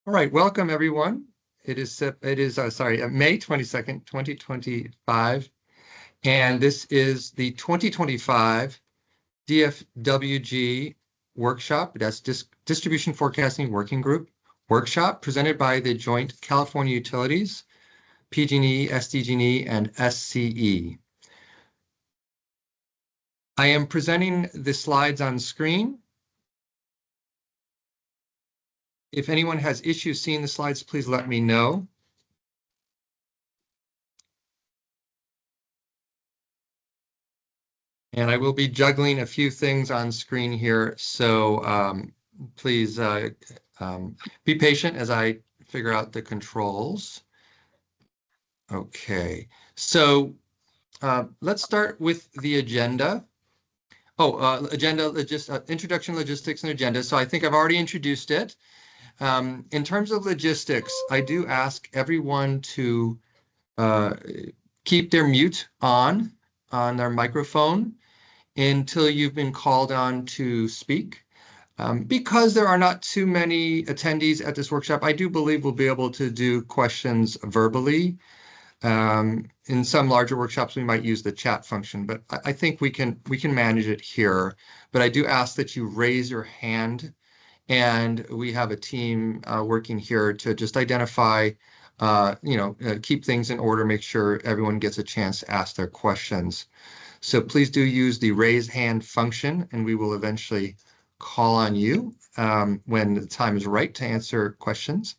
All right, welcome everyone. It is May 22nd, 2025, and this is the 2025 DFWG workshop. That's Distribution Forecasting Working Group workshop presented by the Joint California Utilities, PG&E, SDG&E, and SCE. I am presenting the slides on screen. If anyone has issues seeing the slides, please let me know. And I will be juggling a few things on screen here, so please be patient as I figure out the controls. Okay, so let's start with the agenda. Introduction, logistics, and agenda. So I think I've already introduced it. In terms of logistics, I do ask everyone to keep their mute on their microphone until you've been called on to speak. Because there are not too many attendees at this workshop, I do believe we'll be able to do questions verbally. In some larger workshops, we might use the chat function, but I think we can manage it here. But I do ask that you raise your hand, and we have a team working here to just identify, keep things in order, make sure everyone gets a chance to ask their questions. So please do use the raise hand function, and we will eventually call on you when the time is right to answer questions.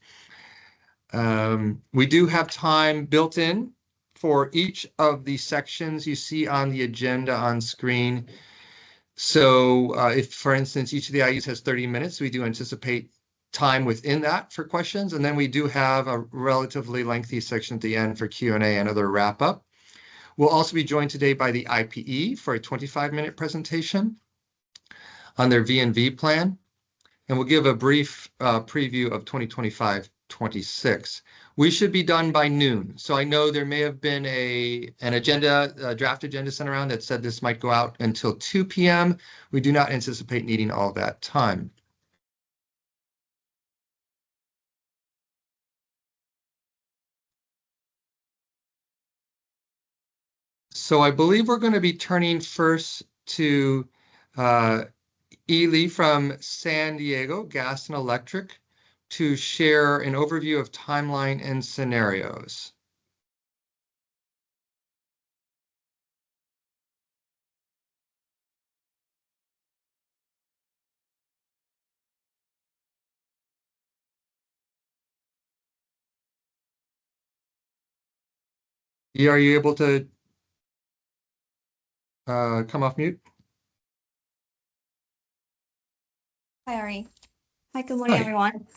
We do have time built in for each of the sections you see on the agenda on screen. So if, for instance, each of the IUs has 30 minutes, we do anticipate time within that for questions. And then we do have a relatively lengthy section at the end for Q&A and other wrap-up. We'll also be joined today by the IPE for a 25-minute presentation on their V&V plan, and we'll give a brief preview of 2025-26. We should be done by noon. So I know there may have been a draft agenda sent around that said this might go out until 2 p.m. We do not anticipate needing all that time. So I believe we're going to be turning first to Ely from San Diego Gas and Electric to share an overview of timeline and scenarios. Are you able to come off mute? Hi, Ari. Hi, good morning, everyone.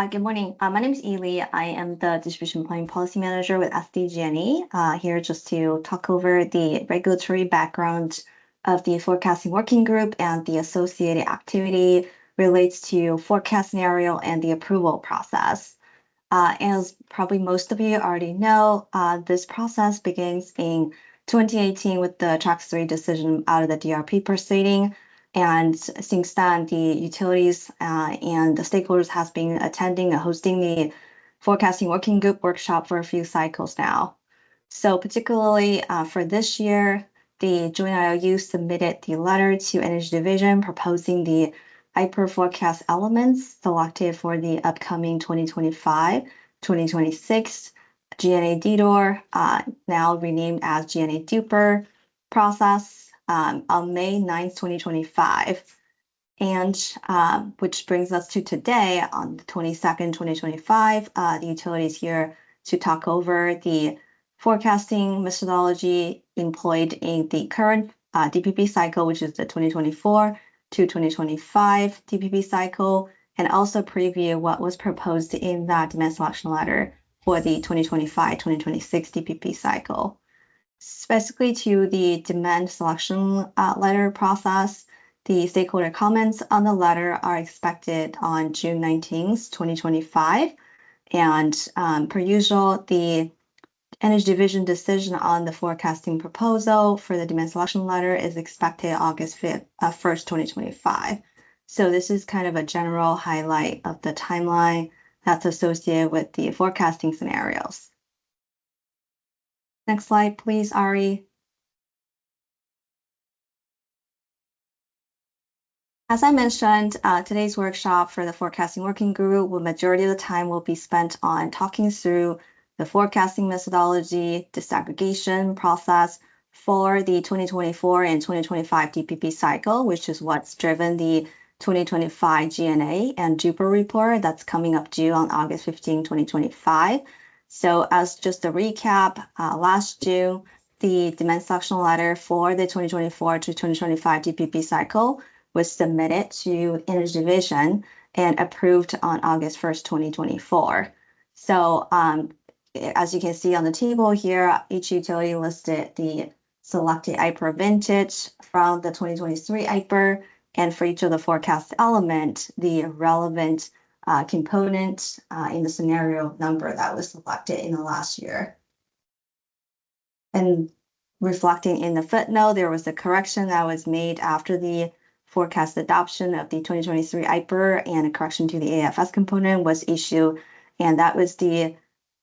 Good morning. My name is Ely. I am the Distribution Planning Policy Manager with SDG&E, here just to talk over the regulatory background of the Forecasting Working Group and the associated activity relates to forecast scenario and the approval process. As probably most of you already know, this process begins in 2018 with the Track 3 decision out of the DRP proceeding. And since then, the utilities and the stakeholders has been attending and hosting the Forecasting Working Group workshop for a few cycles now. So particularly for this year, the joint IOU submitted the letter to Energy Division proposing the hyper forecast elements selected for the upcoming 2025-2026 G&A DDOR, now renamed as G&A DUPR process on May 9th, 2025. And which brings us to today on the 22nd, 2025, the utilities here to talk over the forecasting methodology employed in the current DPP cycle, which is the 2024 to 2025 DPP cycle, and also preview what was proposed in that demand selection letter for the 2025-2026 DPP cycle. Specifically to the demand selection letter process, the stakeholder comments on the letter are expected on June 19th, 2025. And per usual, the Energy Division decision on the forecasting proposal for the demand selection letter is expected August 1st, 2025. So this is kind of a general highlight of the timeline that's associated with the forecasting scenarios. Next slide, please, Ari. As I mentioned, today's workshop for the forecasting working group, the majority of the time will be spent on talking through the forecasting methodology, disaggregation process for the 2024 and 2025 DPP cycle, which is what's driven the 2025 GNA and Jupiter report that's coming up due on August 15, 2025. So as just a recap, last June, the demand selection letter for the 2024 to 2025 DPP cycle was submitted to Energy Division and approved on August 1st, 2024. So as you can see on the table here, each utility listed the selected IPER vintage from the 2023 IPER, and for each of the forecast element, the relevant component in the scenario number that was selected in the last year. And reflecting in the footnote, there was a correction that was made after the forecast adoption of the 2023 IPER, and a correction to the AFS component was issued, and that was the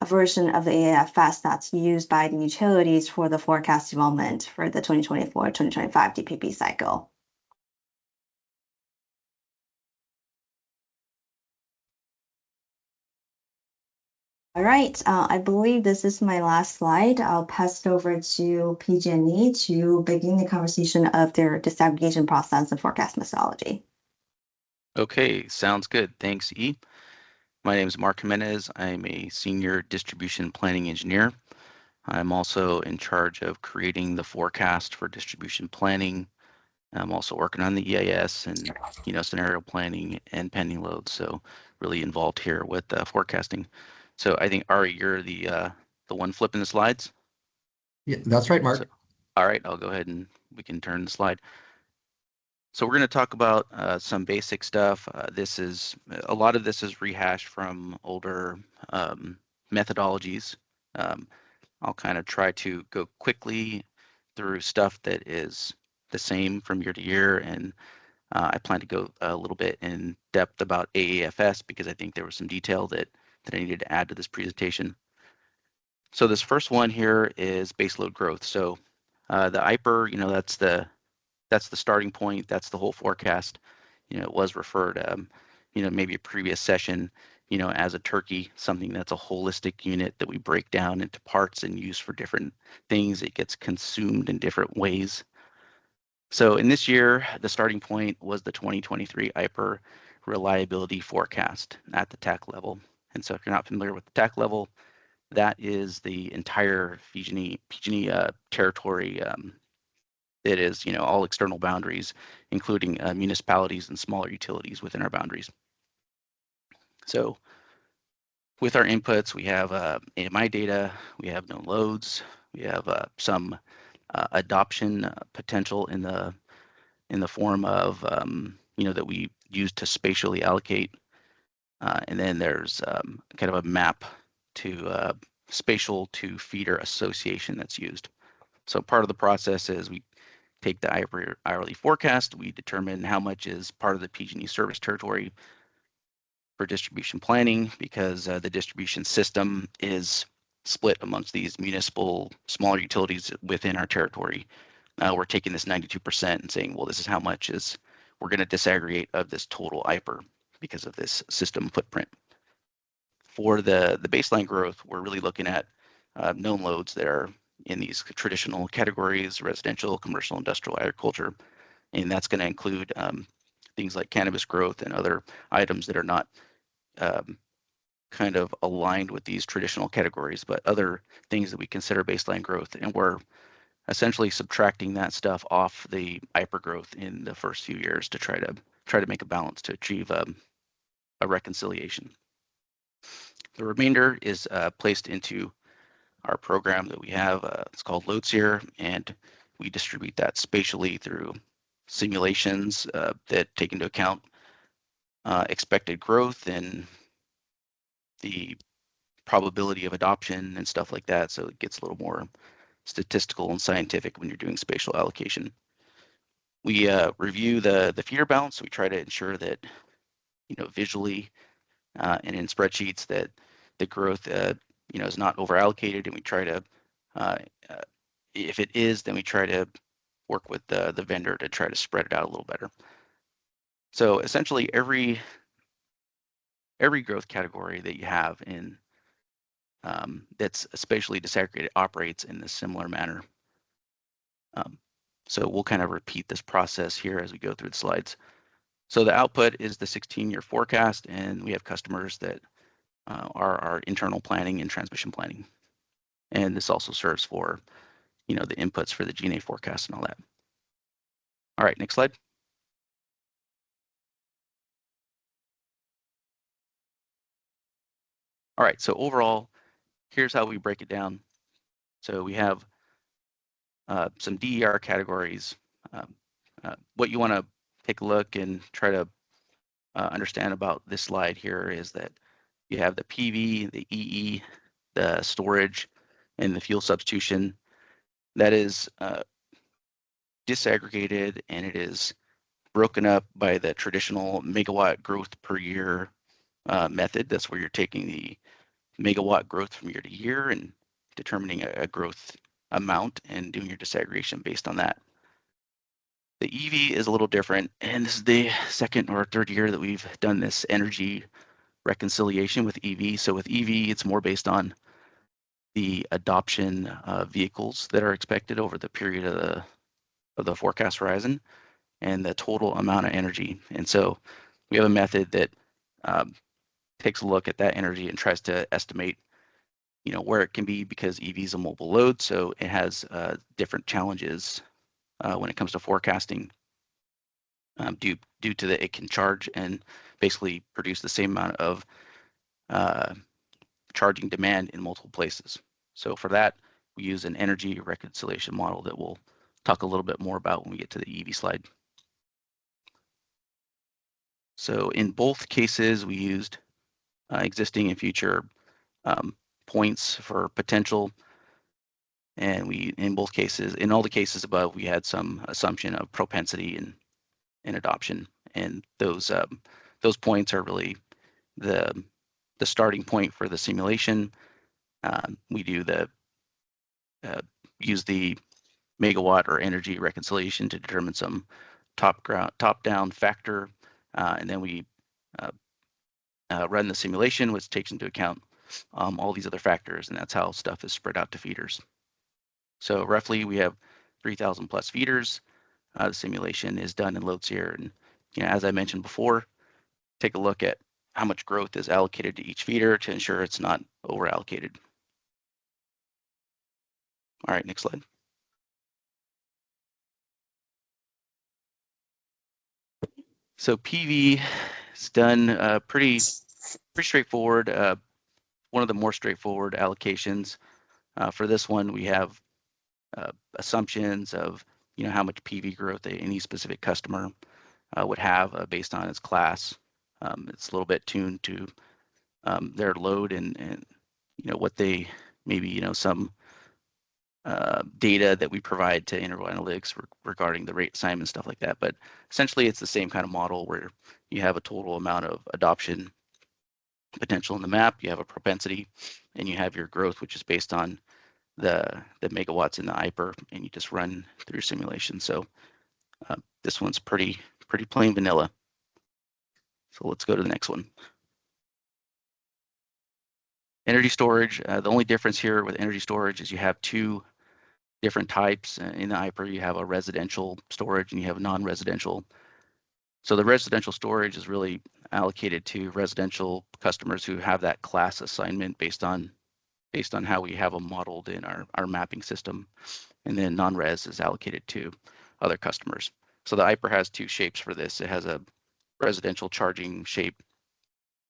version of the AFS that's used by the utilities for the forecast development for the 2024-2025 DPP cycle. All right, I believe this is my last slide. I'll pass it over to PG&E to begin the conversation of their disaggregation process and forecast methodology. Okay, sounds good. Thanks, E. My name is Mark Jimenez. I'm a senior distribution planning engineer. I'm also in charge of creating the forecast for distribution planning. I'm also working on the EIS and scenario planning and pending loads. So really involved here with forecasting. So I think Ari, you're the one flipping the slides. Yeah, that's right, Mark. So, all right, I'll go ahead and we can turn the slide. So we're going to talk about some basic stuff. A lot of this is rehashed from older methodologies. I'll kind of try to go quickly through stuff that is the same from year to year, and I plan to go a little bit in depth about AAFS because I think there was some detail that I needed to add to this presentation. So this first one here is baseload growth. So the IPER, that's the starting point. That's the whole forecast. It was referred, maybe a previous session, as a turkey, something that's a holistic unit that we break down into parts and use for different things. It gets consumed in different ways. So in this year, the starting point was the 2023 IPER reliability forecast at the TAC level. And so if you're not familiar with the TAC level, that is the entire PG&E territory. It is, all external boundaries, including municipalities and smaller utilities within our boundaries. So with our inputs, we have AMI data, we have known loads, we have some adoption potential in the form of, that we use to spatially allocate. And then there's kind of a map to spatial to feeder association that's used. So part of the process is we take the hourly forecast, we determine how much is part of the PG&E service territory for distribution planning, because the distribution system is split amongst these municipal smaller utilities within our territory. We're taking this 92% and saying, well, this is how much is we're going to disaggregate of this total IPER because of this system footprint. For the baseline growth, we're really looking at known loads that are in these traditional categories: residential, commercial, industrial, agriculture, and that's going to include things like cannabis growth and other items that are not kind of aligned with these traditional categories, but other things that we consider baseline growth, and we're essentially subtracting that stuff off the IPER growth in the first few years to try to make a balance to achieve a reconciliation. The remainder is placed into our program that we have. It's called LoadSeer, and we distribute that spatially through simulations that take into account expected growth and the probability of adoption and stuff like that. So it gets a little more statistical and scientific when you're doing spatial allocation. We review the feeder balance. We try to ensure that, visually and in spreadsheets that the growth, is not over allocated, and we try to, if it is, then we try to work with the vendor to try to spread it out a little better. So essentially, every growth category that you have in that's spatially disaggregated operates in this similar manner. So we'll kind of repeat this process here as we go through the slides. So the output is the 16-year forecast, and we have customers that are our internal planning and transmission planning. And this also serves for, the inputs for the G&E forecast and all that. All right, next slide. All right, so overall, here's how we break it down. So we have some DER categories. What you want to take a look and try to understand about this slide here is that you have the PV, the EE, the storage, and the fuel substitution. That is disaggregated, and it is broken up by the traditional megawatt growth per year method. That's where you're taking the megawatt growth from year to year and determining a growth amount and doing your disaggregation based on that. The EV is a little different, and this is the second or third year that we've done this energy reconciliation with EV. So with EV, it's more based on the adoption of vehicles that are expected over the period of the forecast horizon and the total amount of energy. And so we have a method that takes a look at that energy and tries to estimate, where it can be, because EV is a mobile load, so it has different challenges when it comes to forecasting due to that it can charge and basically produce the same amount of charging demand in multiple places. So for that, we use an energy reconciliation model that we'll talk a little bit more about when we get to the EV slide. So in both cases, we used existing and future points for potential. And in all the cases above, we had some assumption of propensity and adoption. And those points are really the starting point for the simulation. We do use the megawatt or energy reconciliation to determine some top-down factor, and then we run the simulation, which takes into account all these other factors, and that's how stuff is spread out to feeders. So roughly, we have 3,000 plus feeders. The simulation is done in LoadSeer, and as I mentioned before, take a look at how much growth is allocated to each feeder to ensure it's not over allocated. All right, next slide. So PV is done pretty straightforward. One of the more straightforward allocations. For this one, we have assumptions of how much PV growth any specific customer would have based on its class. It's a little bit tuned to their load and what they maybe some data that we provide to interval analytics regarding the rate assignment, stuff like that. But essentially, it's the same kind of model where you have a total amount of adoption potential in the map, you have a propensity, and you have your growth, which is based on the megawatts in the IPER, and you just run through your simulation. So this one's pretty plain vanilla. So let's go to the next one. Energy storage. The only difference here with energy storage is you have two different types. In the IPER, you have a residential storage and you have non-residential. So the residential storage is really allocated to residential customers who have that class assignment based on how we have them modeled in our mapping system. And then non-res is allocated to other customers. So the IPER has two shapes for this. It has a residential charging shape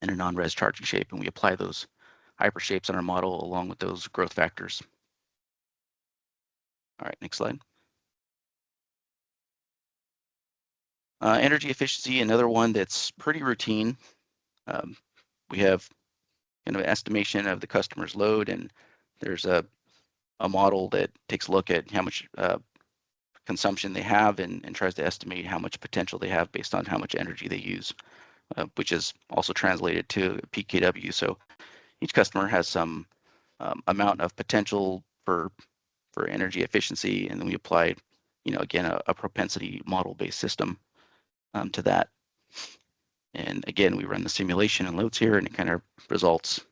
and a non-res charging shape, and we apply those IPER shapes on our model along with those growth factors. All right, next slide. Energy efficiency, another one that's pretty routine. We have kind of estimation of the customer's load, and there's a model that takes a look at how much consumption they have and tries to estimate how much potential they have based on how much energy they use, which is also translated to PKW. So each customer has some amount of potential for energy efficiency, and then we applied, again, a propensity model-based system to that. And again, we run the simulation and loads here, and it kind of results.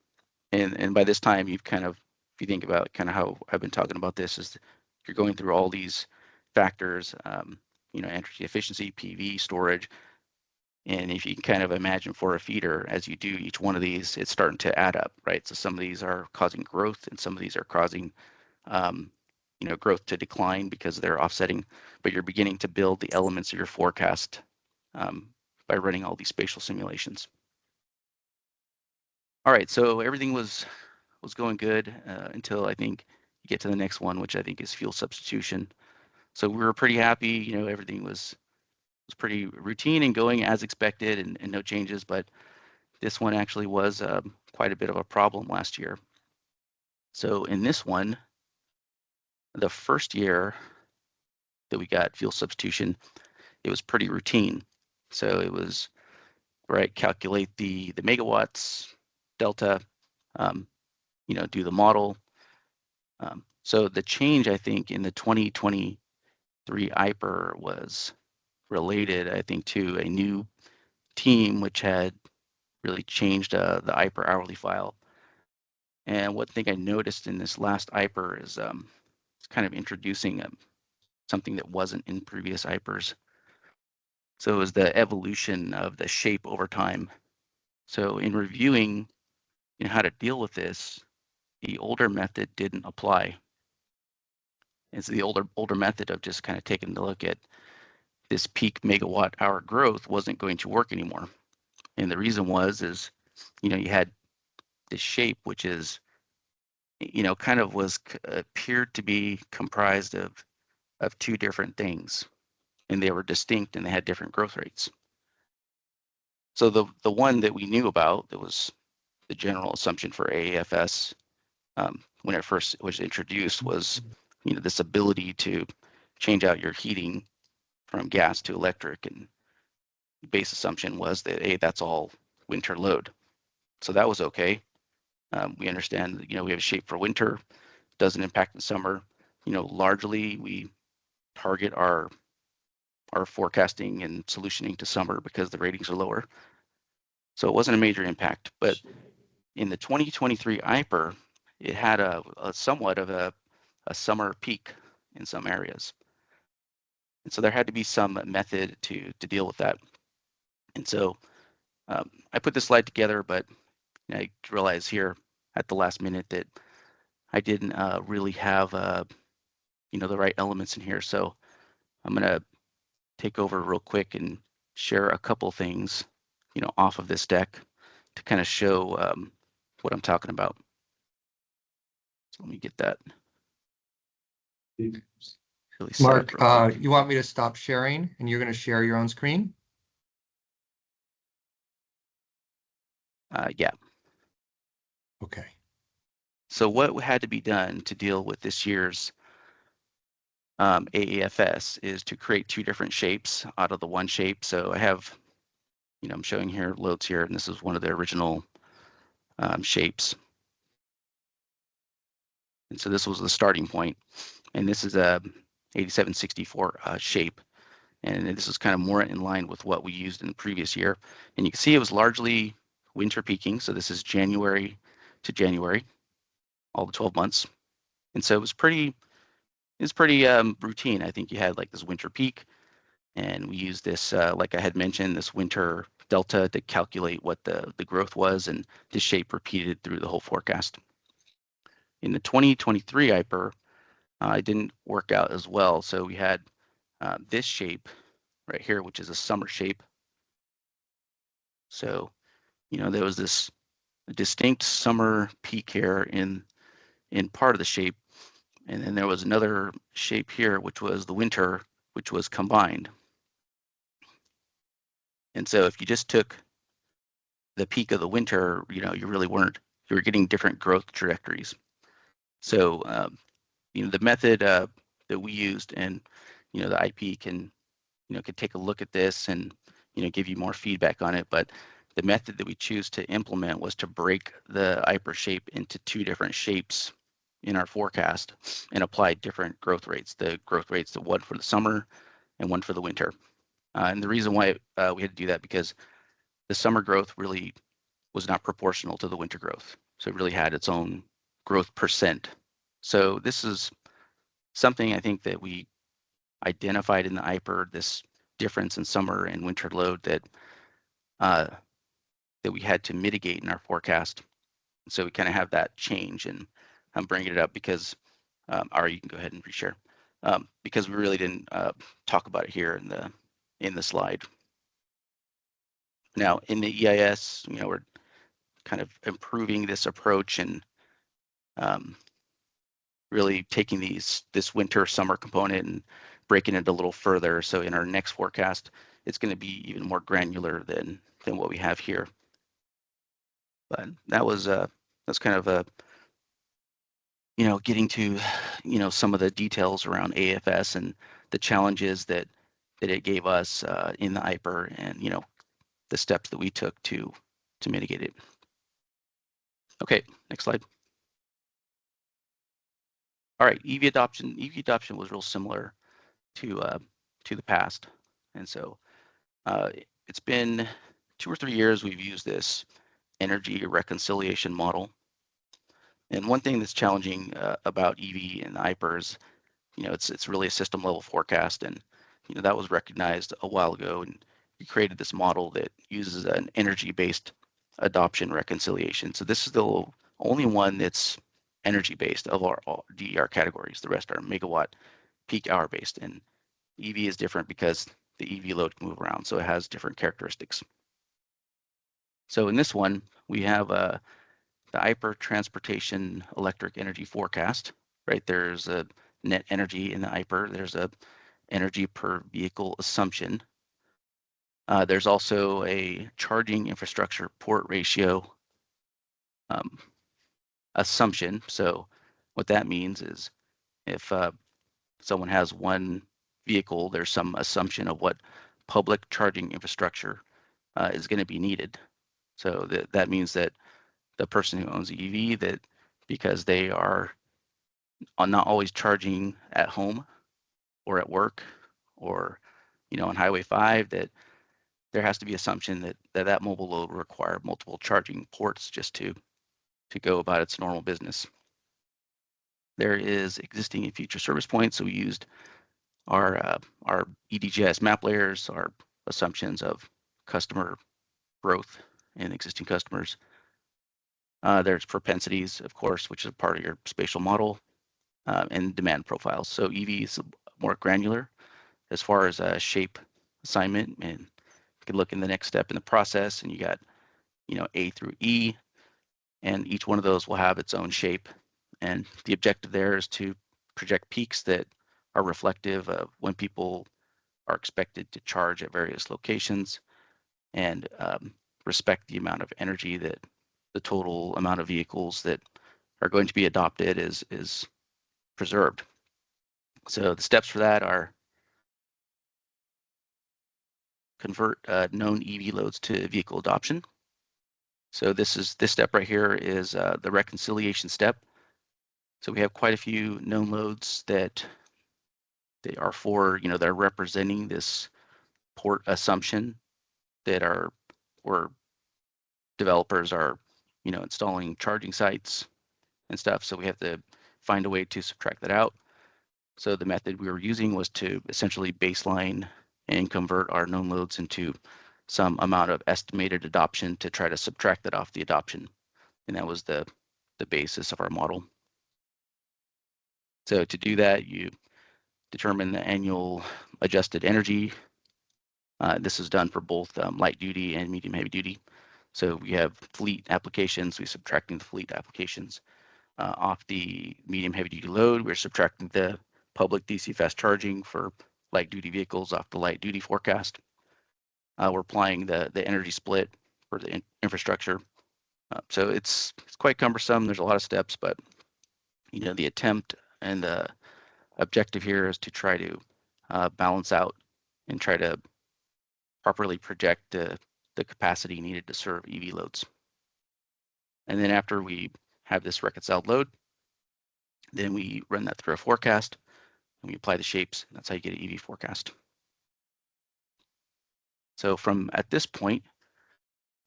And by this time, you've kind of, if you think about kind of how I've been talking about this, is you're going through all these factors, energy efficiency, PV, storage. And if you can kind of imagine for a feeder, as you do each one of these, it's starting to add up, right? So some of these are causing growth, and some of these are causing, growth to decline because they're offsetting. But you're beginning to build the elements of your forecast by running all these spatial simulations. All right, so everything was going good until I think you get to the next one, which I think is fuel substitution. So we were pretty happy. Everything was pretty routine and going as expected, and no changes. But this one actually was quite a bit of a problem last year. So in this one, the first year that we got fuel substitution, it was pretty routine. So it was, right, calculate the megawatts, delta, do the model. So the change, I think, in the 2023 IPER was related, I think, to a new team which had really changed the IPER hourly file. And one thing I noticed in this last IPER is it's kind of introducing something that wasn't in previous IPERs. So it was the evolution of the shape over time. So in reviewing how to deal with this, the older method didn't apply. And so the older method of just kind of taking a look at this peak megawatt hour growth wasn't going to work anymore. And the reason is, you had this shape, which is, kind of appeared to be comprised of two different things, and they were distinct and they had different growth rates. So the one that we knew about, that was the general assumption for AAFS when it first was introduced, was this ability to change out your heating from gas to electric, and the base assumption was that, hey, that's all winter load. So that was okay. We understand that, we have a shape for winter, doesn't impact the summer. Largely we target our forecasting and solutioning to summer because the ratings are lower. So it wasn't a major impact. But in the 2023 IPER, it had a somewhat of a summer peak in some areas. And so there had to be some method to deal with that. And so I put this slide together, but I realized here at the last minute that I didn't really have the right elements in here. So I'm gonna take over real quick and share a couple things off of this deck to kind of show what I'm talking about. So let me get that really set Mark, up real quick. you want me to stop sharing and you're going to share your own screen? Yeah. Okay. So what had to be done to deal with this year's AAFS is to create two different shapes out of the one shape. So I have, I'm showing here loads here, and this is one of the original shapes. And so this was the starting point, and this is a 8764 shape. And this is kind of more in line with what we used in the previous year. And you can see it was largely winter peaking. So this is January to January, all the 12 months. And so it was pretty routine. I think you had like this winter peak, and we used this, like I had mentioned, this winter delta to calculate what the growth was, and this shape repeated through the whole forecast. In the 2023 IPER, it didn't work out as well. So we had this shape right here, which is a summer shape. So, there was this distinct summer peak here in part of the shape. And then there was another shape here, which was the winter, which was combined. And so if you just took the peak of the winter, you really weren't you're getting different growth trajectories. So, the method that we used, and the IP can could take a look at this and give you more feedback on it. But the method that we choose to implement was to break the IPER shape into two different shapes in our forecast and apply different growth rates. The growth rates, the one for the summer and one for the winter. And the reason why we had to do that, because the summer growth really was not proportional to the winter growth. So it really had its own growth percent. So this is something I think that we identified in the IPER, this difference in summer and winter load that we had to mitigate in our forecast. So we kind of have that change, and I'm bringing it up because, Ari, you can go ahead and reshare, because we really didn't talk about it here in the slide. Now in the EIS, we're kind of improving this approach and really taking this winter summer component and breaking it a little further. So in our next forecast, it's going to be even more granular than what we have here. But that's kind of a getting to some of the details around AFS and the challenges that it gave us in the IPER, and the steps that we took to mitigate it. Okay, next slide. All right, EV adoption. EV adoption was real similar to the past, and so it's been 2 or 3 years we've used this energy reconciliation model. And one thing that's challenging about EV and the IPERs, it's really a system level forecast, and that was recognized a while ago, and we created this model that uses an energy-based adoption reconciliation. So this is the only one that's energy-based of our DER categories. The rest are megawatt peak hour based, and EV is different because the EV load can move around, so it has different characteristics. So in this one, we have the IPER transportation electric energy forecast, right? There's a net energy in the IPER. There's a energy per vehicle assumption. There's also a charging infrastructure port ratio assumption. So what that means is if someone has one vehicle, there's some assumption of what public charging infrastructure is going to be needed. So that means that the person who owns the EV, that because they are not always charging at home or at work or on Highway 5, that there has to be assumption that mobile load will require multiple charging ports just to go about its normal business. There is existing and future service points. So we used our EDGIS map layers, our assumptions of customer growth and existing customers. There's propensities, of course, which is part of your spatial model, and demand profiles. So EV is more granular as far as a shape assignment, and you can look in the next step in the process, and you got A through E, and each one of those will have its own shape. And the objective there is to project peaks that are reflective of when people are expected to charge at various locations, and respect the amount of energy that the total amount of vehicles that are going to be adopted is preserved. So the steps for that are convert known EV loads to vehicle adoption. So this step right here is the reconciliation step. So we have quite a few known loads that they are for, they're representing this port assumption that are where developers are, installing charging sites and stuff. So we have to find a way to subtract that out. So the method we were using was to essentially baseline and convert our known loads into some amount of estimated adoption to try to subtract that off the adoption. And that was the basis of our model. So to do that, you determine the annual adjusted energy. This is done for both light duty and medium heavy duty. So we have fleet applications, we're subtracting the fleet applications. Off the medium heavy duty load, we're subtracting the public DC fast charging for light duty vehicles off the light duty forecast. We're applying the energy split for the infrastructure. So it's quite cumbersome. There's a lot of steps, but the attempt and the objective here is to try to balance out and try to properly project the capacity needed to serve EV loads. And then after we have this reconciled load, then we run that through a forecast and we apply the shapes. That's how you get an EV forecast. So from at this point,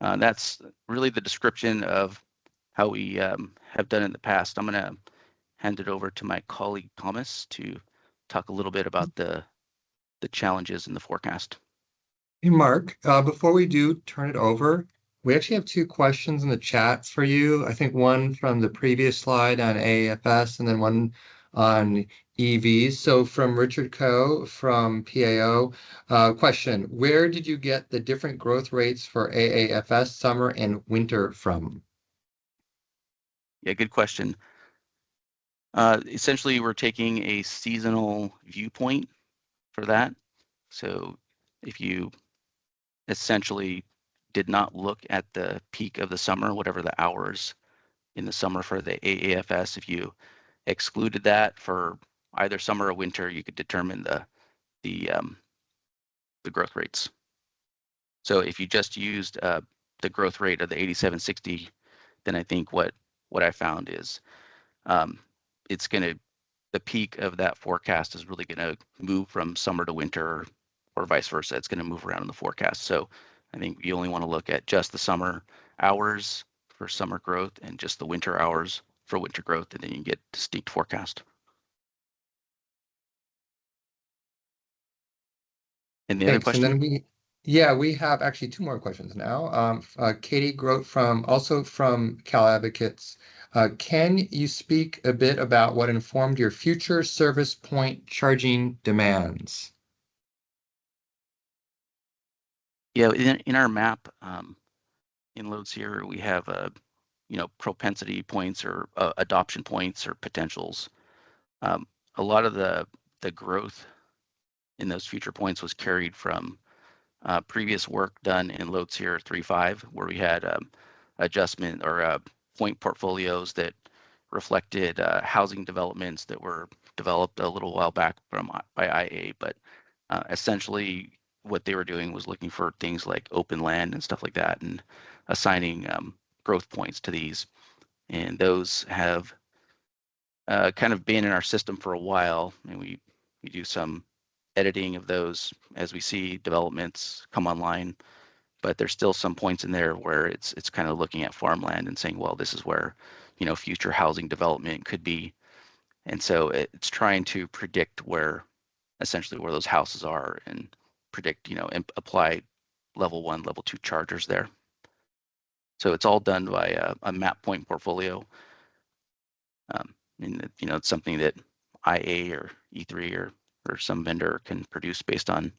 that's really the description of how we have done in the past. I'm going to hand it over to my colleague Thomas to talk a little bit about the challenges in the forecast. Hey, Mark, before we do turn it over, we actually have two questions in the chat for you. I think one from the previous slide on AAFS and then one on EVs. So from Richard Coe from PAO, question, where did you get the different growth rates for AAFS summer and winter from? Yeah, good question. Essentially, we're taking a seasonal viewpoint for that. So if you essentially did not look at the peak of the summer, whatever the hours in the summer for the AAFS, if you excluded that for either summer or winter, you could determine the growth rates. So if you just used the growth rate of the 8760, then I think what I found is it's going to, the peak of that forecast is really going to move from summer to winter or vice versa. It's going to move around in the forecast. So I think you only want to look at just the summer hours for summer growth and just the winter hours for winter growth, and then you can get distinct forecast. And the other Thanks. question? And then we have actually two more questions now. Katie Grote also from Cal Advocates. Can you speak a bit about what informed your future service point charging demands? Yeah, in our map, in loads here, we have propensity points or adoption points or potentials. A lot of the growth in those future points was carried from previous work done in loads here 3.5, where we had adjustment or point portfolios that reflected housing developments that were developed a little while back by IA, but essentially what they were doing was looking for things like open land and stuff like that and assigning growth points to these. And those have kind of been in our system for a while, and we do some editing of those as we see developments come online. But there's still some points in there where it's kind of looking at farmland and saying, well, this is where future housing development could be. And so it's trying to predict essentially where those houses are and predict, and apply level 1, level 2 chargers there. So it's all done by a map point portfolio. And it's something that IA or E3 or some vendor can produce based on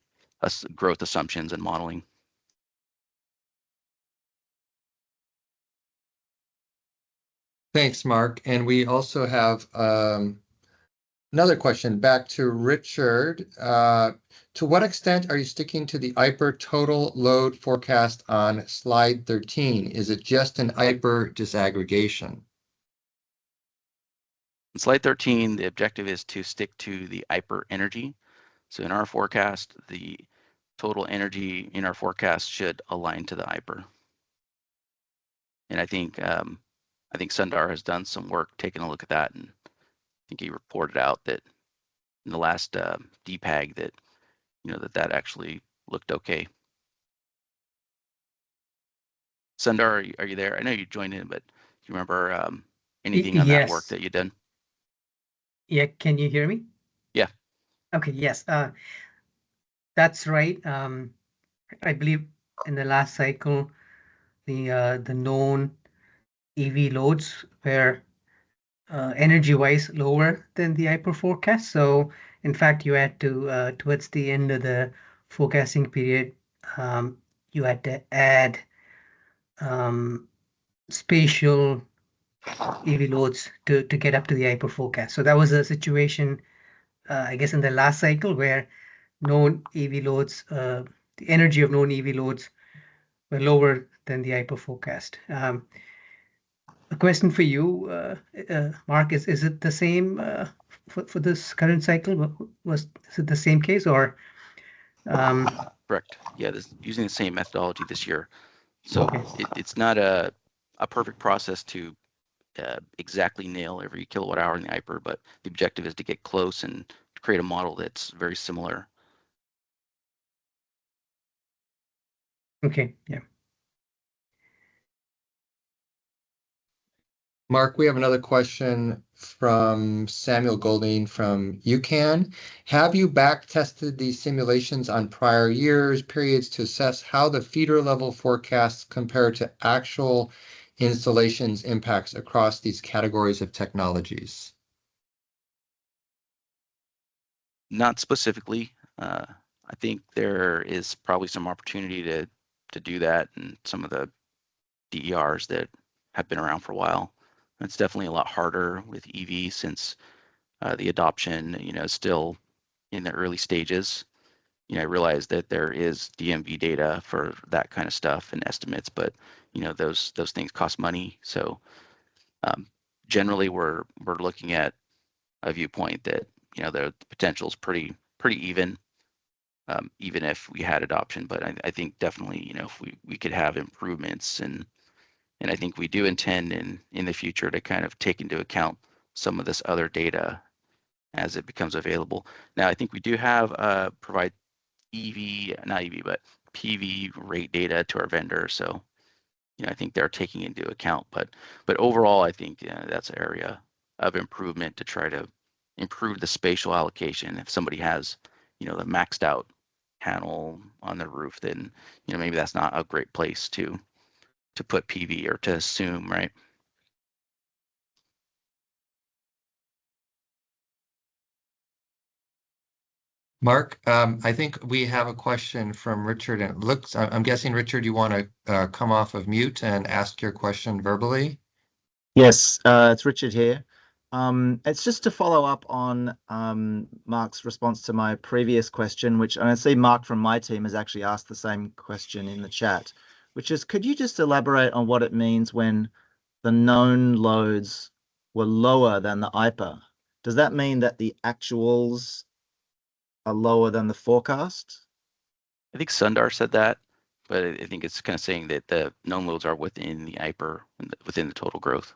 growth assumptions and modeling. Thanks, Mark. And we also have another question back to Richard. To what extent are you sticking to the IPER total load forecast on slide 13? Is it just an IPER disaggregation? In slide 13, the objective is to stick to the IPER energy. So in our forecast, the total energy in our forecast should align to the IPER. And I think Sundar has done some work taking a look at that, and I think he reported out that in the last DPAG that that actually looked okay. Sundar, are you there? I know you joined in, but do you remember anything on that work that you done? Yeah, can you hear me? Yeah. Okay, yes. That's right. I believe in the last cycle, the known EV loads were energy-wise lower than the IPER forecast. So in fact, you had to towards the end of the forecasting period, you had to add spatial EV loads to get up to the IPER forecast. So that was a situation, I guess, in the last cycle where known EV loads, the energy of known EV loads were lower than the IPER forecast. a question for you, Mark. Is it the same for this current cycle? Is it the same case or? Correct. Yeah, using the same methodology this year. So Okay. it's not a perfect process to exactly nail every kilowatt hour in the IPER, but the objective is to get close and to create a model that's very similar. Okay. Yeah. Mark, we have another question from Samuel Golding from UCAN. Have you back tested these simulations on prior years, periods to assess how the feeder level forecasts compare to actual installations impacts across these categories of technologies? Not specifically. I think there is probably some opportunity to do that in some of the DERs that have been around for a while. It's definitely a lot harder with EV since the adoption, is still in the early stages. I realize that there is DMV data for that kind of stuff and estimates, but those things cost money. So generally, we're looking at a viewpoint that the potential is pretty even, even if we had adoption. But I think definitely if we could have improvements and I think we do intend in the future to kind of take into account some of this other data as it becomes available. Now, I think we do have provide not EV, but PV rate data to our vendor. So, I think they're taking into account. But overall, I think that's an area of improvement to try to improve the spatial allocation. If somebody has, the maxed out panel on their roof, then maybe that's not a great place to put PV or to assume, right? Mark, I think we have a question from Richard, and it looks, I'm guessing, Richard, you want to come off of mute and ask your question verbally? Yes, it's Richard here. It's just to follow up on Mark's response to my previous question, which I see Mark from my team has actually asked the same question in the chat, which is, could you just elaborate on what it means when the known loads were lower than the IPA? Does that mean that the actuals are lower than the forecast? I think Sundar said that, but I think it's kind of saying that the known loads are within the IPER, within the total growth.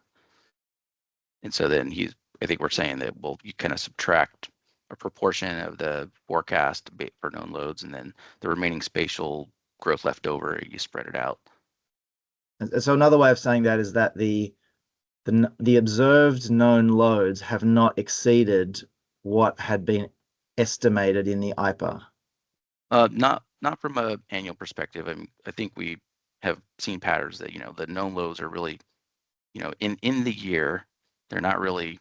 And so then I think we're saying that, well, you kind of subtract a proportion of the forecast for known loads, and then the remaining spatial growth left over, you spread it out. And so another way of saying that is that the observed known loads have not exceeded what had been estimated in the IPA. Not from an annual perspective. I mean, I think we have seen patterns that the known loads are really, in the year, they're not really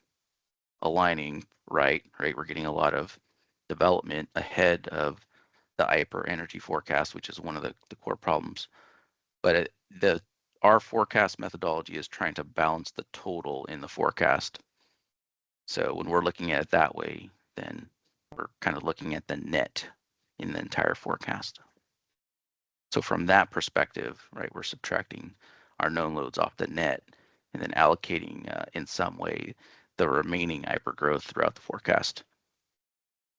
aligning right. We're getting a lot of development ahead of the IPER energy forecast, which is one of the core problems. But our forecast methodology is trying to balance the total in the forecast. So when we're looking at it that way, then we're kind of looking at the net in the entire forecast. So from that perspective, right, we're subtracting our known loads off the net and then allocating in some way the remaining IPER growth throughout the forecast.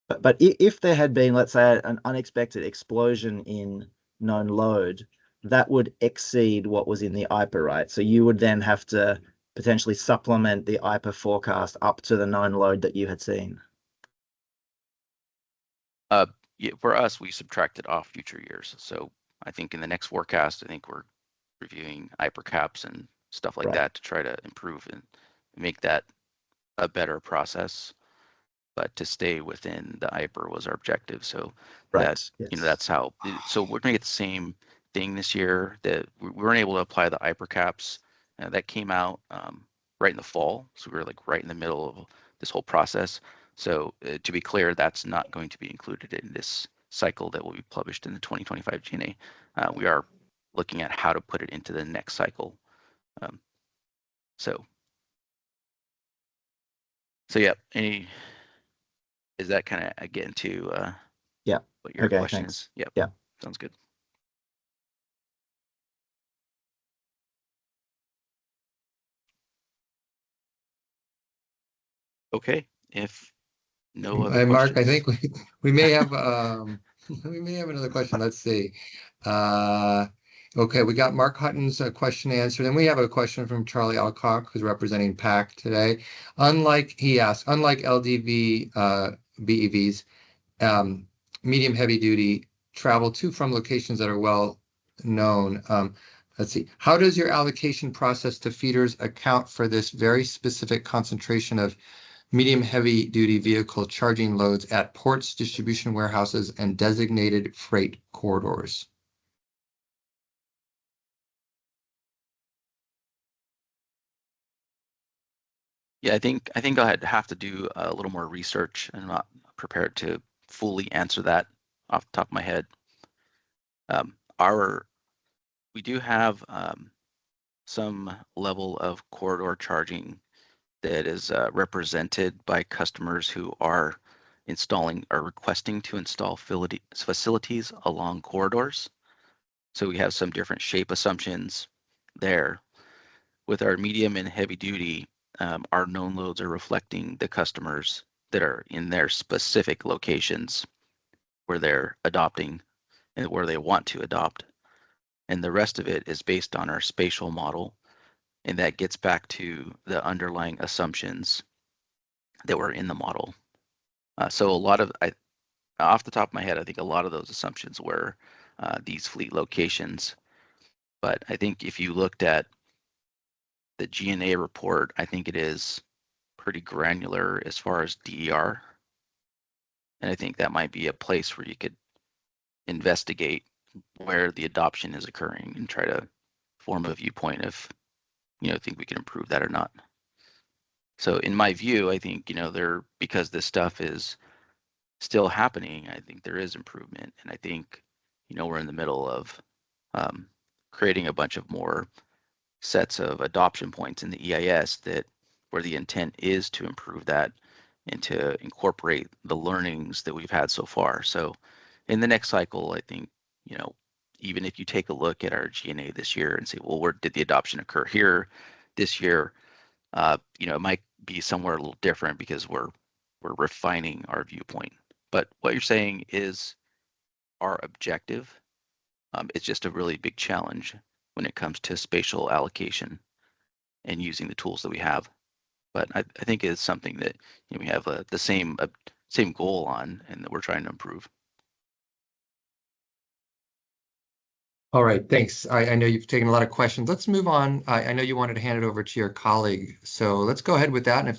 But if there had been, let's say, an unexpected explosion in known load, that would exceed what was in the IPA, right? So you would then have to potentially supplement the IPA forecast up to the known load that you had seen. Yeah, for us, we subtracted off future years. So I think in the next forecast, I think we're reviewing IPER caps and stuff like that to try to improve and make that a better process. But to stay within the IPER was our objective. So that's how. So we're going to get the same thing this year. That we weren't able to apply the IPER caps. That came out right in the fall. So we were like right in the middle of this whole process. So to be clear, that's not going to be included in this cycle that will be published in the 2025 GNA. We are looking at how to put it into the next cycle. So yeah, is that kind of getting to what your question is? Yep. Yeah. Sounds good. Okay, if no other And Mark, I questions. think we may have we may have another question. Let's see. Okay, we got Mark Hutton's question answered, and we have a question from Charlie Alcock, who's representing PAC today. He asked, unlike LDV BEVs, medium heavy duty travel to from locations that are well known. Let's see. How does your allocation process to feeders account for this very specific concentration of medium heavy duty vehicle charging loads at ports, distribution warehouses, and designated freight corridors? Yeah, I think I'd have to do a little more research. I'm not prepared to fully answer that off the top of my head. We do have some level of corridor charging that is represented by customers who are installing or requesting to install facilities along corridors. So we have some different shape assumptions there. With our medium and heavy duty, our known loads are reflecting the customers that are in their specific locations where they're adopting and where they want to adopt. And the rest of it is based on our spatial model. And that gets back to the underlying assumptions that were in the model. So a lot of, off the top of my head, I think a lot of those assumptions were these fleet locations. But I think if you looked at the G&A report, I think it is pretty granular as far as DER. And I think that might be a place where you could investigate where the adoption is occurring and try to form a viewpoint if, think we can improve that or not. So in my view, I think, because this stuff is still happening, I think there is improvement. And I think, we're in the middle of creating a bunch of more sets of adoption points in the EIS where the intent is to improve that and to incorporate the learnings that we've had so far. So in the next cycle, I think, even if you take a look at our G&A this year and say, well, where did the adoption occur here this year? It might be somewhere a little different because we're refining our viewpoint. But what you're saying is our objective. It's just a really big challenge when it comes to spatial allocation and using the tools that we have. But I think it's something that we have the same goal on and that we're trying to improve. All right, thanks. I know you've taken a lot of questions. Let's move on. I know you wanted to hand it over to your colleague, so let's go ahead with that. And if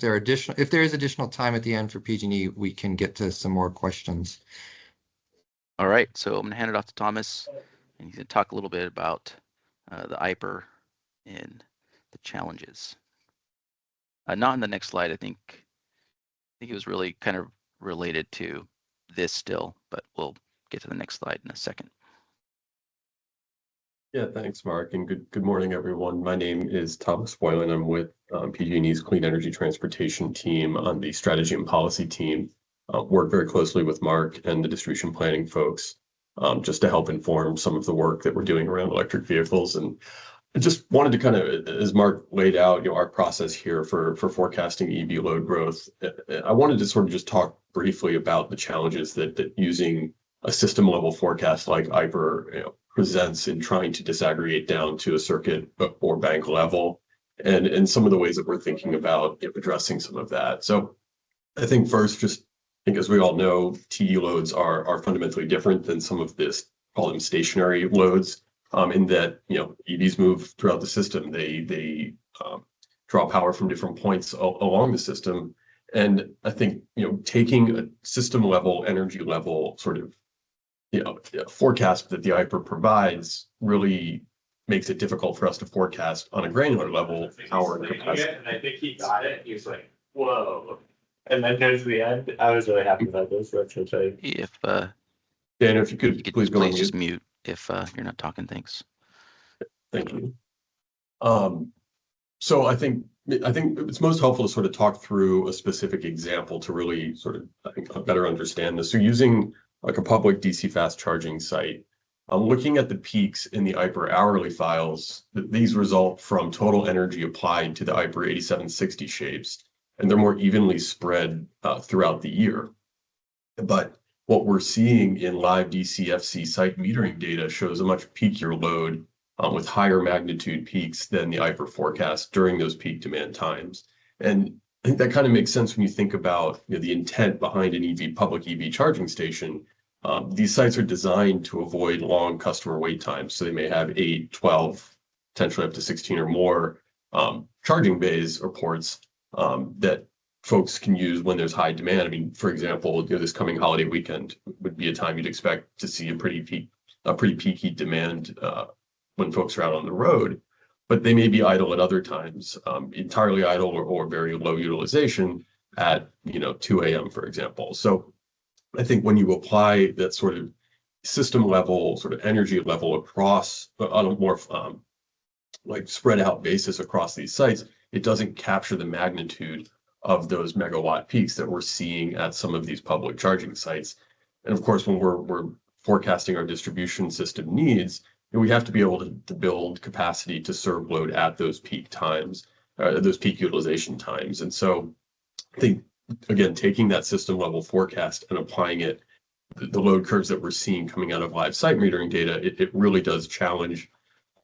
there is additional time at the end for PG&E, we can get to some more questions. All right, so I'm going to hand it off to Thomas, and he's going to talk a little bit about the IPER and the challenges. Not in the next slide. I think it was really kind of related to this still, but we'll get to the next slide in a second. Yeah, thanks, Mark, and good morning, everyone. My name is Thomas Boylan. I'm with PG&E's Clean Energy Transportation team on the strategy and policy team. Work very closely with Mark and the distribution planning folks just to help inform some of the work that we're doing around electric vehicles. And I just wanted to kind of, as Mark laid out, our process here for forecasting EV load growth. I wanted to sort of just talk briefly about the challenges that using a system level forecast like IPER presents in trying to disaggregate down to a circuit or bank level, and some of the ways that we're thinking about addressing some of that. So I think first, I think as we all know, TE loads are fundamentally different than some of this, call them stationary loads, in that EVs move throughout the system. They draw power from different points along the system, and I think taking a system level, energy level sort of forecast that the IPER provides really makes it difficult for us to forecast on a granular level power capacity. And I think he got it. He was like, "Whoa!" And then towards the end, I was really happy about this. That's what I. If Dan, if you could please go on just mute. mute if you're not talking. Thanks. Thank you. So I think it's most helpful to sort of talk through a specific example to really sort of, I think, better understand this. So using like a public DC fast charging site, looking at the peaks in the IPER hourly files, these result from total energy applied to the IPER 8760 shapes. and they're more evenly spread throughout the year. But what we're seeing in live DCFC site metering data shows a much peakier load with higher magnitude peaks than the IPER forecast during those peak demand times. And I think that kind of makes sense when you think about the intent behind an public EV charging station. These sites are designed to avoid long customer wait times. So they may have 8, 12, potentially up to 16 or more charging bays or ports that folks can use when there's high demand. I mean, for example, this coming holiday weekend would be a time you'd expect to see a pretty peaky demand when folks are out on the road, but they may be idle at other times, entirely idle or very low utilization at 2 a.m., for example. So I think when you apply that sort of system level, sort of energy level across on a more like spread out basis across these sites, it doesn't capture the magnitude of those megawatt peaks that we're seeing at some of these public charging sites. And of course, when we're forecasting our distribution system needs, we have to be able to build capacity to serve load at those peak times, those peak utilization times. And so I think, again, taking that system level forecast and applying it, the load curves that we're seeing coming out of live site metering data, it really does challenge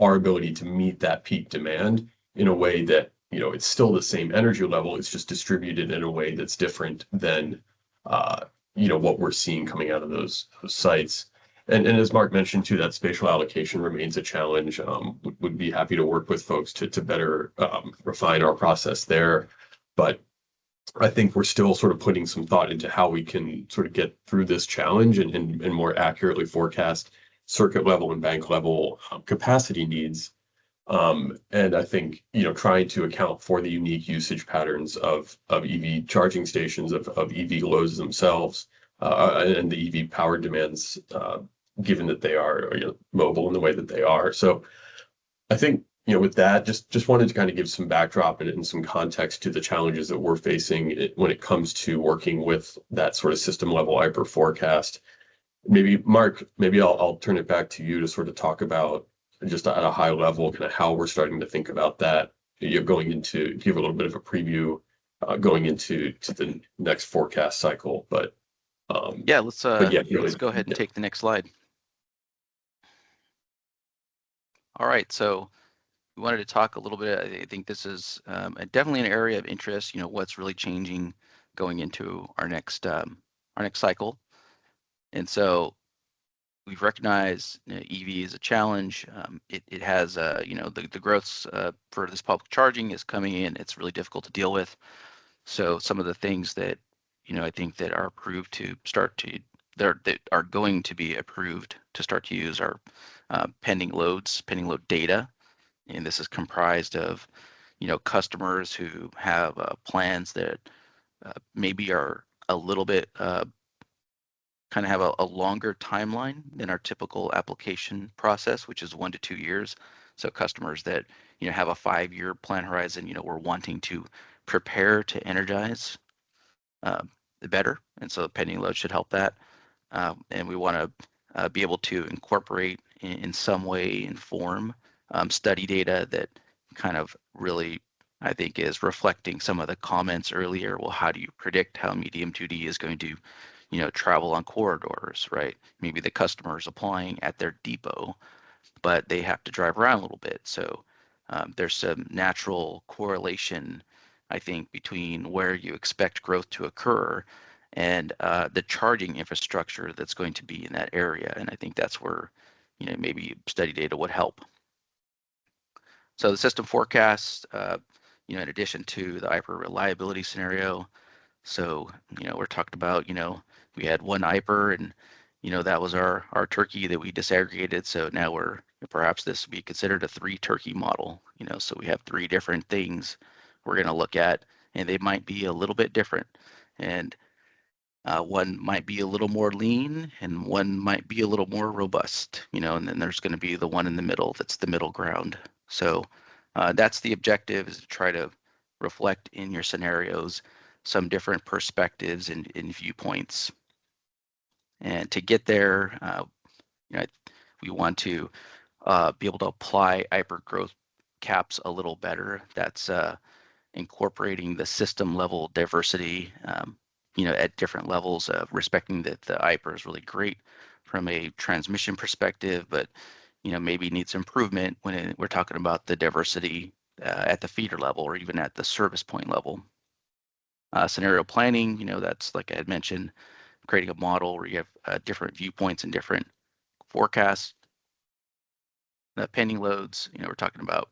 our ability to meet that peak demand in a way that it's still the same energy level. It's just distributed in a way that's different than what we're seeing coming out of those sites. And as Mark mentioned too, that spatial allocation remains a challenge. Would be happy to work with folks to better refine our process there. But I think we're still sort of putting some thought into how we can sort of get through this challenge and more accurately forecast circuit level and bank level capacity needs. And I think, trying to account for the unique usage patterns of EV charging stations, of EV loads themselves, and the EV power demands, given that they are mobile in the way that they are. So I think, with that, just wanted to kind of give some backdrop and some context to the challenges that we're facing when it comes to working with that sort of system level hyper forecast. Maybe Mark, I'll turn it back to you to sort of talk about just at a high level, kind of how we're starting to think about that. You're going into give a little bit of a preview going into the next forecast cycle, but yeah, let's really, let's go ahead and take the next slide. All right, so we wanted to talk a little bit. I think this is definitely an area of interest. What's really changing going into our next cycle, and so we've recognized EV is a challenge. It has, the growths for this public charging is coming in. It's really difficult to deal with. So some of the things that, I think that are approved to start to, that are going to be approved to start to use are pending load data. And this is comprised of, customers who have plans that maybe are a little bit kind of have a longer timeline than our typical application process, which is 1 to 2 years. So customers that have a 5-year plan horizon, we're wanting to prepare to energize better, and so pending load should help that. And we want to be able to incorporate in some way, inform study data that kind of really, I think, is reflecting some of the comments earlier. Well, how do you predict how medium duty is going to travel on corridors, right? Maybe the customer is applying at their depot, but they have to drive around a little bit. So there's some natural correlation, I think, between where you expect growth to occur and the charging infrastructure that's going to be in that area. And I think that's where, maybe study data would help. So the system forecast, in addition to the hyper reliability scenario. So, we're talking about, we had one IPER and, that was our turkey that we disaggregated. So now perhaps this would be considered a 3 turkey model, so we have 3 different things we're going to look at, and they might be a little bit different. And one might be a little more lean and one might be a little more robust, and then there's going to be the one in the middle that's the middle ground. So that's the objective, is to try to reflect in your scenarios some different perspectives and viewpoints. And to get there, we want to be able to apply hyper growth caps a little better. That's incorporating the system level diversity, at different levels of respecting that the IPER is really great from a transmission perspective, but, maybe needs improvement when we're talking about the diversity at the feeder level or even at the service point level. Scenario planning, that's like I had mentioned, creating a model where you have different viewpoints and different forecasts. Pending loads, we're talking about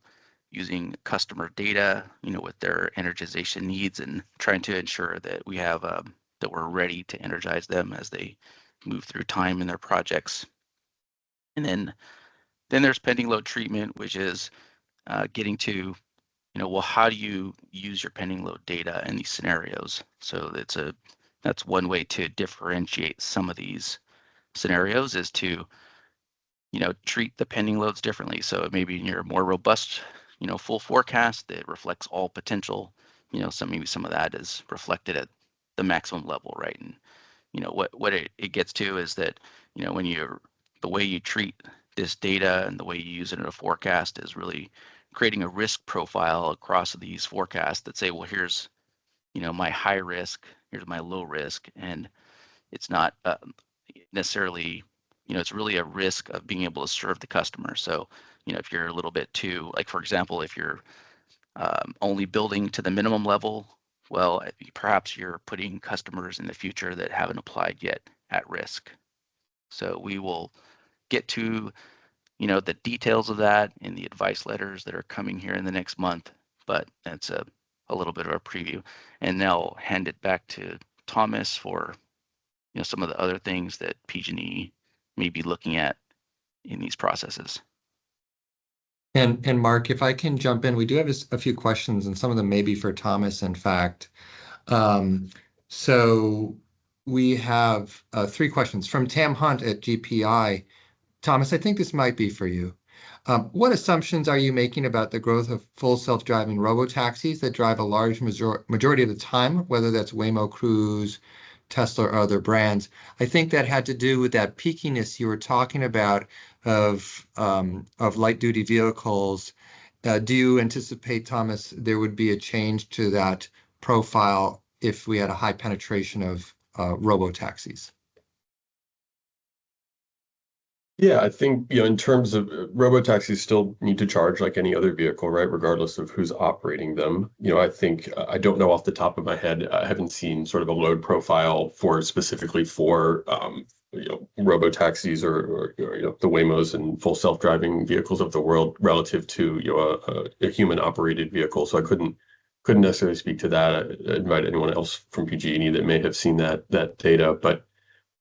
using customer data, with their energization needs and trying to ensure that we have that we're ready to energize them as they move through time in their projects. And then there's pending load treatment, which is getting to, well, how do you use your pending load data in these scenarios? So that's one way to differentiate some of these scenarios is to, treat the pending loads differently. So maybe in your more robust, full forecast that reflects all potential, maybe some of that is reflected at the maximum level, right? And, what it gets to is that, when the way you treat this data and the way you use it in a forecast is really creating a risk profile across these forecasts that say, well, here's, my high risk, here's my low risk, and it's not necessarily, it's really a risk of being able to serve the customer. So, if you're a little bit too, like, for example, if you're only building to the minimum level, well, perhaps you're putting customers in the future that haven't applied yet at risk. So we will get to, the details of that in the advice letters that are coming here in the next month, but that's a little bit of a preview. And now I'll hand it back to Thomas for, some of the other things that PG&E may be looking at in these processes. And Mark, if I can jump in, we do have a few questions, and some of them may be for Thomas, in fact. So we have 3 questions from Tam Hunt at GPI. Thomas, I think this might be for you. What assumptions are you making about the growth of full self-driving robo-taxis that drive a large majority of the time, whether that's Waymo, Cruise, Tesla, or other brands? I think that had to do with that peakiness you were talking about of light-duty vehicles. Do you anticipate, Thomas, there would be a change to that profile if we had a high penetration of robo-taxis? Yeah, I think, in terms of robotaxis still need to charge like any other vehicle, right? Regardless of who's operating them. I think, I don't know off the top of my head, I haven't seen sort of a load profile specifically for, robotaxis or the Waymos and full self-driving vehicles of the world relative to, a human operated vehicle. So I couldn't necessarily speak to that. I invite anyone else from PG&E that may have seen that data. But,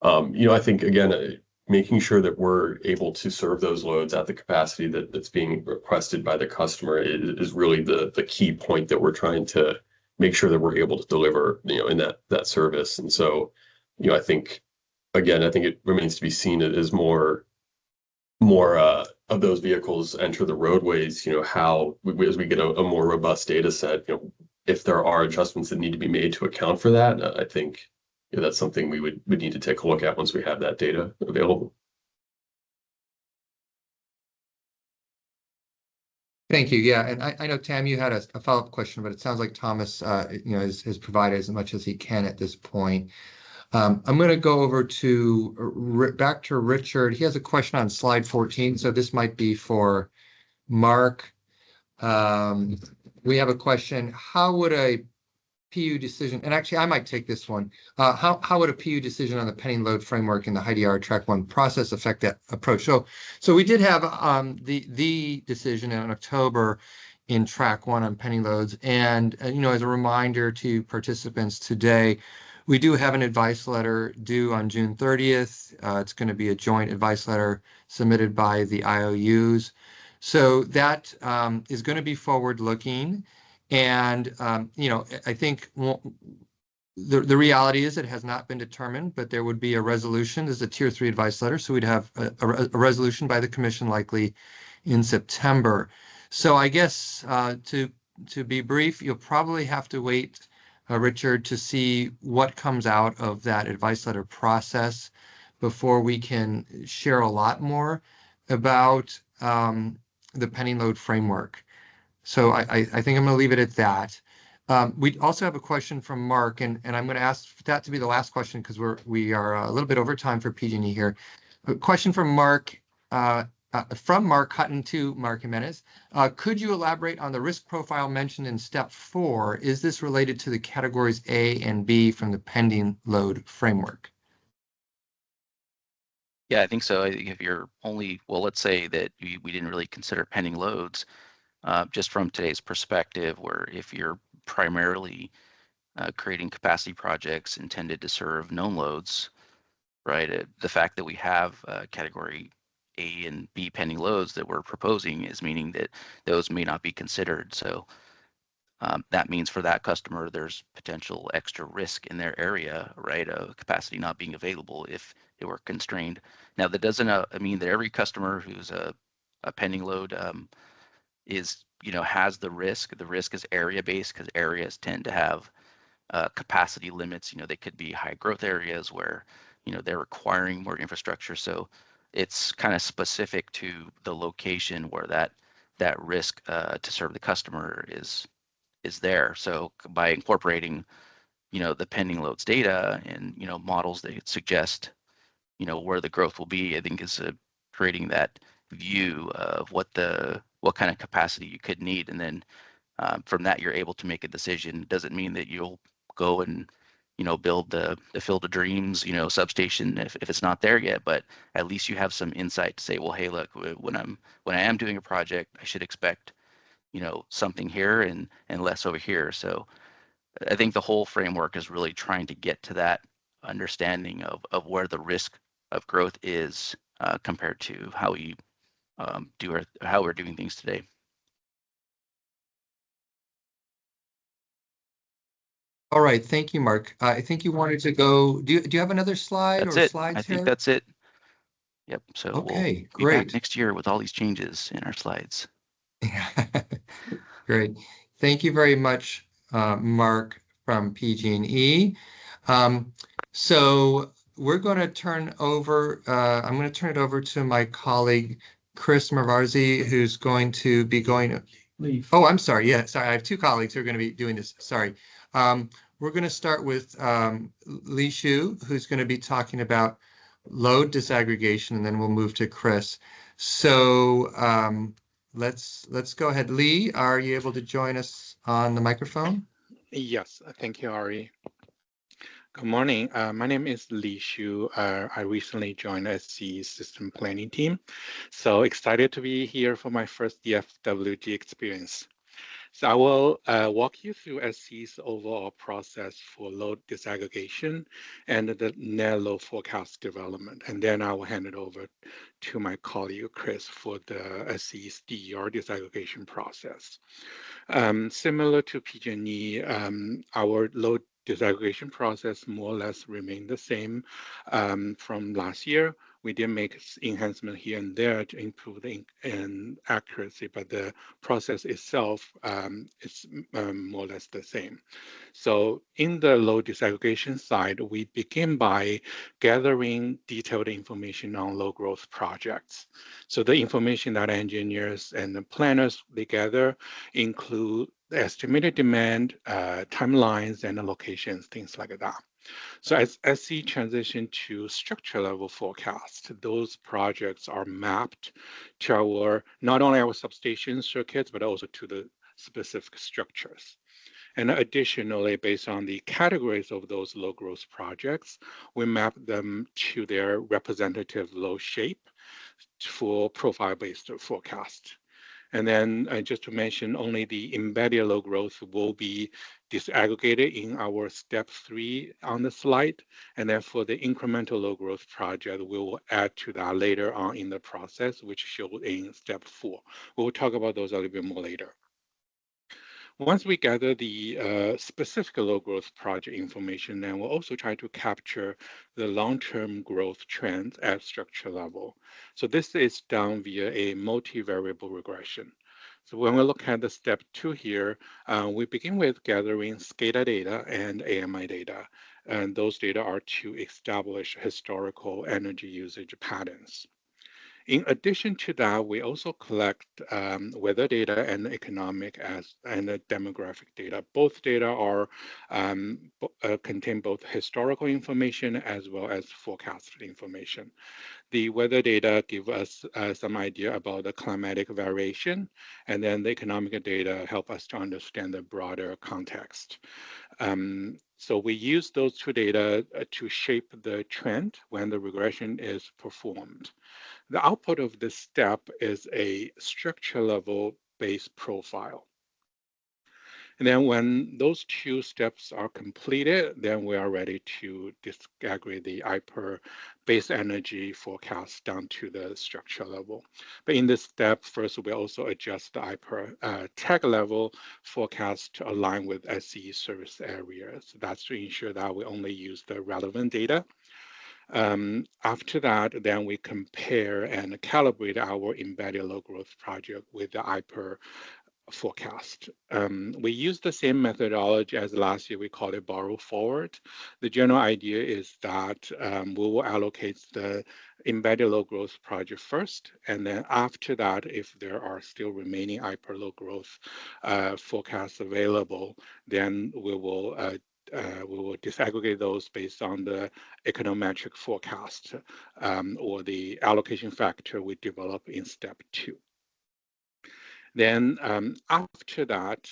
I think, again, making sure that we're able to serve those loads at the capacity that's being requested by the customer is really the key point that we're trying to make sure that we're able to deliver, in that service. And so, I think, again, it remains to be seen as more of those vehicles enter the roadways, how as we get a more robust data set, if there are adjustments that need to be made to account for that, I think that's something we would need to take a look at once we have that data available. Thank you. Yeah, and I know, Tam, you had a follow-up question, but it sounds like Thomas, has provided as much as he can at this point. I'm going to go over back to Richard. He has a question on slide 14, so this might be for Mark. We have a question: how would a PU decision, and actually I might take this one. How would a PU decision on the pending load framework in the HYDR Track 1 process affect that approach? So we did have the decision in October in Track 1 on pending loads, and as a reminder to participants today, we do have an advice letter due on June 30th. It's going to be a joint advice letter submitted by the IOUs. So that is going to be forward-looking. And, I think the reality is it has not been determined, but there would be a resolution. There's a Tier 3 advice letter, so we'd have a resolution by the commission likely in September. So I guess to be brief, you'll probably have to wait, Richard, to see what comes out of that advice letter process before we can share a lot more about the pending load framework. So I think I'm going to leave it at that. We also have a question from Mark, and I'm going to ask that to be the last question because we are a little bit over time for PG&E here. A question from Mark Hutton to Mark Jimenez. Could you elaborate on the risk profile mentioned in step 4? Is this related to the categories A and B from the pending load framework? Yeah, I think so. I think if you're only, well, let's say that we didn't really consider pending loads, just from today's perspective, where if you're primarily creating capacity projects intended to serve known loads, right? The fact that we have category A and B pending loads that we're proposing is meaning that those may not be considered. So that means for that customer, there's potential extra risk in their area, right? Of capacity not being available if it were constrained. Now, that doesn't mean that every customer who's a pending load is, has the risk. The risk is area based because areas tend to have capacity limits. They could be high growth areas where, they're requiring more infrastructure. So it's kind of specific to the location where that risk to serve the customer is there. So by incorporating, the pending loads data and, models that suggest, where the growth will be, I think is creating that view of what kind of capacity you could need. And then from that, you're able to make a decision. Doesn't mean that you'll go and, build the Field of Dreams, substation if it's not there yet, but at least you have some insight to say, well, hey, look, when I am doing a project, I should expect, something here and less over here. So I think the whole framework is really trying to get to that understanding of where the risk of growth is compared to how we how we're doing things today. All right, thank you, Mark. I think you wanted to go. Do you have another slide That's or it. slides I think here? that's it. Yep. So Okay, we'll be back great. next year with all these changes in our slides. Great. Thank you very much, Mark from PG&E. So we're going to turn over, I'm going to turn it over to my colleague, Chris Marvarzi, who's going to be going. Oh, I'm sorry. Yeah, sorry. I have two colleagues who are going to be doing this. Sorry. We're going to start with Li Shu, who's going to be talking about load disaggregation, and then we'll move to Chris. So let's go ahead. Lee, are you able to join us on the microphone? Yes, thank you, Ari. Good morning. My name is Li Shu. I recently joined SC's system planning team. So excited to be here for my first DFWG experience. So I will walk you through SC's overall process for load disaggregation and the net load forecast development. And then I will hand it over to my colleague, Chris, for the SC's DER disaggregation process. Similar to PG&E, our load disaggregation process more or less remained the same from last year. We did make enhancement here and there to improve the accuracy, but the process itself is more or less the same. So in the load disaggregation side, we begin by gathering detailed information on low growth projects. So the information that engineers and the planners they gather include the estimated demand, timelines, and the locations, things like that. So as SC transition to structure level forecast, those projects are mapped to our, not only our substation circuits, but also to the specific structures. And additionally, based on the categories of those low growth projects, we map them to their representative load shape for profile-based forecast. And then just to mention, only the embedded low growth will be disaggregated in our step 3 on the slide. And then for the incremental low growth project, we will add to that later on in the process, which showed in step 4. We'll talk about those a little bit more later. Once we gather the specific low growth project information, then we'll also try to capture the long-term growth trends at structure level. So this is done via a multivariable regression. So when we look at the step 2 here, we begin with gathering SCADA data and AMI data. And those data are to establish historical energy usage patterns. In addition to that, we also collect weather data and economic and demographic data. Both data are contain both historical information as well as forecasted information. The weather data give us some idea about the climatic variation, and then the economic data help us to understand the broader context. So we use those two data to shape the trend when the regression is performed. The output of this step is a structure level base profile. And then when those two steps are completed, then we are ready to disaggregate the IPER base energy forecast down to the structure level. But in this step, first, we also adjust the IPER tag level forecast to align with SCE service areas. That's to ensure that we only use the relevant data. After that, then we compare and calibrate our embedded low growth project with the IPER forecast. We use the same methodology as last year. We call it borrow forward. The general idea is that we will allocate the embedded low growth project first, and then after that, if there are still remaining IPER low growth forecasts available, then we will disaggregate those based on the econometric forecast or the allocation factor we develop in step 2. Then after that,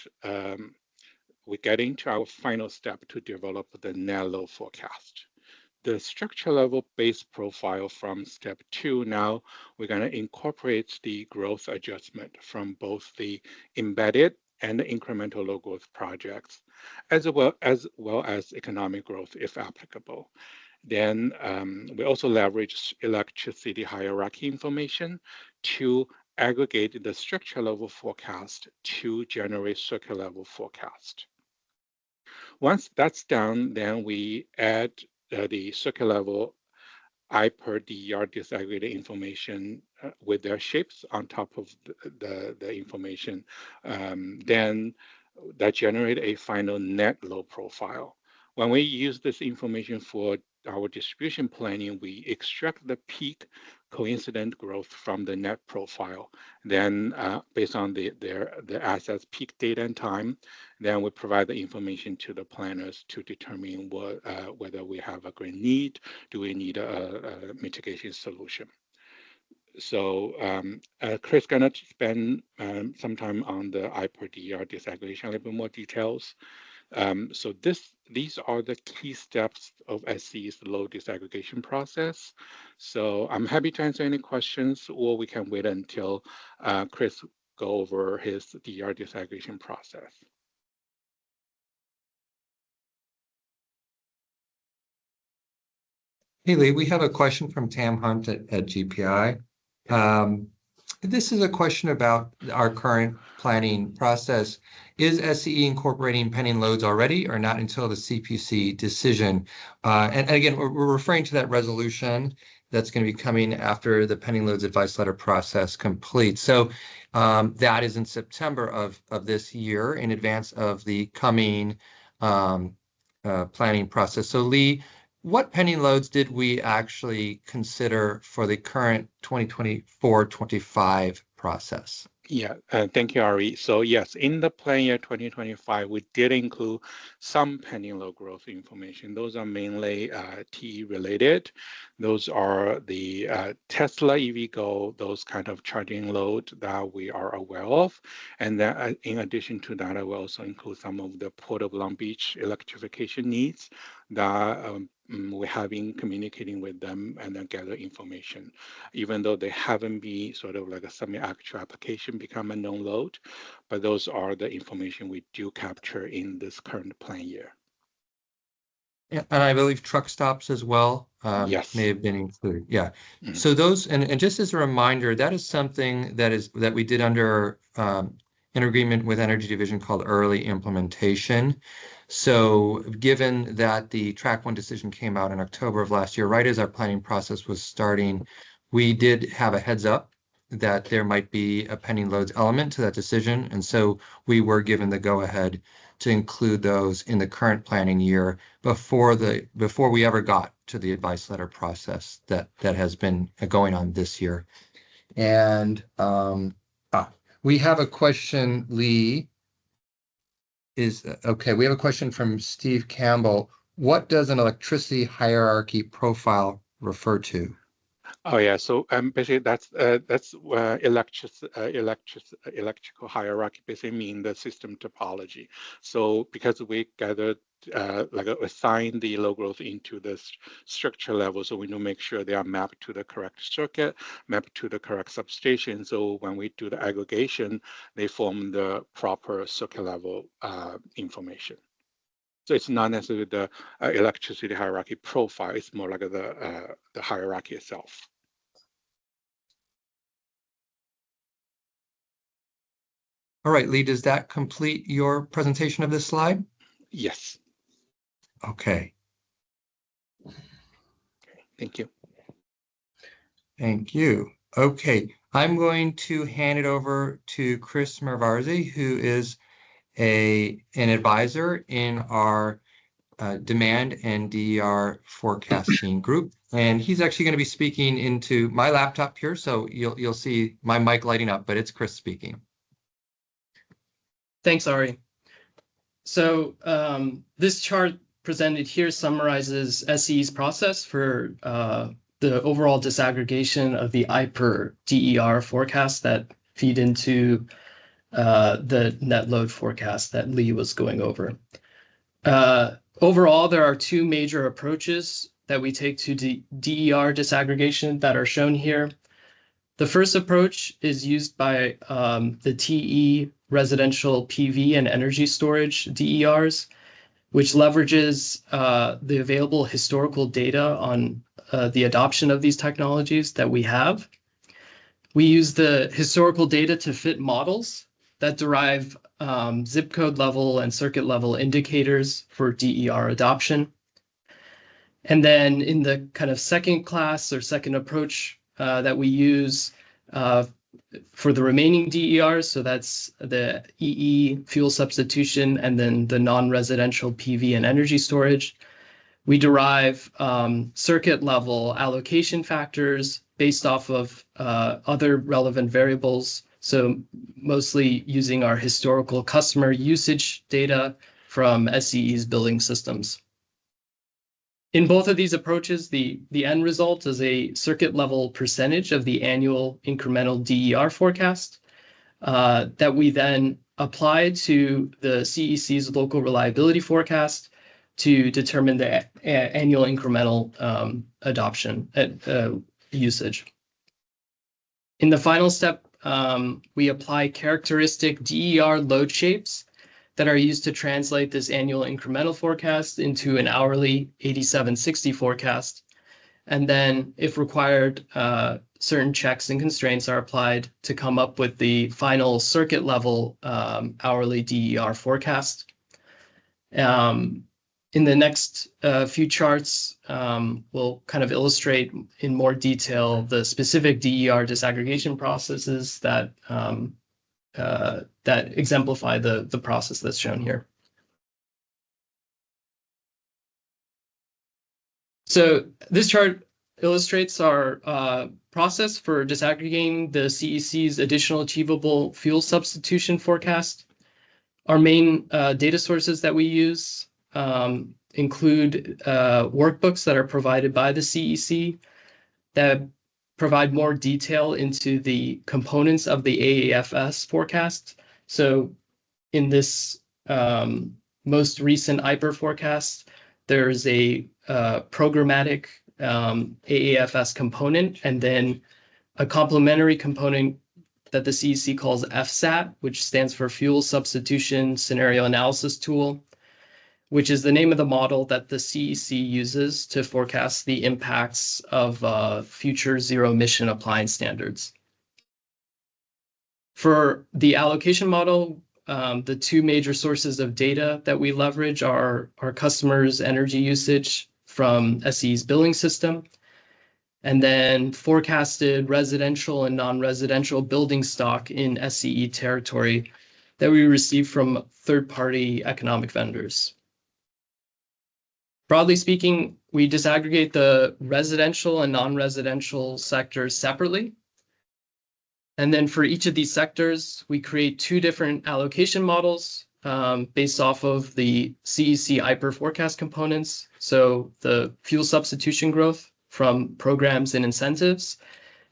we get into our final step to develop the net load forecast. The structure level base profile from step 2, now we're going to incorporate the growth adjustment from both the embedded and the incremental low growth projects, as well as economic growth if applicable. Then we also leverage electricity hierarchy information to aggregate the structure level forecast to generate circuit level forecast. Once that's done, then we add the circuit level IPER DER disaggregated information with their shapes on top of the information. Then that generate a final net load profile. When we use this information for our distribution planning, we extract the peak coincident growth from the net profile. Then based on the assets peak date and time, then we provide the information to the planners to determine whether we have a great need, do we need a mitigation solution. So Chris gonna spend some time on the IPER DER disaggregation, a little bit more details. So these are the key steps of SCE's load disaggregation process. So I'm happy to answer any questions, or we can wait until Chris go over his DER disaggregation process. Hey, Lee, we have a question from Tam Hunt at GPI. This is a question about our current planning process. Is SCE incorporating pending loads already or not until the CPUC decision? And again, we're referring to that resolution that's going to be coming after the pending loads advice letter process completes. So that is in September of this year in advance of the coming planning process. So Lee, what pending loads did we actually consider for the current 2024-25 process? Yeah, thank you, Ari. So yes, in the plan year 2025, we did include some pending load growth information. Those are mainly TE related. Those are the Tesla EVgo, those kind of charging load that we are aware of. And then in addition to that, I will also include some of the Port of Long Beach electrification needs that we have been communicating with them and then gather information, even though they haven't been sort of like a semi-actual application become a known load, but those are the information we do capture in this current plan year. Yeah, and I believe truck stops as well Yes. may have been included. Yeah. So those, and just as a reminder, that is something that we did under an agreement with Energy Division called early implementation. So given that the track 1 decision came out in October of last year, right as our planning process was starting, we did have a heads up that there might be a pending loads element to that decision. And so we were given the go ahead to include those in the current planning year before we ever got to the advice letter process that has been going on this year. And we have a question, Lee. Okay, we have a question from Steve Campbell. What does an electricity hierarchy profile refer to? Oh yeah, so basically that's electrical hierarchy basically mean the system topology. So because we gathered assign the low growth into the structure level, so we need to make sure they are mapped to the correct circuit, mapped to the correct substation. So when we do the aggregation, they form the proper circuit level information. So it's not necessarily the electricity hierarchy profile, it's more like the hierarchy itself. All right, Lee, does that complete your presentation of this slide? Yes. Okay. Thank you. Thank you. Okay, I'm going to hand it over to Chris Mervarzi, who is an advisor in our demand and DER forecasting group. And he's actually going to be speaking into my laptop here, so you'll see my mic lighting up, but it's Chris speaking. Thanks, Ari. So this chart presented here summarizes SEE's process for the overall disaggregation of the IPER DER forecast that feed into the net load forecast that Lee was going over. Overall, there are two major approaches that we take to DER disaggregation that are shown here. The first approach is used by the TE residential PV and energy storage DERs, which leverages the available historical data on the adoption of these technologies that we have. We use the historical data to fit models that derive zip code level and circuit level indicators for DER adoption. And then in the kind of second class or second approach that we use for the remaining DERs, so that's the EE fuel substitution and then the non-residential PV and energy storage, we derive circuit level allocation factors based off of other relevant variables. So mostly using our historical customer usage data from SCE's billing systems. In both of these approaches, the end result is a circuit level percentage of the annual incremental DER forecast that we then apply to the CEC's local reliability forecast to determine the annual incremental adoption usage. In the final step, we apply characteristic DER load shapes that are used to translate this annual incremental forecast into an hourly 8760 forecast. And then, if required, certain checks and constraints are applied to come up with the final circuit level hourly DER forecast. In the next few charts, we'll kind of illustrate in more detail the specific DER disaggregation processes that that exemplify the process that's shown here. So this chart illustrates our process for disaggregating the CEC's additional achievable fuel substitution forecast. Our main data sources that we use include workbooks that are provided by the CEC that provide more detail into the components of the AAFS forecast. So in this most recent IPER forecast, there's a programmatic AAFS component and then a complementary component that the CEC calls FSAT, which stands for Fuel Substitution Scenario Analysis Tool, which is the name of the model that the CEC uses to forecast the impacts of future zero-emission appliance standards. For the allocation model, the two major sources of data that we leverage are our customers' energy usage from SCE's billing system, and then forecasted residential and non-residential building stock in SCE territory that we receive from third-party economic vendors. Broadly speaking, we disaggregate the residential and non-residential sectors separately. And then for each of these sectors, we create two different allocation models based off of the CEC IPER forecast components. So the fuel substitution growth from programs and incentives,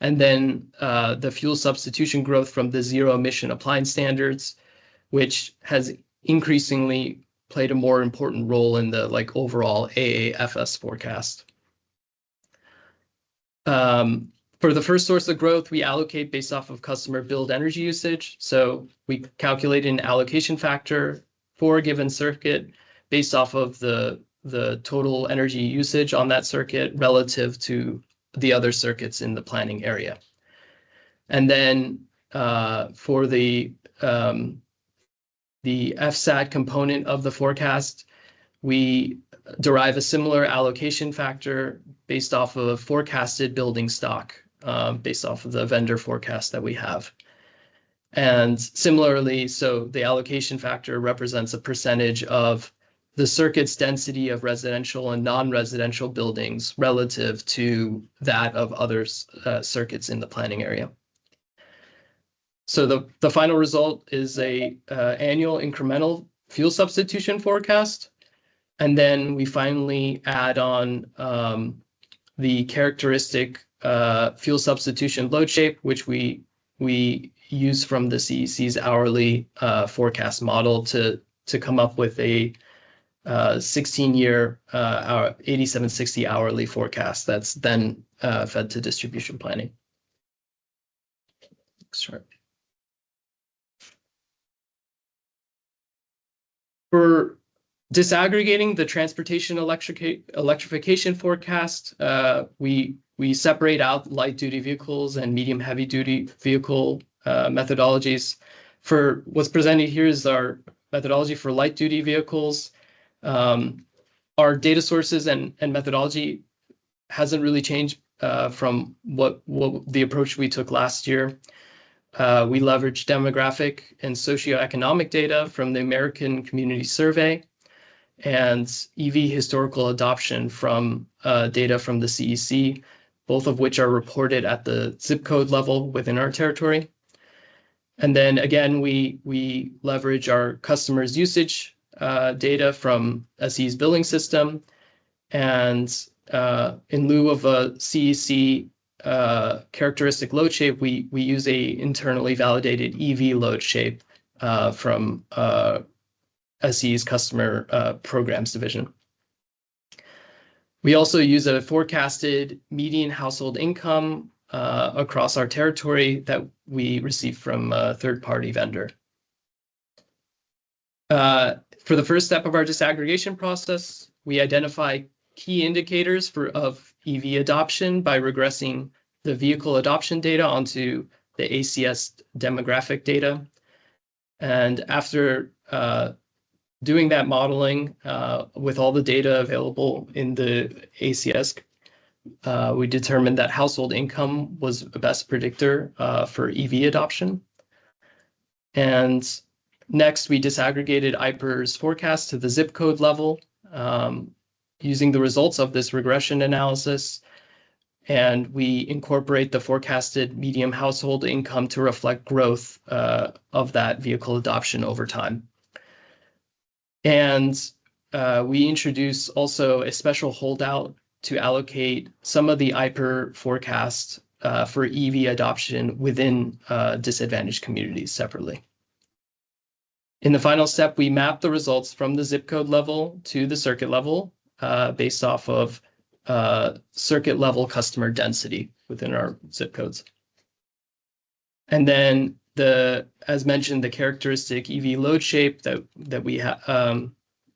and then the fuel substitution growth from the zero emission appliance standards, which has increasingly played a more important role in the overall AAFS forecast. For the first source of growth, we allocate based off of customer billed energy usage. So we calculate an allocation factor for a given circuit based off of the total energy usage on that circuit relative to the other circuits in the planning area. And then for the FSAT component of the forecast, we derive a similar allocation factor based off of forecasted building stock, based off of the vendor forecast that we have. And similarly, so the allocation factor represents a percentage of the circuit's density of residential and non-residential buildings relative to that of other circuits in the planning area. So the final result is a annual incremental fuel substitution forecast. And then we finally add on the characteristic fuel substitution load shape, which we use from the CEC's hourly forecast model to come up with a 16-year 8760 hourly forecast that's then fed to distribution planning. Sure. For disaggregating the transportation electrification forecast, we separate out light-duty vehicles and medium-heavy-duty vehicle methodologies. For what's presented here is our methodology for light-duty vehicles. Our data sources and methodology hasn't really changed from what the approach we took last year. We leverage demographic and socioeconomic data from the American Community Survey and EV historical adoption from data from the CEC, both of which are reported at the zip code level within our territory. And then again, we leverage our customers' usage data from SE's billing system. And in lieu of a CEC characteristic load shape, we use a internally validated EV load shape from SE's customer programs division. We also use a forecasted median household income across our territory that we receive from a third-party vendor. For the first step of our disaggregation process, we identify key indicators of EV adoption by regressing the vehicle adoption data onto the ACS demographic data. And after doing that modeling with all the data available in the ACS, we determined that household income was the best predictor for EV adoption. And next, we disaggregated IPER's forecast to the zip code level using the results of this regression analysis. And we incorporate the forecasted median household income to reflect growth of that vehicle adoption over time. And we introduce also a special holdout to allocate some of the IPER forecast for EV adoption within disadvantaged communities separately. In the final step, we map the results from the zip code level to the circuit level based off of circuit level customer density within our zip codes. And then as mentioned, the characteristic EV load shape that we have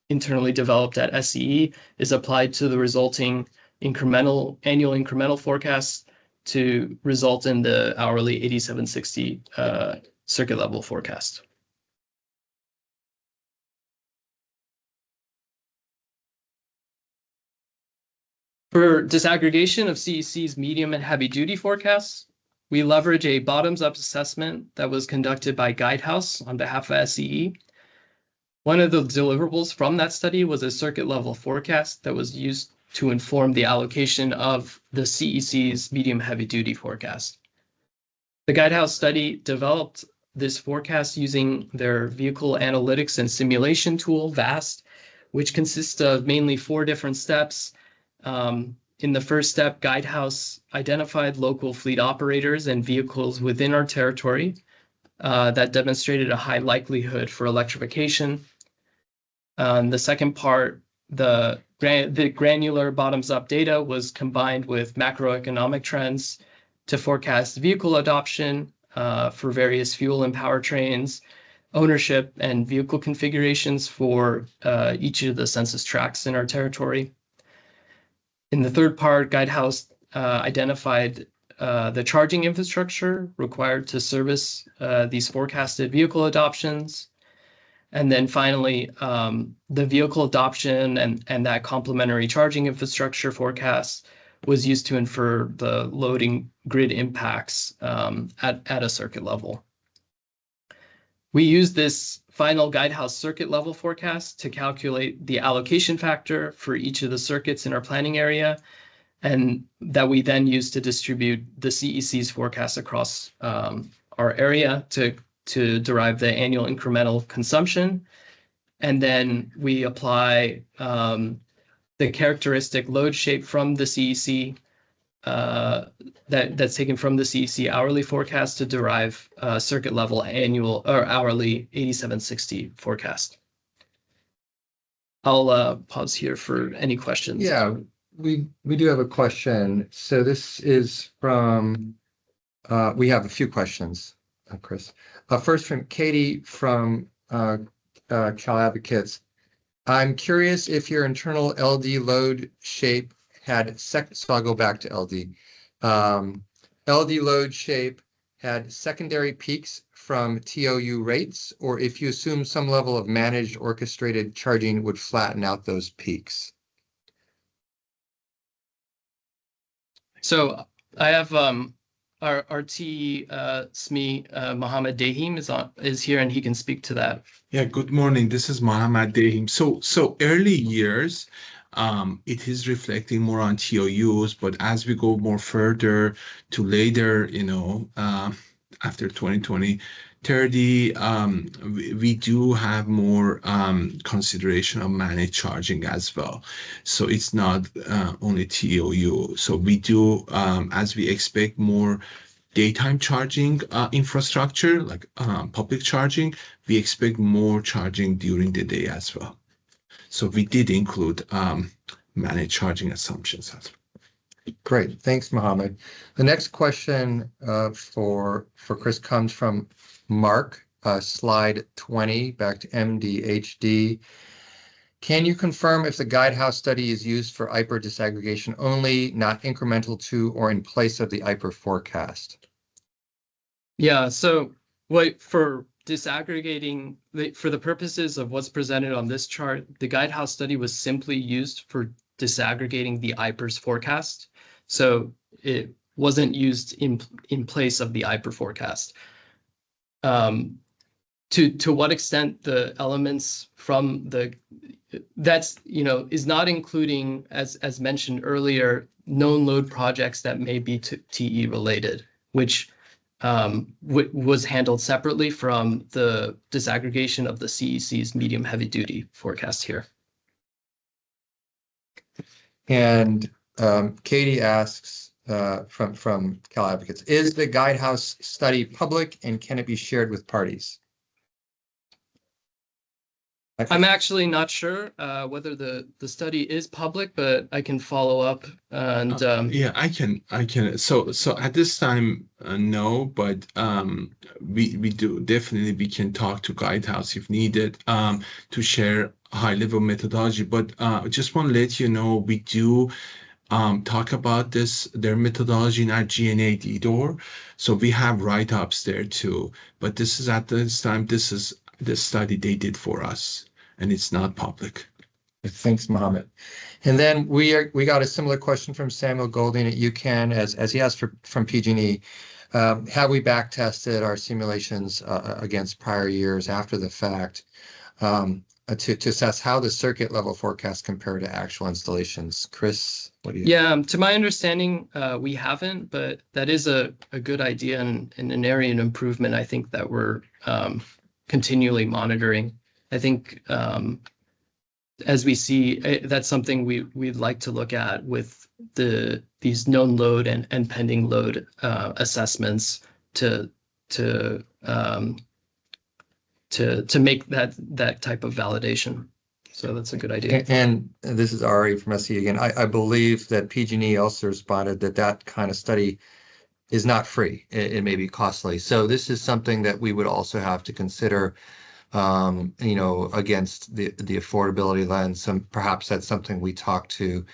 internally developed at SCE is applied to the resulting annual incremental forecast to result in the hourly 8760 circuit level forecast. For disaggregation of CEC's medium and heavy duty forecasts, we leverage a bottoms-up assessment that was conducted by Guidehouse on behalf of SCE. One of the deliverables from that study was a circuit level forecast that was used to inform the allocation of the CEC's medium heavy duty forecast. The Guidehouse study developed this forecast using their vehicle analytics and simulation tool, VAST, which consists of mainly 4 different steps. In the first step, Guidehouse identified local fleet operators and vehicles within our territory that demonstrated a high likelihood for electrification. The second part, the granular bottoms-up data was combined with macroeconomic trends to forecast vehicle adoption for various fuel and powertrains, ownership, and vehicle configurations for each of the census tracts in our territory. In the third part, Guidehouse identified the charging infrastructure required to service these forecasted vehicle adoptions. And then finally, the vehicle adoption and that complementary charging infrastructure forecast was used to infer the loading grid impacts at a circuit level. We used this final Guidehouse circuit level forecast to calculate the allocation factor for each of the circuits in our planning area, and that we then used to distribute the CEC's forecast across our area to derive the annual incremental consumption. And then we apply the characteristic load shape from the CEC that's taken from the CEC hourly forecast to derive circuit level annual or hourly 8760 forecast. I'll pause here for any questions. Yeah, we do have a question. So this is from, we have a few questions, Chris. First from Katie from Cal Advocates. I'm curious if your internal LD load shape had so I'll go back to LD. LD load shape had secondary peaks from TOU rates, or if you assume some level of managed orchestrated charging would flatten out those peaks. So I have our TE SME Mohammed Dahim is here, and he can speak to that. Yeah, good morning. This is Mohammed Dahim. So early years, it is reflecting more on TOUs, but as we go more further to later, after 2020, 30, we do have more consideration of managed charging as well. So it's not only TOU. So we do, as we expect more daytime charging infrastructure, like public charging, we expect more charging during the day as well. So we did include managed charging assumptions as well. Great, thanks, Mohammed. The next question for Chris comes from Mark, slide 20, back to MDHD. Can you confirm if the Guidehouse study is used for IPER disaggregation only, not incremental to or in place of the IPER forecast? Yeah, so for disaggregating, for the purposes of what's presented on this chart, the Guidehouse study was simply used for disaggregating the IPER's forecast. So it wasn't used in place of the IPER forecast. To what extent the elements from is not including, as mentioned earlier, known load projects that may be TE related, which was handled separately from the disaggregation of the CEC's medium heavy duty forecast here. And Katie asks from Cal Advocates, is the Guidehouse study public and can it be shared with parties? I'm actually not sure whether the study is public, but I can follow up and yeah, I can. So at this time, no, but we definitely can talk to Guidehouse if needed to share high level methodology. But I just want to let you know we do talk about their methodology in our G&A DDOR. So we have write-ups there too. But this is at this time, this is the study they did for us, and it's not public. Thanks, Mohammed. And then we got a similar question from Samuel Golding at UCAN as he asked from PG&E. Have we back tested our simulations against prior years after the fact? to assess how the circuit level forecasts compare to actual installations. Chris, what do you? Yeah, to my understanding, we haven't, but that is a good idea and an area of improvement, I think, that we're continually monitoring. I think as we see, that's something we'd like to look at with these known load and pending load assessments to make that type of validation. So that's a good idea. And this is Ari from SE again. I believe that PG&E also responded that kind of study is not free. It may be costly. So this is something that we would also have to consider, against the affordability lens. Perhaps that's something we talk to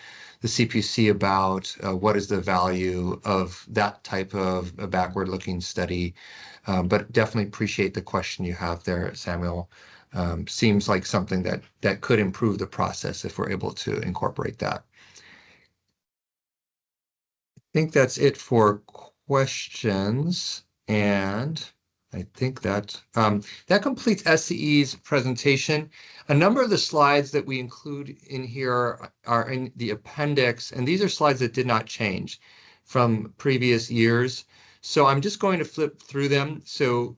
the CPUC about. What is the value of that type of a backward-looking study? But definitely appreciate the question you have there, Samuel. Seems like something that could improve the process if we're able to incorporate that. I think that's it for questions, and I think that completes SCE's presentation. A number of the slides that we include in here are in the appendix, and these are slides that did not change from previous years. So I'm just going to flip through them. So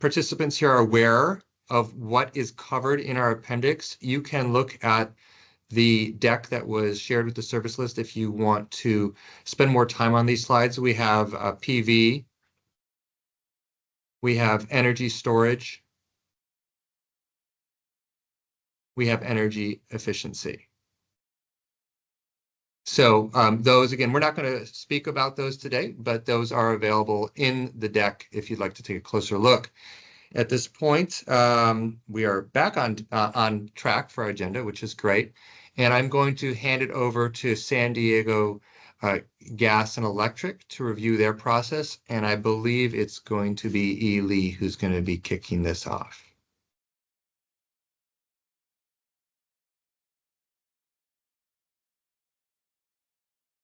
participants here are aware of what is covered in our appendix. You can look at the deck that was shared with the service list if you want to spend more time on these slides. We have PV, we have energy storage, we have energy efficiency. So those, again, we're not going to speak about those today, but those are available in the deck if you'd like to take a closer look. At this point, we are back on track for our agenda, which is great. And I'm going to hand it over to San Diego Gas and Electric to review their process. And I believe it's going to be E. Lee who's going to be kicking this off.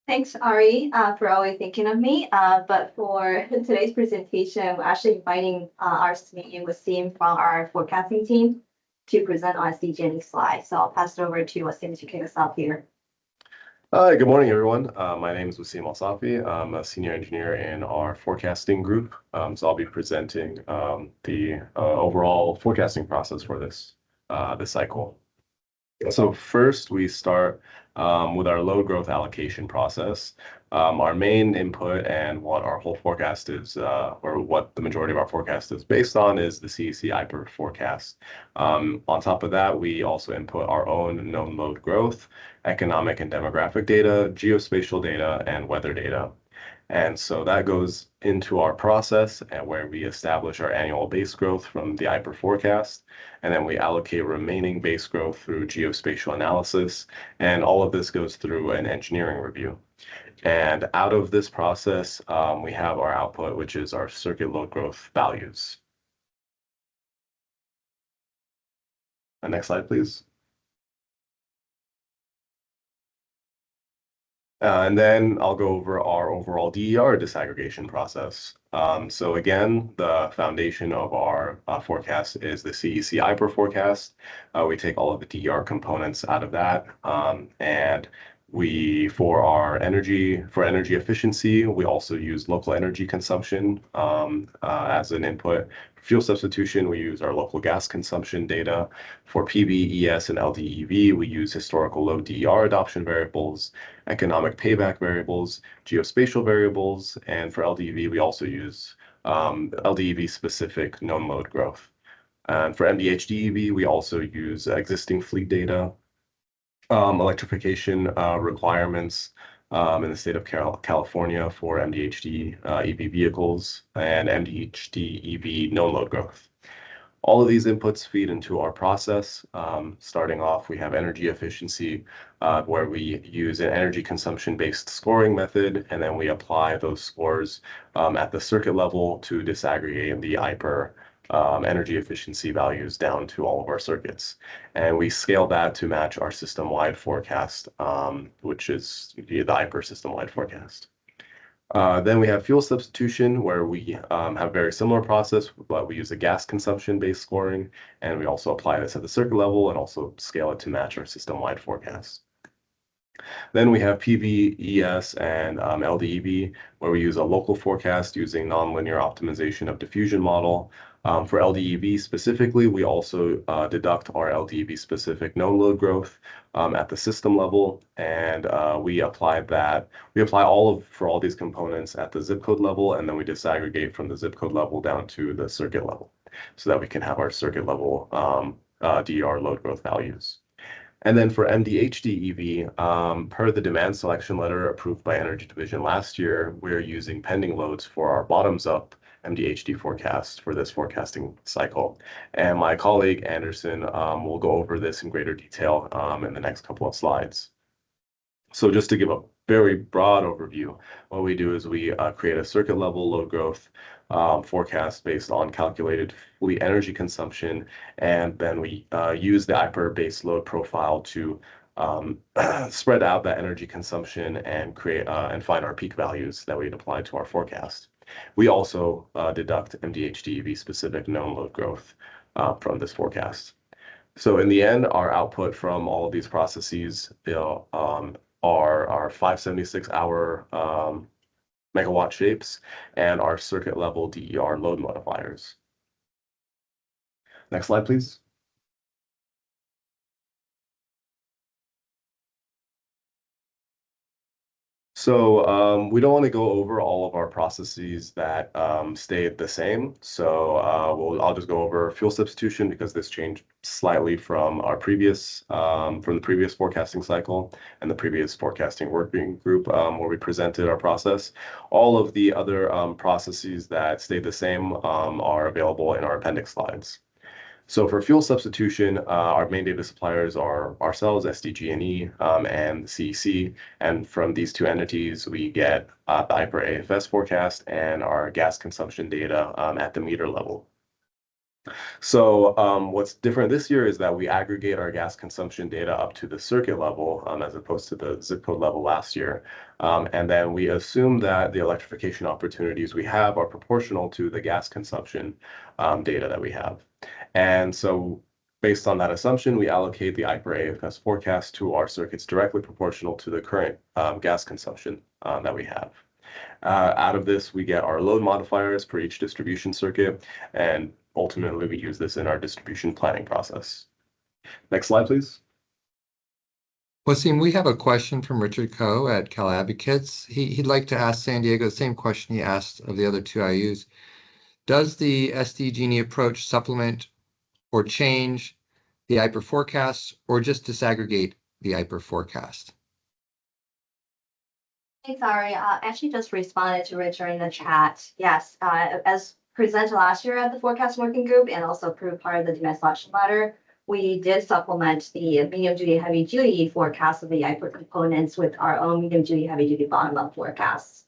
Thanks, Ari, for always thinking of me. But for today's presentation, we're actually inviting our CME Wasim from our forecasting team to present on SDG&E slide. So I'll pass it over to Wasim to kick us off here. Hi, good morning, everyone. My name is Wasim Al-Safi. I'm a senior engineer in our forecasting group. So I'll be presenting the overall forecasting process for this cycle. So first, we start with our load growth allocation process. Our main input and what our whole forecast is, or what the majority of our forecast is based on, is the CEC IPER forecast. On top of that, we also input our own known load growth, economic and demographic data, geospatial data, and weather data. And so that goes into our process and where we establish our annual base growth from the IPER forecast. And then we allocate remaining base growth through geospatial analysis. And all of this goes through an engineering review. And out of this process, we have our output, which is our circuit load growth values. Next slide, please. And then I'll go over our overall DER disaggregation process. So again, the foundation of our forecast is the CEC IPER forecast. We take all of the DER components out of that. And for energy efficiency, we also use local energy consumption as an input. For fuel substitution, we use our local gas consumption data. For PV, ES, and LDEV, we use historical low DER adoption variables, economic payback variables, geospatial variables, and for LDEV, we also use LDEV-specific known load growth. And for MDHDEV, we also use existing fleet data, electrification requirements in the state of California for MDHD EV vehicles and MDHD EV known load growth. All of these inputs feed into our process. Starting off, we have energy efficiency, where we use an energy consumption-based scoring method, and then we apply those scores at the circuit level to disaggregate the IPER energy efficiency values down to all of our circuits. And we scale that to match our system-wide forecast, which is the IPER system-wide forecast. Then we have fuel substitution, where we have a very similar process, but we use a gas consumption-based scoring, and we also apply this at the circuit level and also scale it to match our system-wide forecast. Then we have PVES and LDEV, where we use a local forecast using nonlinear optimization of diffusion model. For LDEV specifically, we also deduct our LDEV specific known load growth at the system level, and we apply for all these components at the zip code level, and then we disaggregate from the zip code level down to the circuit level, so that we can have our circuit level DER load growth values. And then for MDHD-EV, per the demand selection letter approved by Energy Division last year, we're using pending loads for our bottoms-up MDHD forecast for this forecasting cycle. And my colleague Anderson will go over this in greater detail in the next couple of slides. So just to give a very broad overview, what we do is we create a circuit level load growth forecast based on calculated fleet energy consumption, and then we use the IPER based load profile to spread out that energy consumption and create and find our peak values that we'd apply to our forecast. We also deduct MDHD-EV specific known load growth from this forecast. So in the end, our output from all of these processes are our 576-hour megawatt shapes and our circuit level DER load modifiers. Next slide, please. So we don't want to go over all of our processes that stayed the same. So I'll just go over fuel substitution, because this changed slightly from the previous forecasting cycle and the previous forecasting working group where we presented our process. All of the other processes that stayed the same are available in our appendix slides. So for fuel substitution, our main data suppliers are ourselves, SDG&E, and the CEC. And from these two entities, we get the IPER AFS forecast and our gas consumption data at the meter level. So what's different this year is that we aggregate our gas consumption data up to the circuit level as opposed to the zip code level last year. And then we assume that the electrification opportunities we have are proportional to the gas consumption data that we have. And so based on that assumption, we allocate the IPER AFS forecast to our circuits directly proportional to the current gas consumption that we have. Out of this, we get our load modifiers for each distribution circuit, and ultimately we use this in our distribution planning process. Next slide, please. Wasim, we have a question from Richard Coe at Cal Advocates. He'd like to ask San Diego the same question he asked of the other two IUs. Does the SDG&E approach supplement or change the IPER forecast, or just disaggregate the IPER forecast? Thanks, Ari. Actually just responded to Richard in the chat. Yes, as presented last year at the forecast working group and also approved part of the demand selection letter, we did supplement the medium duty, heavy duty forecast of the IPER components with our own medium duty, heavy duty bottom up forecasts.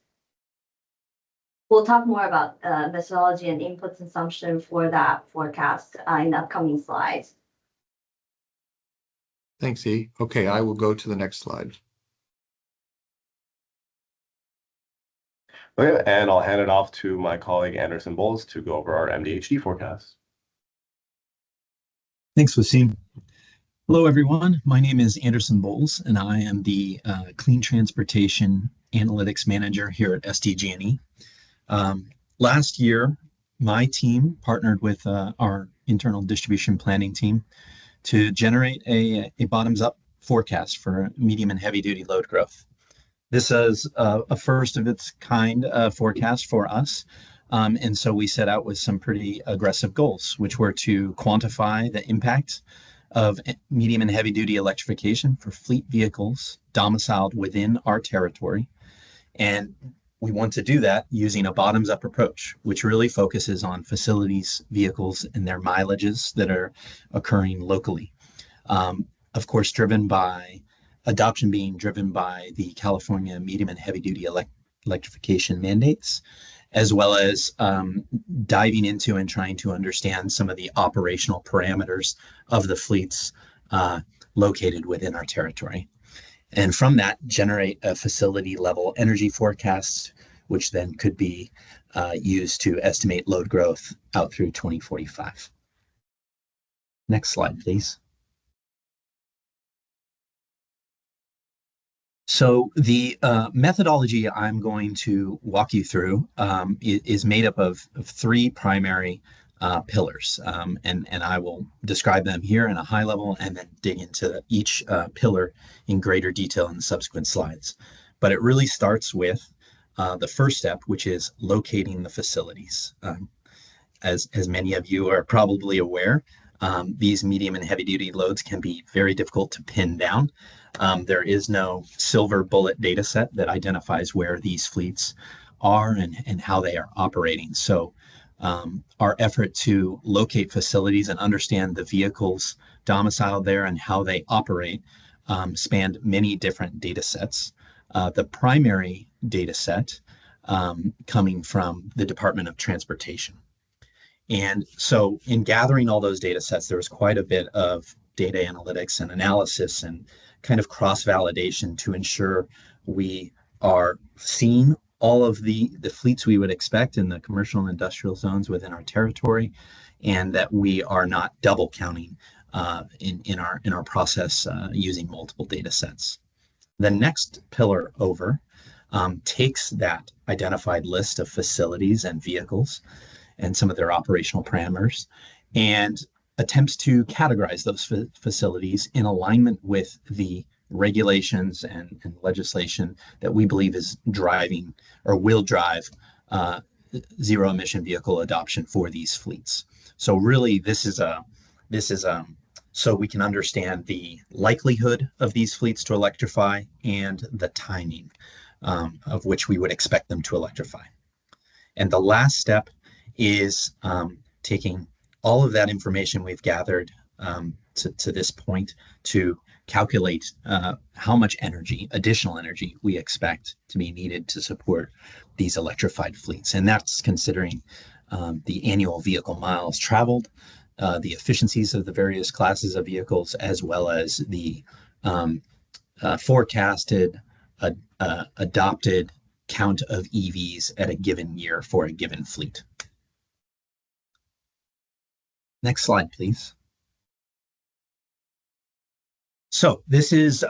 We'll talk more about methodology and input consumption for that forecast in the upcoming slides. Thanks, E. Okay, I will go to the next slide. Okay, and I'll hand it off to my colleague Anderson Bowles to go over our MDHD forecast. Thanks, Wasim. Hello, everyone. My name is Anderson Bowles, and I am the Clean Transportation Analytics Manager here at SDG&E. Last year, my team partnered with our internal distribution planning team to generate a bottoms-up forecast for medium and heavy-duty load growth. This is a first of its kind forecast for us. And so we set out with some pretty aggressive goals, which were to quantify the impact of medium and heavy duty electrification for fleet vehicles domiciled within our territory. And we want to do that using a bottoms up approach, which really focuses on facilities, vehicles, and their mileages that are occurring locally. Of course, adoption being driven by the California medium and heavy duty electrification mandates, as well as diving into and trying to understand some of the operational parameters of the fleets located within our territory. And from that, generate a facility level energy forecast, which then could be used to estimate load growth out through 2045. Next slide, please. So the methodology I'm going to walk you through is made up of three primary pillars, and I will describe them here in a high level and then dig into each pillar in greater detail in the subsequent slides. But it really starts with the first step, which is locating the facilities. As many of you are probably aware, these medium and heavy duty loads can be very difficult to pin down. There is no silver bullet data set that identifies where these fleets are and how they are operating. So our effort to locate facilities and understand the vehicles domiciled there and how they operate spanned many different data sets. The primary data set coming from the Department of Transportation. And so in gathering all those data sets, there was quite a bit of data analytics and analysis and kind of cross-validation to ensure we are seeing all of the fleets we would expect in the commercial and industrial zones within our territory, and that we are not double counting in our process using multiple data sets. The next pillar over takes that identified list of facilities and vehicles and some of their operational parameters, and attempts to categorize those facilities in alignment with the regulations and legislation that we believe is driving or will drive zero emission vehicle adoption for these fleets. So really, this is so we can understand the likelihood of these fleets to electrify and the timing of which we would expect them to electrify. And the last step is taking all of that information we've gathered to this point to calculate how much energy, additional energy, we expect to be needed to support these electrified fleets. And that's considering the annual vehicle miles traveled, the efficiencies of the various classes of vehicles, as well as the forecasted adopted count of EVs at a given year for a given fleet. Next slide, please. So this is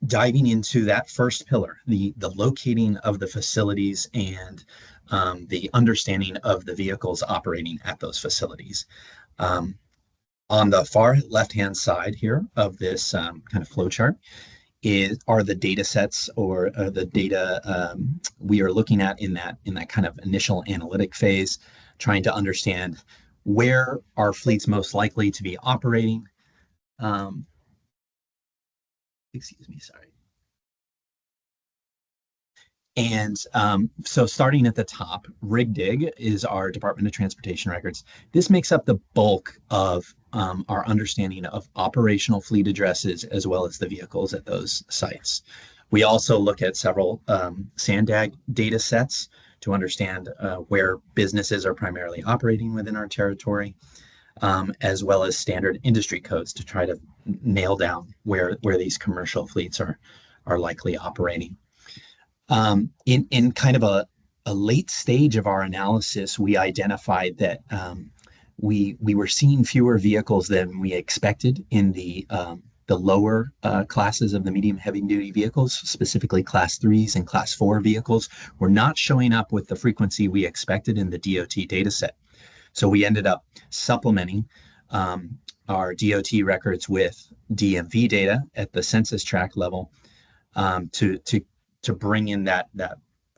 diving into that first pillar, the locating of the facilities and the understanding of the vehicles operating at those facilities. On the far left-hand side here of this kind of flow chart are the data sets or the data we are looking at in that kind of initial analytic phase, trying to understand where are fleets most likely to be operating. Excuse me, sorry. And so starting at the top, RigDig is our Department of Transportation records. This makes up the bulk of our understanding of operational fleet addresses as well as the vehicles at those sites. We also look at several SANDAG data sets to understand where businesses are primarily operating within our territory, as well as standard industry codes to try to nail down where these commercial fleets are likely operating. In kind of a late stage of our analysis, we identified that we were seeing fewer vehicles than we expected in the lower classes of the medium heavy duty vehicles, specifically class 3s and class 4 vehicles, were not showing up with the frequency we expected in the DOT data set. So we ended up supplementing our DOT records with DMV data at the census tract level to bring in that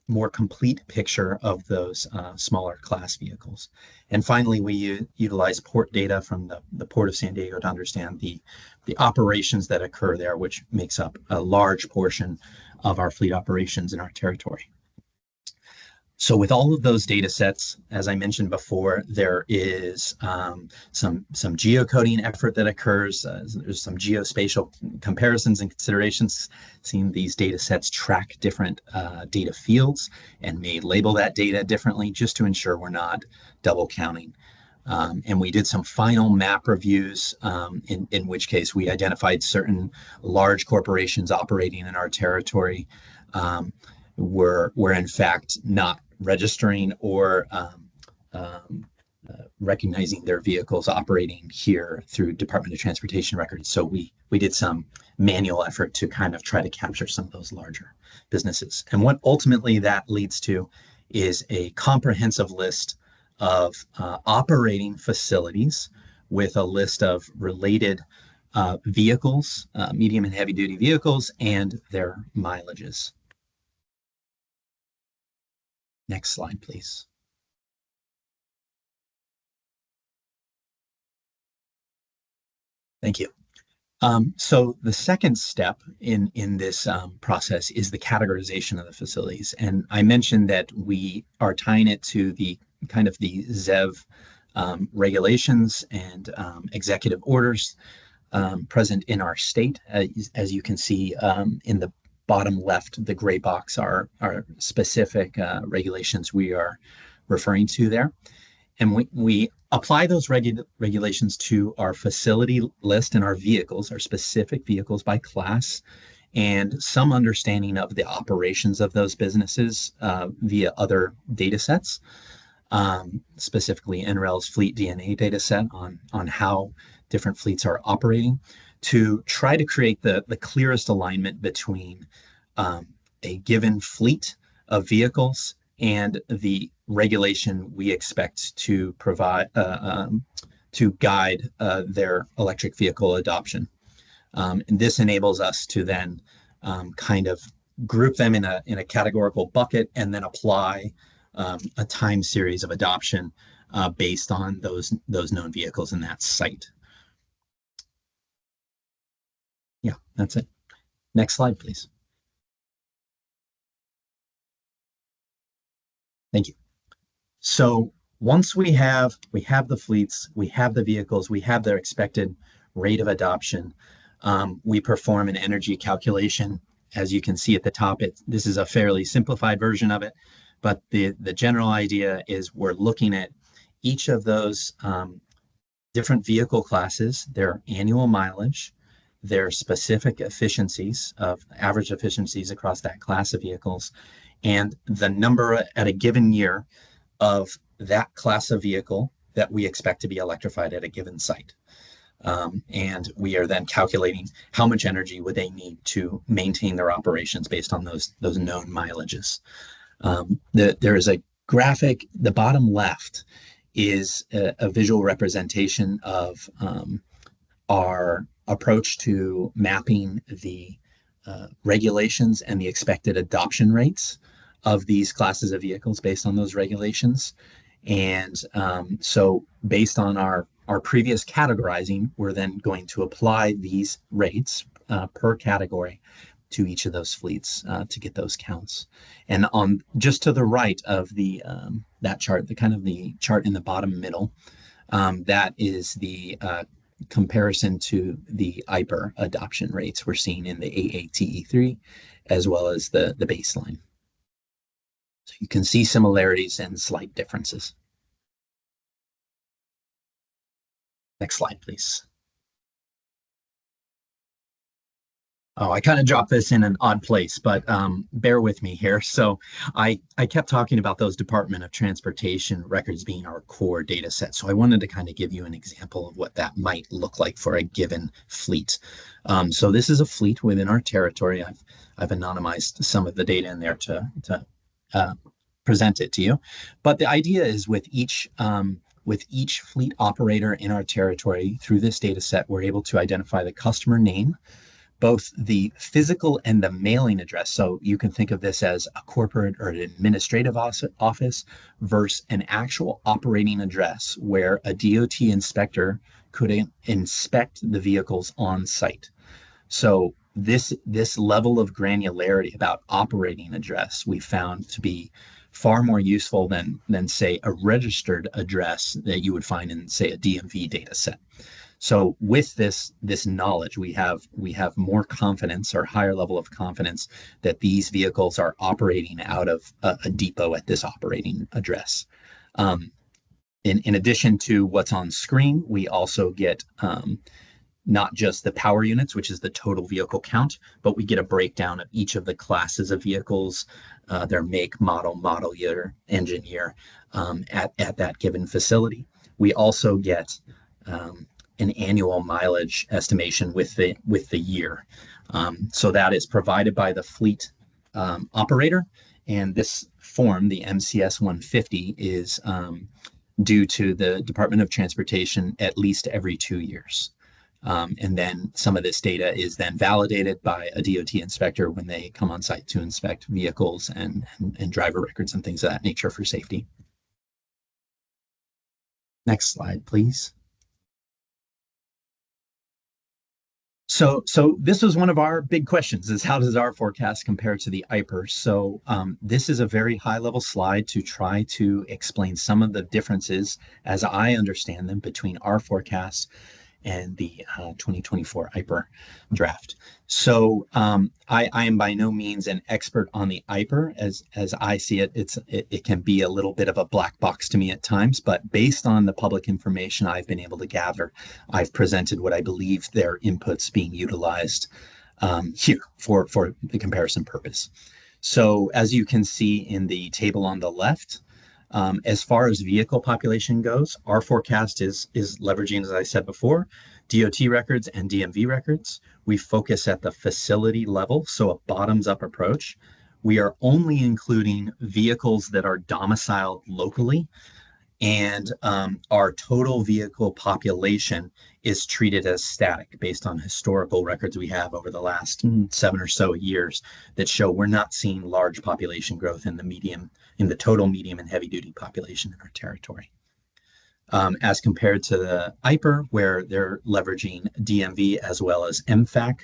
more complete picture of those smaller class vehicles. And finally, we utilize port data from the Port of San Diego to understand the operations that occur there, which makes up a large portion of our fleet operations in our territory. So with all of those data sets, as I mentioned before, there is some geocoding effort that occurs. There's some geospatial comparisons and considerations, seeing these data sets track different data fields and may label that data differently just to ensure we're not double counting. And we did some final map reviews, in which case we identified certain large corporations operating in our territory were in fact not registering or recognizing their vehicles operating here through Department of Transportation records. So we did some manual effort to kind of try to capture some of those larger businesses. And what ultimately that leads to is a comprehensive list of operating facilities with a list of related vehicles, medium and heavy duty vehicles, and their mileages. Next slide, please. Thank you. So the second step in this process is the categorization of the facilities. And I mentioned that we are tying it to the kind of the ZEV regulations and executive orders present in our state. As you can see in the bottom left, the gray box are specific regulations we are referring to there. And we apply those regulations to our facility list and our vehicles, our specific vehicles by class, and some understanding of the operations of those businesses via other data sets, specifically NREL's fleet DNA data set on how different fleets are operating, to try to create the clearest alignment between a given fleet of vehicles and the regulation we expect to provide to guide their electric vehicle adoption. And this enables us to then kind of group them in a categorical bucket and then apply a time series of adoption based on those known vehicles in that site. Yeah, that's it. Next slide, please. Thank you. So once we have the fleets, we have the vehicles, we have their expected rate of adoption, we perform an energy calculation. As you can see at the top, this is a fairly simplified version of it, but the general idea is we're looking at each of those different vehicle classes, their annual mileage, their specific efficiencies of average efficiencies across that class of vehicles, and the number at a given year of that class of vehicle that we expect to be electrified at a given site. And we are then calculating how much energy would they need to maintain their operations based on those known mileages. There is a graphic, the bottom left is a visual representation of our approach to mapping the regulations and the expected adoption rates of these classes of vehicles based on those regulations. And so based on our previous categorizing, we're then going to apply these rates per category to each of those fleets to get those counts. And on just to the right of the that chart, the kind of the chart in the bottom middle, that is the comparison to the IPER adoption rates we're seeing in the AATE3 as well as the baseline. So you can see similarities and slight differences. Next slide, please. Oh, I kind of dropped this in an odd place, but bear with me here. So I kept talking about those Department of Transportation records being our core data set. So I wanted to kind of give you an example of what that might look like for a given fleet. So this is a fleet within our territory. I've anonymized some of the data in there to present it to you. But the idea is with each fleet operator in our territory through this data set, we're able to identify the customer name, both the physical and the mailing address. So you can think of this as a corporate or an administrative office versus an actual operating address where a DOT inspector could inspect the vehicles on site. So this level of granularity about operating address we found to be far more useful than say a registered address that you would find in say a DMV data set. So with this knowledge, we have more confidence or higher level of confidence that these vehicles are operating out of a depot at this operating address. In addition to what's on screen, we also get not just the power units, which is the total vehicle count, but we get a breakdown of each of the classes of vehicles, their make, model year, engine year, at that given facility. We also get an annual mileage estimation with the year. So that is provided by the fleet operator, and this form, the MCS 150, is due to the Department of Transportation at least every 2 years. And then some of this data is then validated by a DOT inspector when they come on site to inspect vehicles and driver records and things of that nature for safety. Next slide, please. So this was one of our big questions, is how does our forecast compare to the IPER? So this is a very high level slide to try to explain some of the differences as I understand them between our forecast and the 2024 IPER draft. So I am by no means an expert on the IPER. As I see it, it can be a little bit of a black box to me at times, but based on the public information I've been able to gather, I've presented what I believe their inputs being utilized here for the comparison purpose. So as you can see in the table on the left, as far as vehicle population goes, our forecast is leveraging, as I said before, DOT records and DMV records. We focus at the facility level, so a bottoms-up approach. We are only including vehicles that are domiciled locally, and our total vehicle population is treated as static based on historical records we have over the last 7 or so years that show we're not seeing large population growth in the total medium and heavy duty population in our territory. As compared to the IPER, where they're leveraging DMV as well as MFAC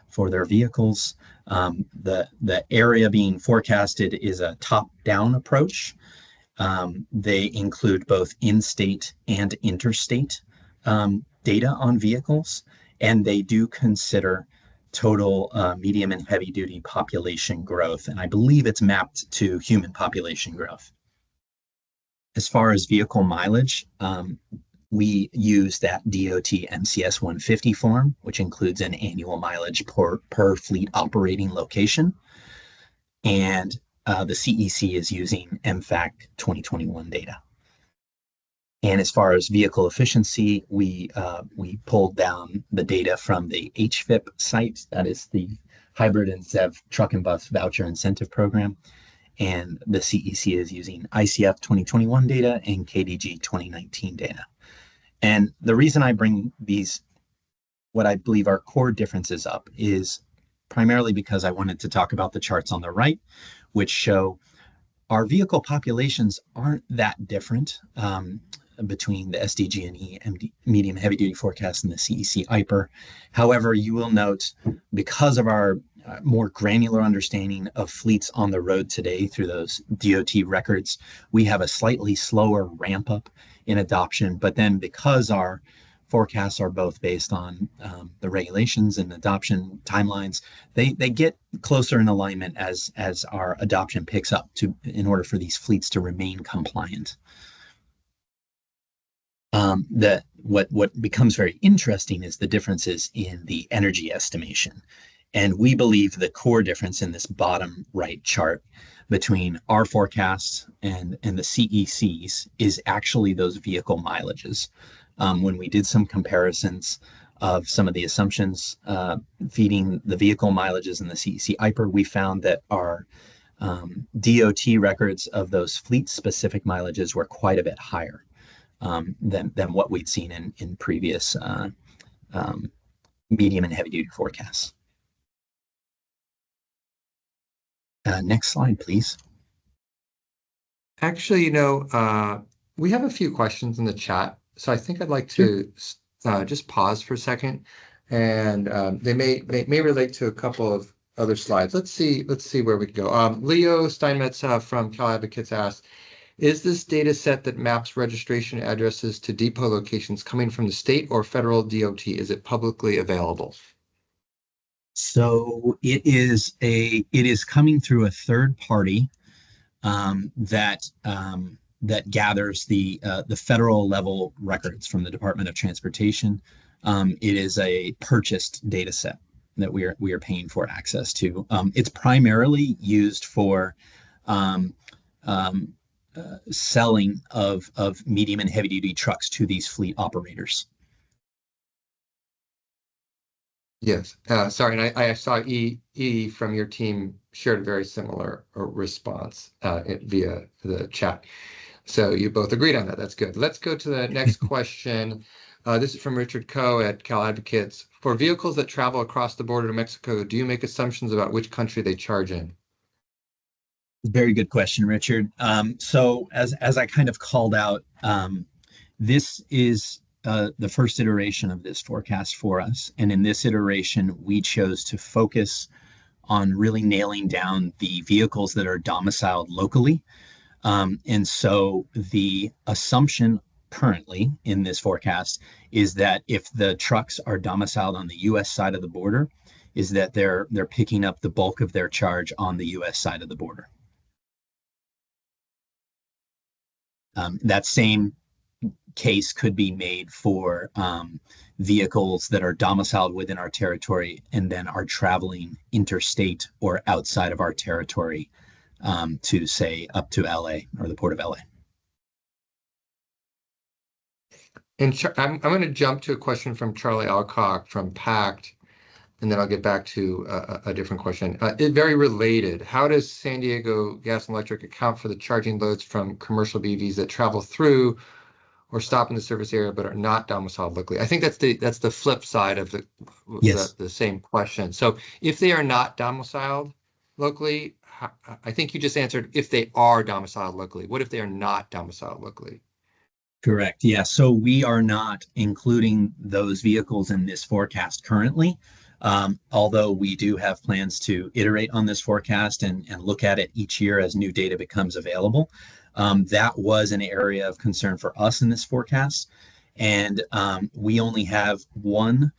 for their vehicles, the area being forecasted is a top-down approach. They include both in-state and interstate data on vehicles, and they do consider total medium and heavy duty population growth, and I believe it's mapped to human population growth. As far as vehicle mileage, we use that DOT MCS 150 form, which includes an annual mileage per fleet operating location, and the CEC is using MFAC 2021 data. And as far as vehicle efficiency, we pulled down the data from the HVIP site, that is the Hybrid and ZEV Truck and Bus Voucher Incentive Program, and the CEC is using ICF 2021 data and KDG 2019 data. And the reason I bring these, what I believe are core differences up, is primarily because I wanted to talk about the charts on the right, which show our vehicle populations aren't that different between the SDG&E medium heavy duty forecast and the CEC IPER. However, you will note, because of our more granular understanding of fleets on the road today through those DOT records, we have a slightly slower ramp up in adoption. But then because our forecasts are both based on the regulations and adoption timelines, they get closer in alignment as our adoption picks up in order for these fleets to remain compliant. What becomes very interesting is the differences in the energy estimation. And we believe the core difference in this bottom right chart between our forecasts and the CECs is actually those vehicle mileages. When we did some comparisons of some of the assumptions feeding the vehicle mileages in the CEC IPER, we found that our DOT records of those fleet-specific mileages were quite a bit higher than what we'd seen in previous medium and heavy-duty forecasts. Next slide, please. Actually, we have a few questions in the chat, so I think I'd like to just pause for a second, and they may relate to a couple of other slides. Let's see where we go. Leo Steinmetz from Cal Advocates asked, is this data set that maps registration addresses to depot locations coming from the state or federal DOT? Is it publicly available? So it is coming through a third party that gathers the federal level records from the Department of Transportation. It is a purchased data set that we are paying for access to. It's primarily used for selling of medium and heavy duty trucks to these fleet operators. Yes, sorry, and I saw E from your team shared a very similar response via the chat. So you both agreed on that. That's good. Let's go to the next question. This is from Richard Coe at Cal Advocates. For vehicles that travel across the border to Mexico, do you make assumptions about which country they charge in? Very good question, Richard. So as I kind of called out, this is the first iteration of this forecast for us. And in this iteration, we chose to focus on really nailing down the vehicles that are domiciled locally. And so the assumption currently in this forecast is that if the trucks are domiciled on the US side of the border, is that they're picking up the bulk of their charge on the US side of the border. That same case could be made for vehicles that are domiciled within our territory and then are traveling interstate or outside of our territory to, say, up to LA or the Port of LA. And I'm going to jump to a question from Charlie Alcock from PACT, and then I'll get back to a different question. Very related. How does San Diego Gas and Electric account for the charging loads from commercial BVs that travel through or stop in the service area but are not domiciled locally? I think that's the flip side of the same question. So if they are not domiciled locally, I think you just answered if they are domiciled locally. What if they are not domiciled locally? Correct. Yeah. So we are not including those vehicles in this forecast currently, although we do have plans to iterate on this forecast and look at it each year as new data becomes available. That was an area of concern for us in this forecast. And we only have one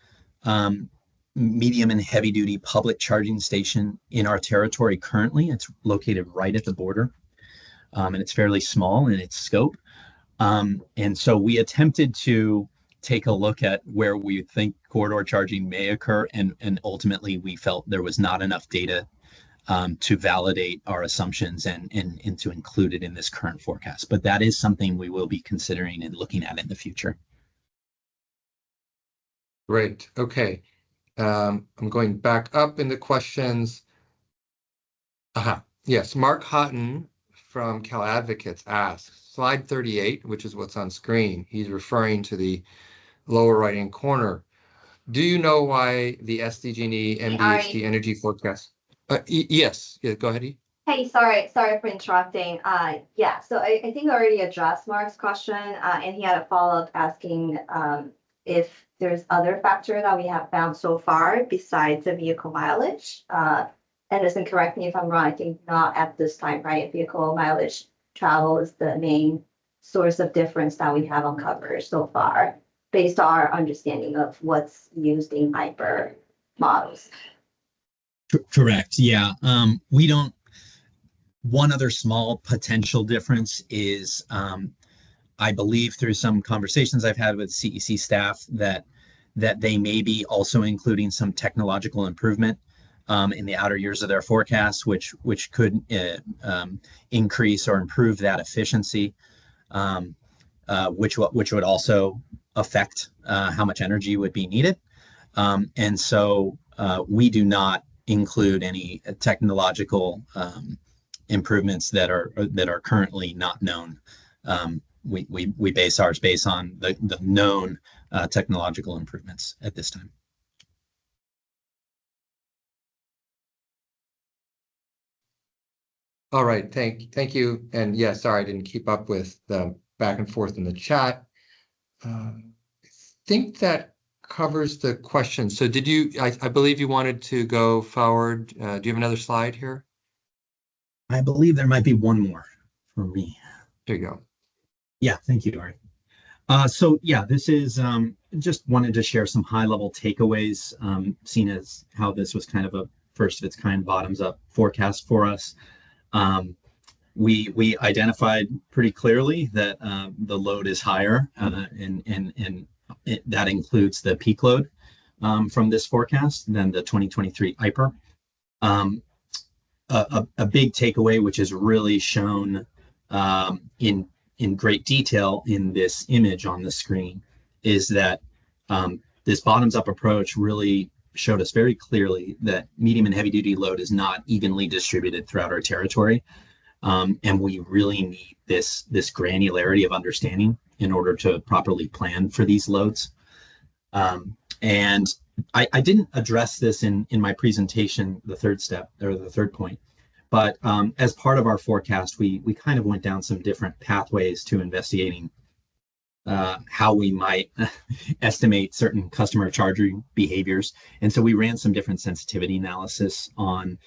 medium and heavy duty public charging station in our territory currently. It's located right at the border, and it's fairly small in its scope. And so we attempted to take a look at where we think corridor charging may occur, and ultimately we felt there was not enough data to validate our assumptions and to include it in this current forecast. But that is something we will be considering and looking at in the future. Great. Okay. I'm going back up in the questions. Yes, Mark Houghton from Cal Advocates asks, slide 38, which is what's on screen. He's referring to the lower right-hand corner. Do you know why the SDG&E MDHD energy forecast? Yes. Yeah, go ahead, E. Hey, sorry for interrupting. Yeah, so I think I already addressed Mark's question, and he had a follow-up asking if there's other factor that we have found so far besides the vehicle mileage. Anderson, correct me if I'm wrong, I think not at this time, right? Vehicle mileage travel is the main source of difference that we have uncovered so far, based on our understanding of what's used in hyper models. Correct. Yeah. One other small potential difference is, I believe through some conversations I've had with CEC staff that they may be also including some technological improvement in the outer years of their forecast, which could increase or improve that efficiency, which would also affect how much energy would be needed. And so we do not include any technological improvements that are currently not known. We base ours based on the known technological improvements at this time. All right, thank you. And yeah, sorry, I didn't keep up with the back and forth in the chat. I think that covers the question. So did you, I believe you wanted to go forward. Do you have another slide here? I believe there might be one more for me. There you go. Yeah, thank you, Ari. So yeah, this is just wanted to share some high-level takeaways, seen as how this was kind of a first of its kind bottoms-up forecast for us. We identified pretty clearly that the load is higher, and that includes the peak load from this forecast, then the 2023 IPER. A big takeaway, which is really shown in great detail in this image on the screen, is that this bottoms-up approach really showed us very clearly that medium and heavy-duty load is not evenly distributed throughout our territory, and we really need this granularity of understanding in order to properly plan for these loads. And I didn't address this in my presentation, the third step or the third point, but as part of our forecast, we kind of went down some different pathways to investigating how we might estimate certain customer charging behaviors. And so we ran some different sensitivity analysis on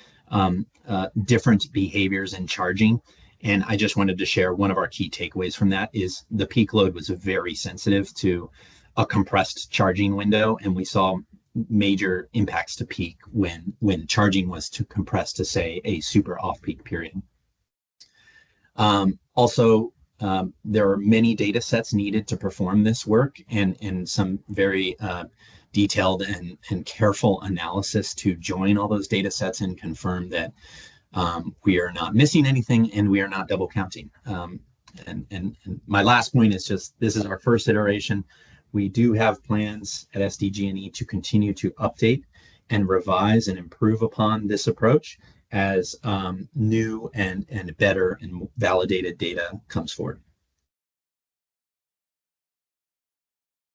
different behaviors in charging. And I just wanted to share one of our key takeaways from that is the peak load was very sensitive to a compressed charging window, and we saw major impacts to peak when charging was too compressed to, say, a super off-peak period. Also, there are many data sets needed to perform this work, and some very detailed and careful analysis to join all those data sets and confirm that we are not missing anything and we are not double counting. And my last point is just, this is our first iteration. We do have plans at SDG&E to continue to update and revise and improve upon this approach as new and better and validated data comes forward.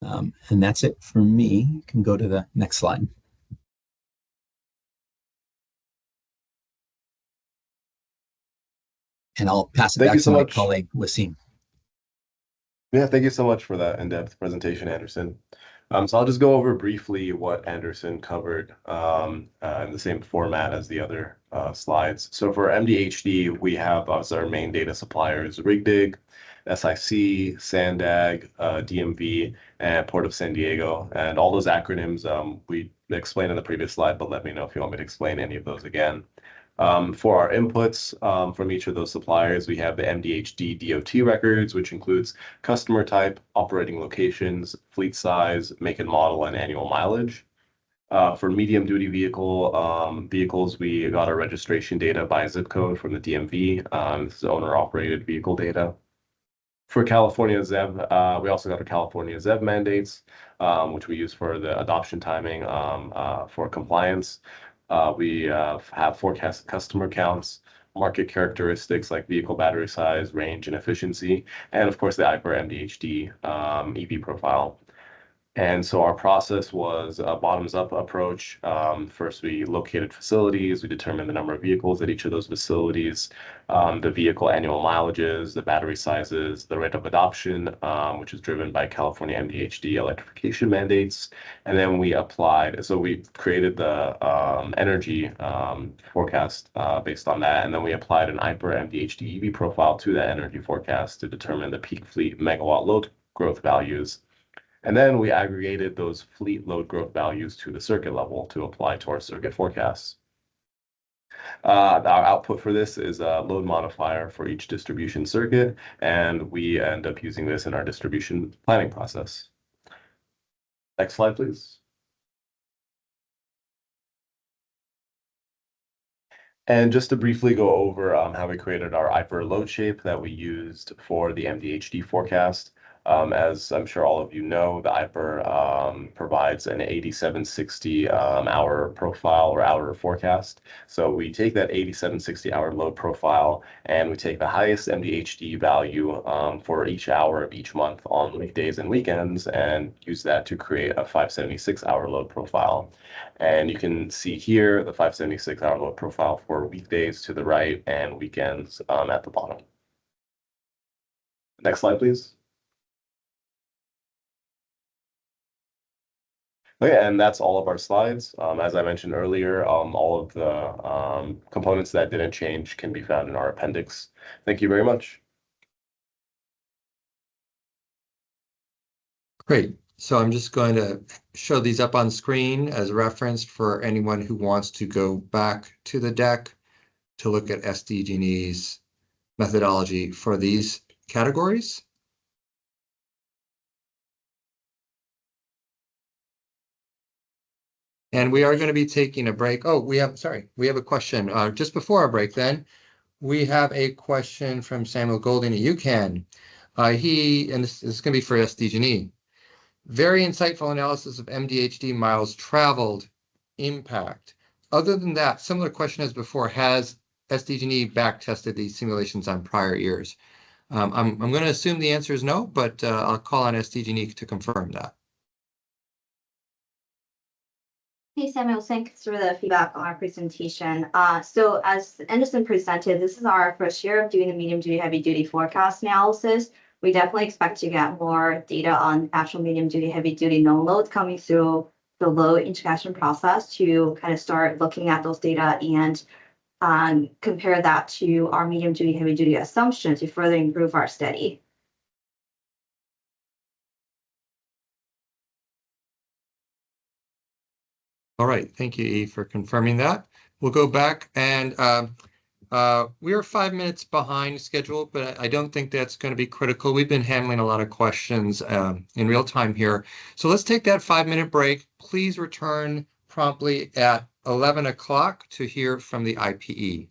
And that's it for me. You can go to the next slide. And I'll pass it back to my colleague, Wasim. Yeah, thank you so much for that in-depth presentation, Anderson. So I'll just go over briefly what Anderson covered in the same format as the other slides. So for MDHD, we have as our main data suppliers, RigDig, SIC, SANDAG, DMV, and Port of San Diego. And all those acronyms we explained in the previous slide, but let me know if you want me to explain any of those again. For our inputs from each of those suppliers, we have the MDHD DOT records, which includes customer type, operating locations, fleet size, make and model, and annual mileage. For medium duty vehicles, we got our registration data by zip code from the DMV. This is owner operated vehicle data. For California ZEV, we also got our California ZEV mandates, which we use for the adoption timing for compliance. We have forecasted customer counts, market characteristics like vehicle battery size, range, and efficiency, and of course the IPER MDHD EV profile. And so our process was a bottoms-up approach. First, we located facilities. We determined the number of vehicles at each of those facilities, the vehicle annual mileages, the battery sizes, the rate of adoption, which is driven by California MDHD electrification mandates. And then we applied, so we created the energy forecast based on that. And then we applied an IPER MDHD EV profile to that energy forecast to determine the peak fleet megawatt load growth values. And then we aggregated those fleet load growth values to the circuit level to apply to our circuit forecasts. Our output for this is a load modifier for each distribution circuit, and we end up using this in our distribution planning process. Next slide, please. And just to briefly go over how we created our IPER load shape that we used for the MDHD forecast. As I'm sure all of you know, the IPER provides an 8760 hour profile or hour forecast. So we take that 8760 hour load profile and we take the highest MDHD value for each hour of each month on weekdays and weekends and use that to create a 576 hour load profile. And you can see here the 576 hour load profile for weekdays to the right and weekends at the bottom. Next slide, please. Okay, and that's all of our slides. As I mentioned earlier, all of the components that didn't change can be found in our appendix. Thank you very much. Great. So I'm just going to show these up on screen as reference for anyone who wants to go back to the deck to look at SDG&E's methodology for these categories. And we are going to be taking a break. Oh, we have a question. Just before our break then, we have a question from Samuel Golding at UCAN. And this is going to be for SDG&E. Very insightful analysis of MDHD miles traveled impact. Other than that, similar question as before, has SDG&E back tested these simulations on prior years? I'm going to assume the answer is no, but I'll call on SDG&E to confirm that. Hey, Samuel, thanks for the feedback on our presentation. So as Anderson presented, this is our first year of doing the medium duty, heavy duty forecast analysis. We definitely expect to get more data on actual medium duty, heavy duty known loads coming through the load interconnection process to kind of start looking at those data and compare that to our medium duty, heavy duty assumption to further improve our study. All right, thank you, E, for confirming that. We'll go back and we are 5 minutes behind schedule, but I don't think that's going to be critical. We've been handling a lot of questions in real time here. So let's take that 5-minute break. Please return promptly at 11 o'clock to hear from the IPE.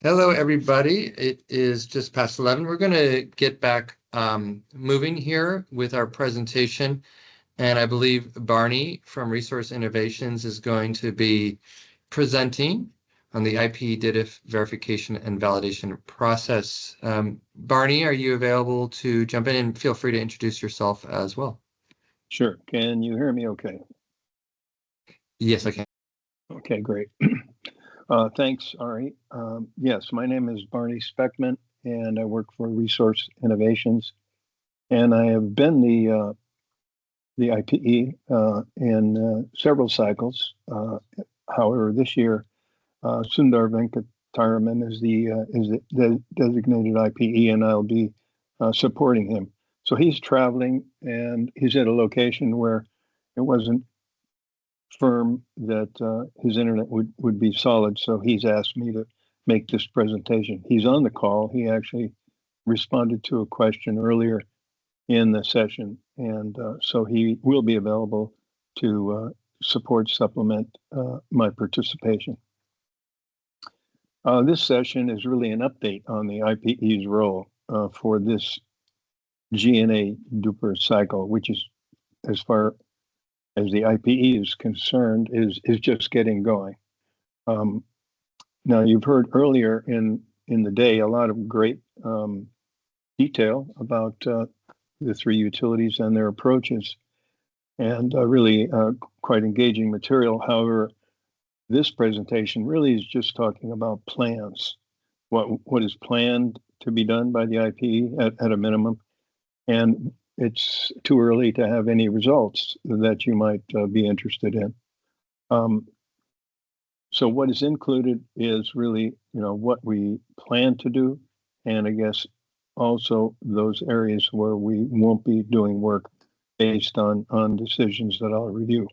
Hello, everybody. It is just past 11. We're going to get back moving here with our presentation. And I believe Barney from Resource Innovations is going to be presenting on the IP DDIF verification and validation process. Barney, are you available to jump in, and feel free to introduce yourself as well? Sure. Can you hear me okay? Yes, I can. Okay, great. Thanks, Ari. Yes, my name is Barney Speckman, and I work for Resource Innovations. And I have been the IPE in several cycles. However, this year, Sundar Venkataraman is the designated IPE, and I'll be supporting him. So he's traveling, and he's at a location where it wasn't firm that his internet would be solid. So he's asked me to make this presentation. He's on the call. He actually responded to a question earlier in the session. And so he will be available to supplement my participation. This session is really an update on the IPE's role for this G&A duper cycle, which is, as far as the IPE is concerned, is just getting going. Now, you've heard earlier in the day a lot of great detail about the three utilities and their approaches, and really quite engaging material. However, this presentation really is just talking about plans, what is planned to be done by the IPE at a minimum, and it's too early to have any results that you might be interested in. So what is included is really, what we plan to do, and I guess also those areas where we won't be doing work based on decisions that I'll review.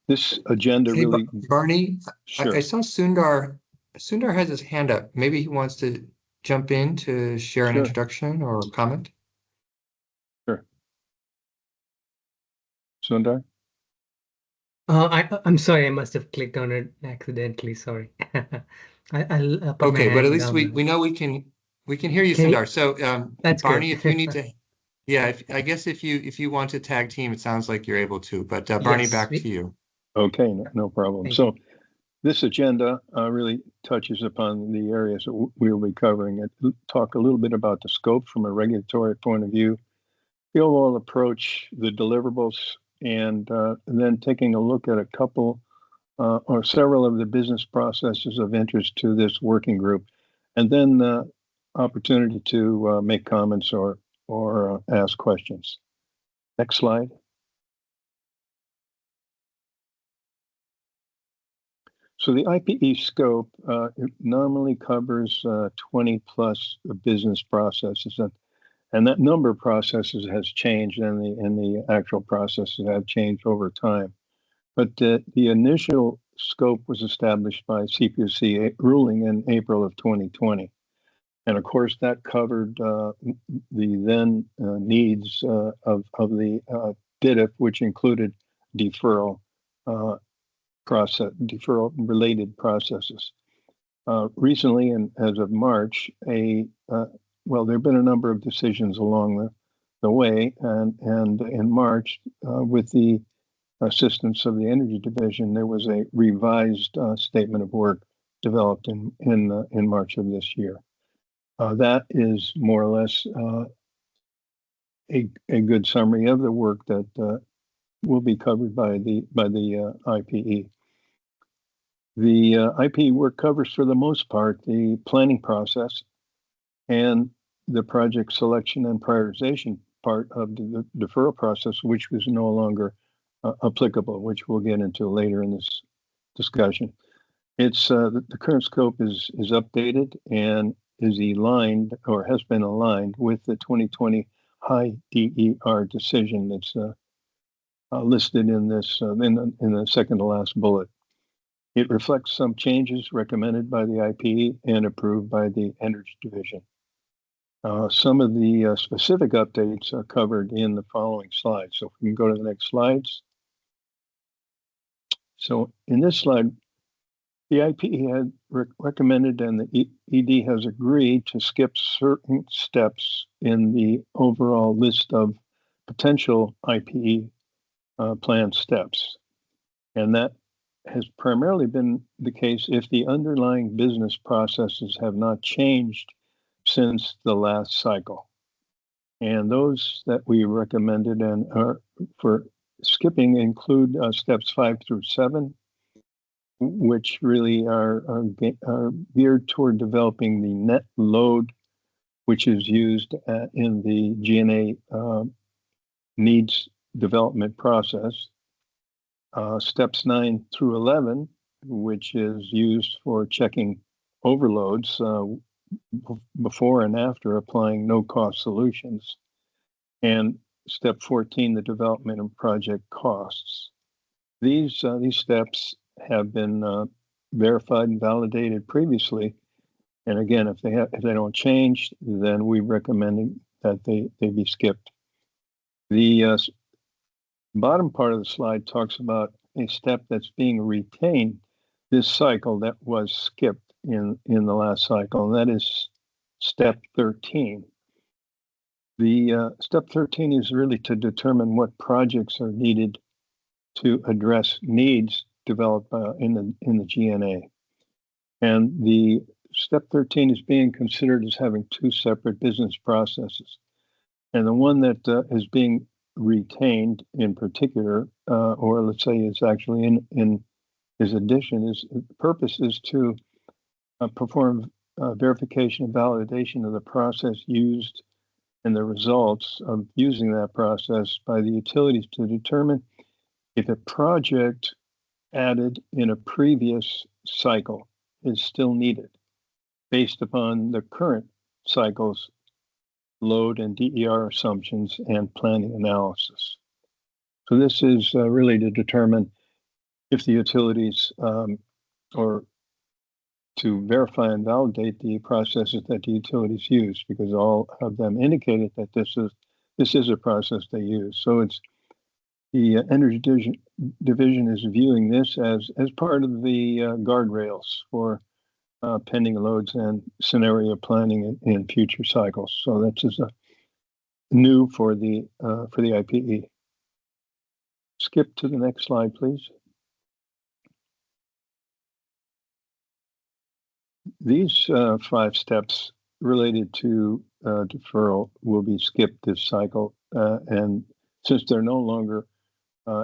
This agenda really. Barney, Sure. I saw Sundar. Sundar has his hand up. Maybe he wants to jump in to share an introduction or comment. Sure. Sundar? I'm sorry, I must have clicked on it accidentally. Sorry. I'll put Okay, my but at hand least down we know we can hear you, Can you- Sundar. So That's Barney, good. if you need to, yeah, I guess if you want to tag team, it sounds like you're able to. But Barney, Yes, back to you. Okay, no problem. Thank So this agenda really touches upon the areas that we'll be covering. Talk a little bit about the scope from a regulatory point of view, the overall approach, the deliverables, and then taking a look at a couple or several of the business processes of interest to this working group, and then opportunity to make comments or ask questions. Next slide. So the IPE scope it normally covers 20 plus business processes, and that number of processes has changed, and the actual processes have changed over time. But the initial scope was established by CPUC ruling in April of 2020, and of course that covered the then needs of the DDIF, which included deferral. Deferral related processes. Recently, and as of March, well, there have been a number of decisions along the way, and in March, with the assistance of the Energy Division, there was a revised statement of work developed in March of this year. That is more or less a good summary of the work that will be covered by the IPE. The IPE work covers, for the most part, the planning process and the project selection and prioritization part of the deferral process, which was no longer applicable, which we'll get into later in this discussion. It's the current scope is updated and is aligned, or has been aligned, with the 2020 high DER decision that's listed in this in the second to last bullet. It reflects some changes recommended by the IPE and approved by the Energy Division. Some of the specific updates are covered in the following slides. So if we can go to the next slides. So in this slide, The IPE had recommended and the ED has agreed to skip certain steps in the overall list of potential IPE plan steps. And that has primarily been the case if the underlying business processes have not changed since the last cycle. And those that we recommended and are for skipping include steps 5 through 7, which really are geared toward developing the net load, which is used in the G&A needs development process. Steps 9 through 11, which is used for checking overloads before and after applying no-cost solutions. And step 14, the development and project costs. These steps have been verified and validated previously. And again, if they don't change, then we're recommending that they be skipped. The bottom part of the slide talks about a step that's being retained this cycle that was skipped in the last cycle, and that is step 13. The step 13 is really to determine what projects are needed to address needs developed in the G&A. And the step 13 is being considered as having two separate business processes. And the one that is being retained in particular, or let's say is actually in his addition, is the purpose is to perform verification and validation of the process used and the results of using that process by the utilities to determine if a project added in a previous cycle is still needed based upon the current cycle's load and DER assumptions and planning analysis. So this is really to determine if the utilities or to verify and validate the processes that the utilities use, because all of them indicated that this is a process they use. So it's the Energy Division is viewing this as part of the guardrails for pending loads and scenario planning in future cycles. So that's just new for the IPE. Skip to the next slide, please. These 5 steps related to deferral will be skipped this cycle, and since there no longer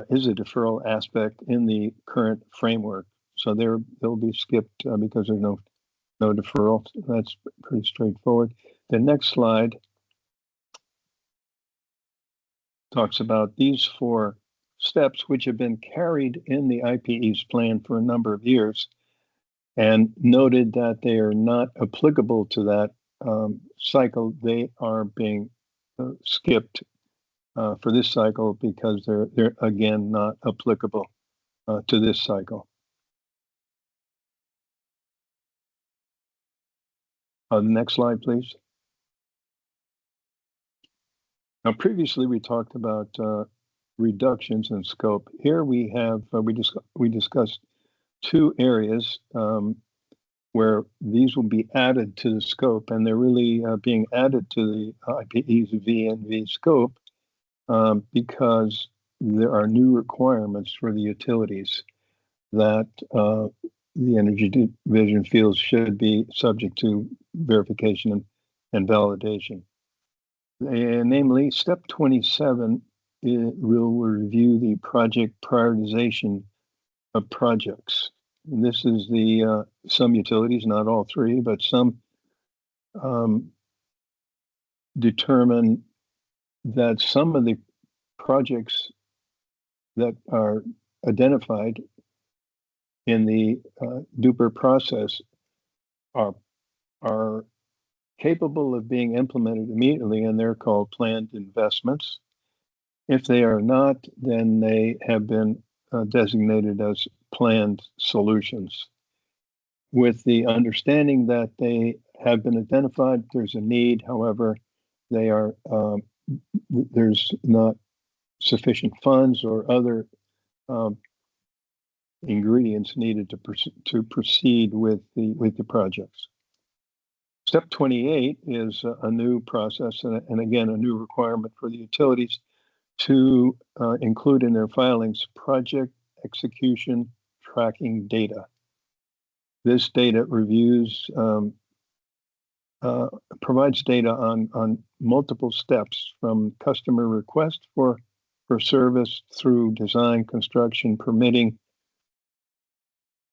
is a deferral aspect in the current framework, so they'll be skipped because there's no deferral. That's pretty straightforward. The next slide talks about these 4 steps, which have been carried in the IPE's plan for a number of years, and noted that they are not applicable to that cycle. They are being skipped for this cycle because they're again not applicable to this cycle. Next slide, please. Now, previously we talked about reductions in scope. Here we have we discussed 2 areas where these will be added to the scope, and they're really being added to the IPE's V and V scope because there are new requirements for the utilities that the Energy Division feels should be subject to verification and validation. Namely, step 27 will review the project prioritization of projects. And this is the some utilities, not all 3, but some determine that some of the projects that are identified in the DUPR process are capable of being implemented immediately, and they're called planned investments. If they are not, then they have been designated as planned solutions, with the understanding that they have been identified. There's a need, however, they are there's not sufficient funds or other ingredients needed to proceed with the projects. Step 28 is a new process and again, a new requirement for the utilities to include in their filings project execution tracking data. This data reviews, provides data on multiple steps from customer request for service through design, construction, permitting,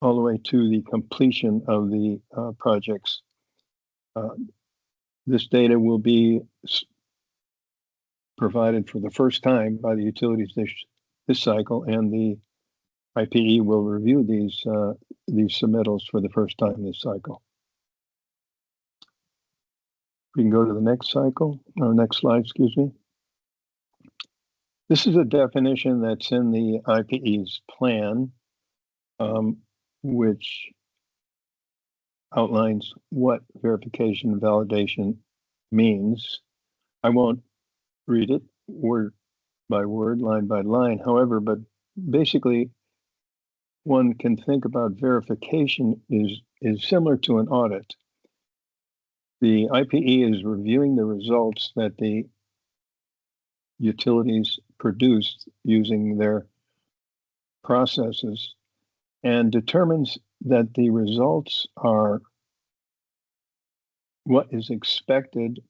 all the way to the completion of the projects. This data will be provided for the first time by the utilities this cycle, and the IPE will review these submittals for the first time this cycle. We can go to the next cycle, or next slide, excuse me. This is a definition that's in the IPE's plan, which outlines what verification and validation means. I won't read it word by word, line by line, however, but basically one can think about verification is similar to an audit. The IPE is reviewing the results that the utilities produced using their processes and determines that the results are what is expected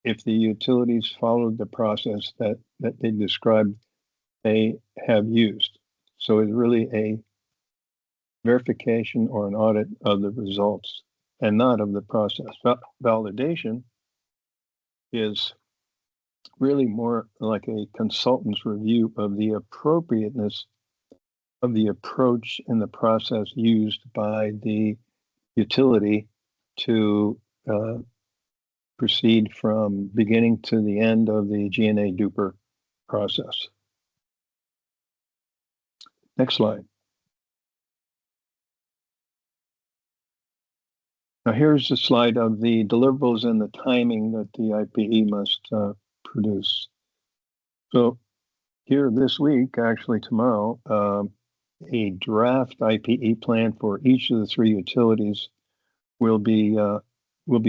if the utilities followed the process that they described they have used. So it's really a verification or an audit of the results and not of the process. Validation is really more like a consultant's review of the appropriateness of the approach and the process used by the utility to proceed from beginning to the end of the G&A duper process. Next slide. Now here's a slide of the deliverables and the timing that the IPE must produce. So here this week, actually tomorrow, a draft IPE plan for each of the three utilities will be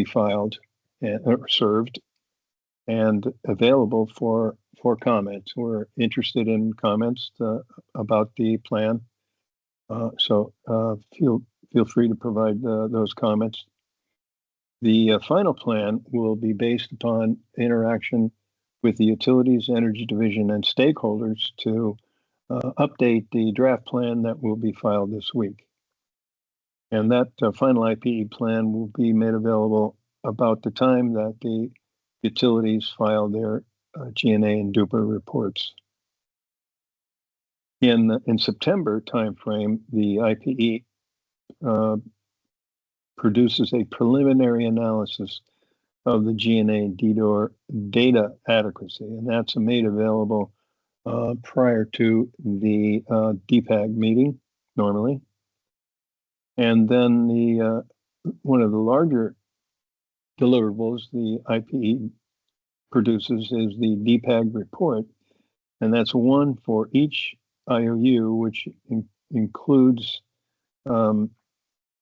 filed or served and available for comments. We're interested in comments about the plan, so feel free to provide those comments. The final plan will be based upon interaction with the Utilities, Energy Division, and stakeholders to update the draft plan that will be filed this week. And that final IPE plan will be made available about the time that the utilities file their G&A and DUPA reports. In September timeframe, the IPE produces a preliminary analysis of the G&A DDOR data adequacy, and that's made available prior to the DPAG meeting normally. And then the one of the larger deliverables the IPE produces is the DPAG report, and that's one for each IOU, which includes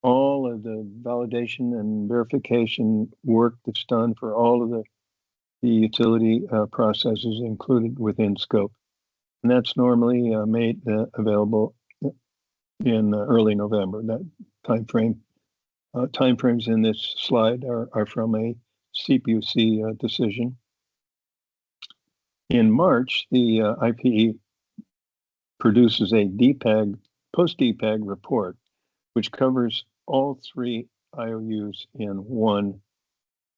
all of the validation and verification work that's done for all of the utility processes included within scope. And that's normally made available in early November. That timeframes in this slide are from a CPUC decision. In March, the IPE produces a DPAG, post-DPAG report, which covers all three IOUs in one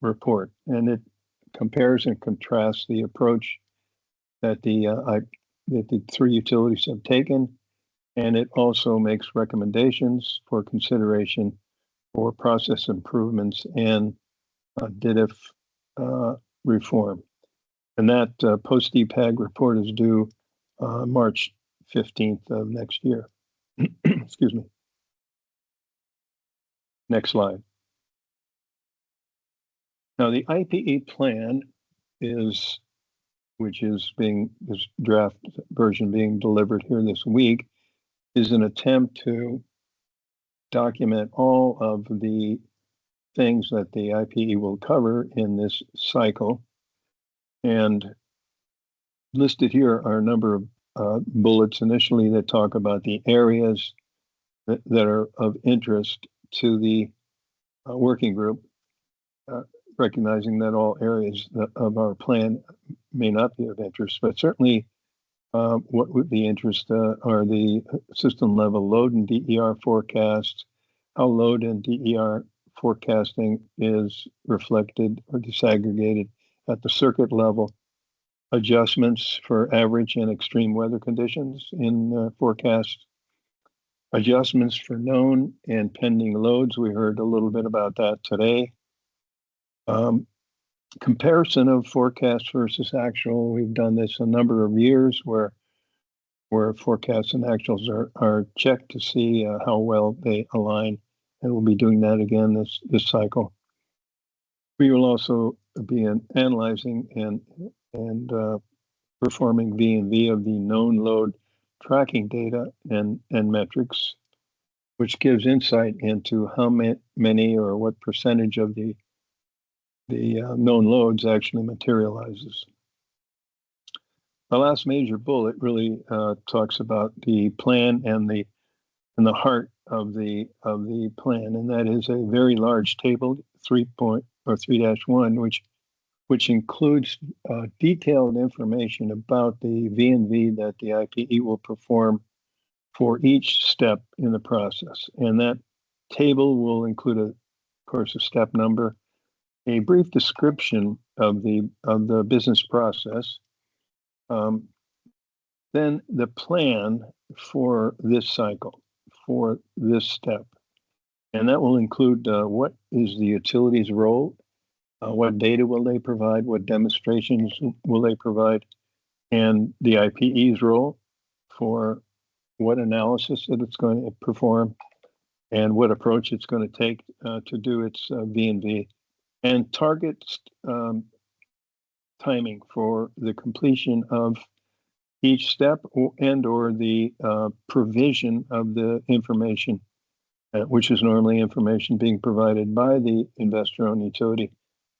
report. And it compares and contrasts the approach that the three utilities have taken, and it also makes recommendations for consideration for process improvements and DDIF reform. And that post-DPAG report is due March 15th of next year. Excuse me. Next slide. Now the IPE plan this draft version being delivered here this week, is an attempt to document all of the things that the IPE will cover in this cycle. And listed here are a number of bullets initially that talk about the areas that are of interest to the working group, recognizing that all areas of our plan may not be of interest, but certainly what would be interest are the system level load and DER forecasts, how load and DER forecasting is reflected or disaggregated at the circuit level, adjustments for average and extreme weather conditions in forecasts, adjustments for known and pending loads. We heard a little bit about that today. Comparison of forecast versus actual. We've done this a number of years where forecasts and actuals are checked to see how well they align, and we'll be doing that again this cycle. We will also be analyzing and performing V&V of the known load tracking data and metrics, which gives insight into how many or what percentage of the known loads actually materializes. The last major bullet really talks about the plan and the heart of the plan, and that is a very large table, 3.3-1, which includes detailed information about the V&V that the IPE will perform for each step in the process. And that table will include, of course, a step number, a brief description of the business process, then the plan for this cycle, for this step. And that will include what is the utility's role, what data will they provide, what demonstrations will they provide, and the IPE's role for what analysis that it's going to perform and what approach it's going to take to do its V&V, and target timing for the completion of each step or the provision of the information, which is normally information being provided by the investor-owned utility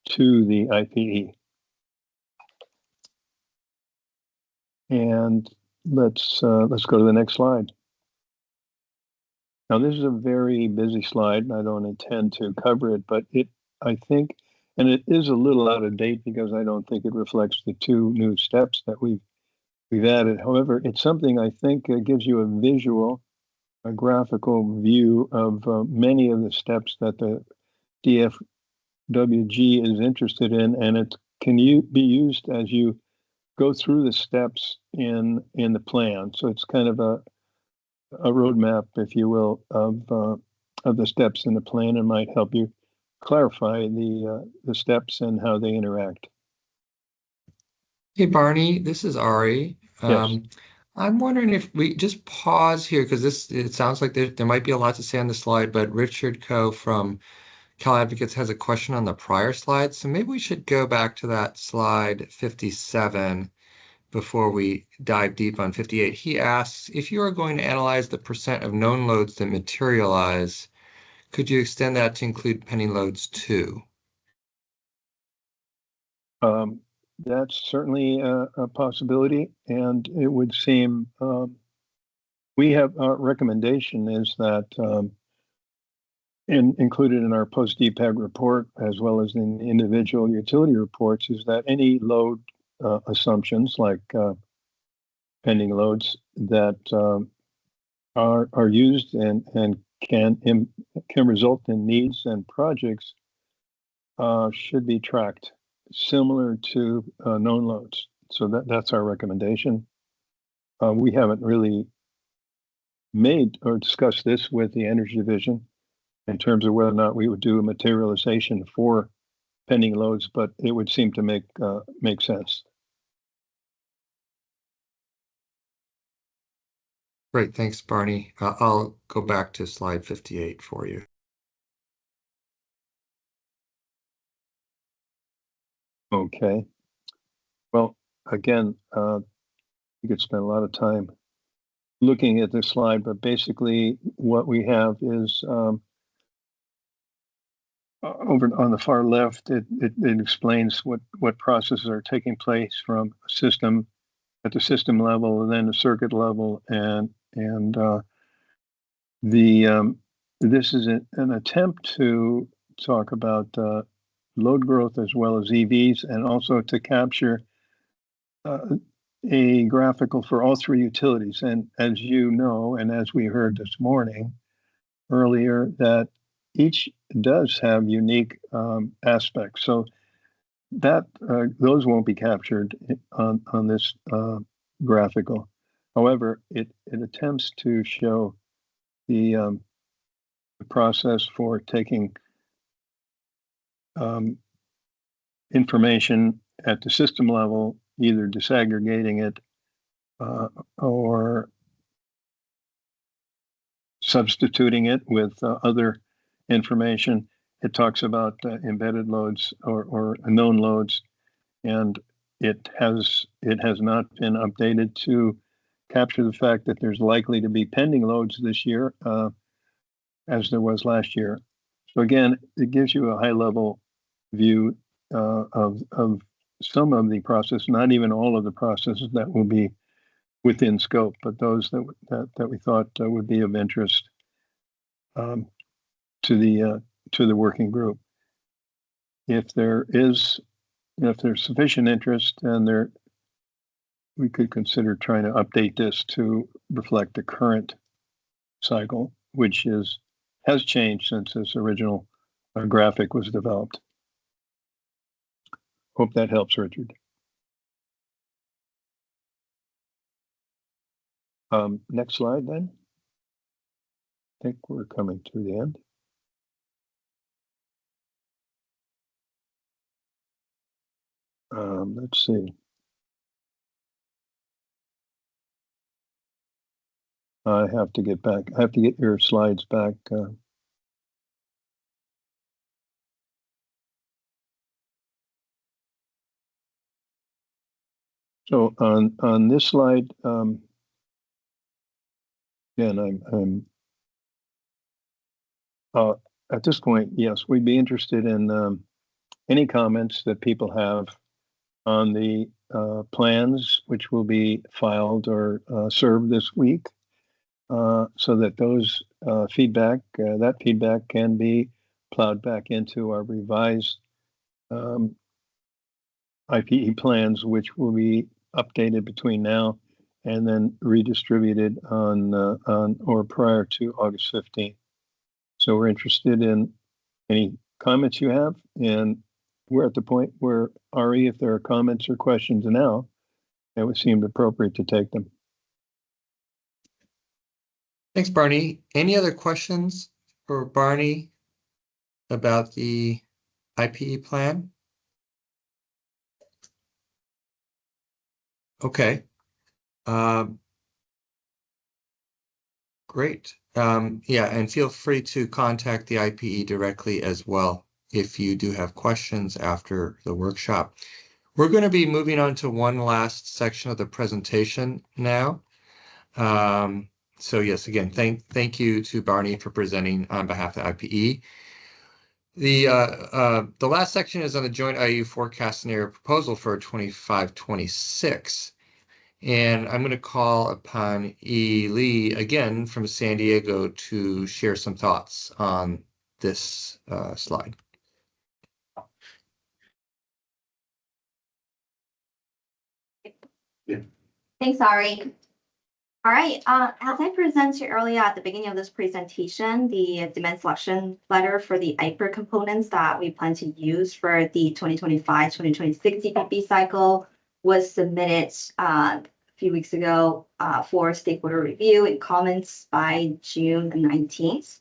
to the IPE. And let's go to the next slide. Now, this is a very busy slide, and I don't intend to cover it, but I think, and it is a little out of date because I don't think it reflects the two new steps that we've added. However, it's something I think gives you a graphical view of many of the steps that the DFWG is interested in, and it can be used as you go through the steps in the plan. So it's kind of a roadmap, if you will, of the steps in the plan, and might help you clarify the steps and how they interact. Hey, Barney, this is Ari. Yes. I'm wondering if we just pause here because it sounds like there might be a lot to say on the slide, but Richard Coe from Cal Advocates has a question on the prior slide. So maybe we should go back to that slide 57 before we dive deep on 58. He asks, if you are going to analyze the percent of known loads that materialize, could you extend that to include pending loads too? That's certainly a possibility, and it would seem we have our recommendation is that included in our post-DPAG report, as well as in individual utility reports, is that any load assumptions like pending loads that are used and can result in needs and projects should be tracked similar to known loads. So that's our recommendation. We haven't really made or discussed this with the Energy Division in terms of whether or not we would do a materialization for pending loads, but it would seem to make sense. Great, thanks, Barney. I'll go back to slide 58 for you. Okay. Well, again, we could spend a lot of time looking at this slide, but basically what we have is over on the far left, it explains what processes are taking place from a system at the system level and then the circuit level, and this is an attempt to talk about load growth as well as EVs, and also to capture a graphical for all three utilities. And as you know, and as we heard this morning earlier, that each does have unique aspects. So that those won't be captured on this graphical. However, it attempts to show the process for taking information at the system level, either disaggregating it or substituting it with other information. It talks about embedded loads or known loads, and it has not been updated to capture the fact that there's likely to be pending loads this year, as there was last year. So again, it gives you a high level view of some of the process, not even all of the processes that will be within scope, but those that we thought would be of interest to the working group. If there's sufficient interest, and we could consider trying to update this to reflect the current cycle, which has changed since this original graphic was developed. Hope that helps, Richard. Next slide, then. I think we're coming to the end. Let's see. I have to get back. I have to get your slides back. So on this slide, again, I'm at this point, yes, we'd be interested in any comments that people have on the plans, which will be filed or served this week, so that those feedback can be plowed back into our revised IPE plans, which will be updated between now and then redistributed on or prior to August 15th. So we're interested in any comments you have, and we're at the point where, Ari, if there are comments or questions now, it would seem appropriate to take them. Thanks, Barney. Any other questions for Barney about the IPE plan? Okay. Great. Yeah, and feel free to contact the IPE directly as well if you do have questions after the workshop. We're going to be moving on to one last section of the presentation now. So yes, again, thank you to Barney for presenting on behalf of IPE. The last section is on the joint IU forecast scenario proposal for 25-26. And I'm going to call upon E. Lee again from San Diego to share some thoughts on this slide. Thanks, Ari. All right, as I presented earlier at the beginning of this presentation, the demand selection letter for the IPER components that we plan to use for the 2025-2026 DPP cycle was submitted a few weeks ago for stakeholder review and comments by June 19th.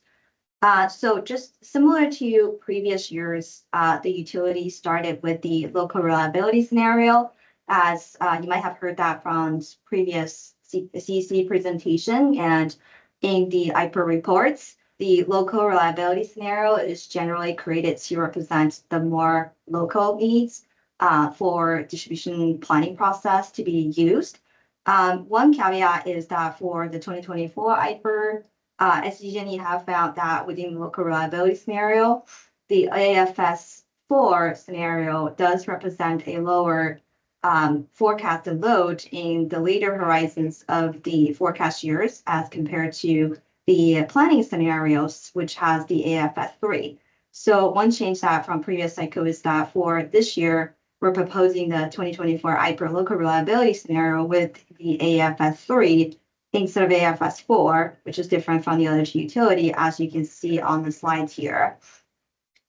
So just similar to previous years, the utility started with the local reliability scenario, as you might have heard that from previous CEC presentation, and in the IPER reports, the local reliability scenario is generally created to represent the more local needs for distribution planning process to be used. One caveat is that for the 2024 IPER, SDG&E have found that within the local reliability scenario, the AFS 4 scenario does represent a lower forecasted load in the later horizons of the forecast years as compared to the planning scenarios, which has the AFS 3. So one change that from previous cycle is that for this year, we're proposing the 2024 IPER local reliability scenario with the AFS 3 instead of AFS 4, which is different from the other two utility, as you can see on the slides here.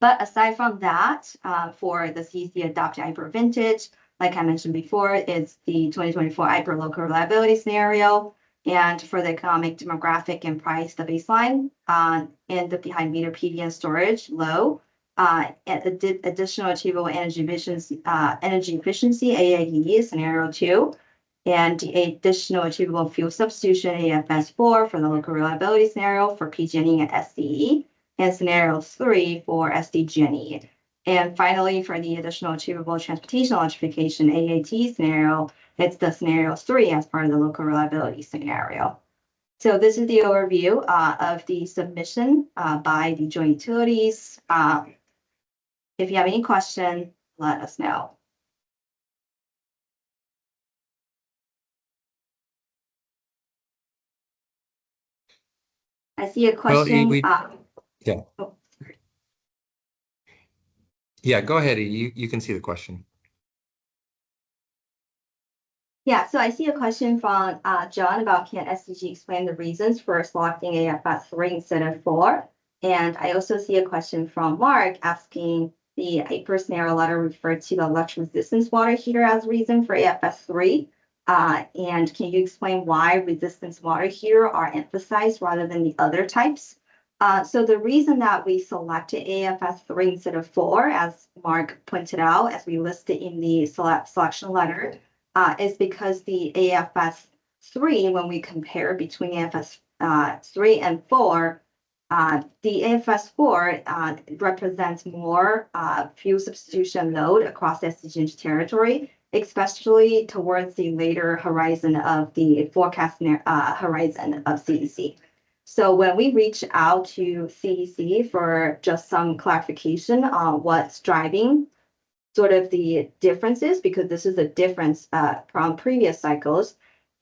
But aside from that, for the CEC adopted IPER vintage, like I mentioned before, it's the 2024 IPER local reliability scenario. And for the economic, demographic, and price, the baseline and the behind meter PV and storage low. Additional achievable energy efficiency, AAE scenario 2, and additional achievable fuel substitution AFS 4 for the local reliability scenario for PG&E and SDE, and scenario 3 for SDG&E. And finally, for the additional achievable transportation electrification AAT scenario, it's the scenario 3 as part of the local reliability scenario. So this is the overview of the submission by the joint utilities. If you have any question, let us know. I see a question. Yeah. Oh, Yeah, go ahead. You can see the question. yeah, so I see a question from John about can SDG explain the reasons for selecting AFS 3 instead of 4? And I also see a question from Mark asking the IPER scenario letter referred to the electric resistance water heater as reason for AFS 3. And can you explain why resistance water heater are emphasized rather than the other types? So the reason that we selected AFS 3 instead of 4, as Mark pointed out, as we listed in the selection letter, is because the AFS 3, when we compare between AFS 3 and 4, the AFS 4 represents more fuel substitution load across SDG territory, especially towards the later horizon of the forecast horizon of CEC. So when we reach out to CEC for just some clarification on what's driving sort of the differences, because this is a difference from previous cycles,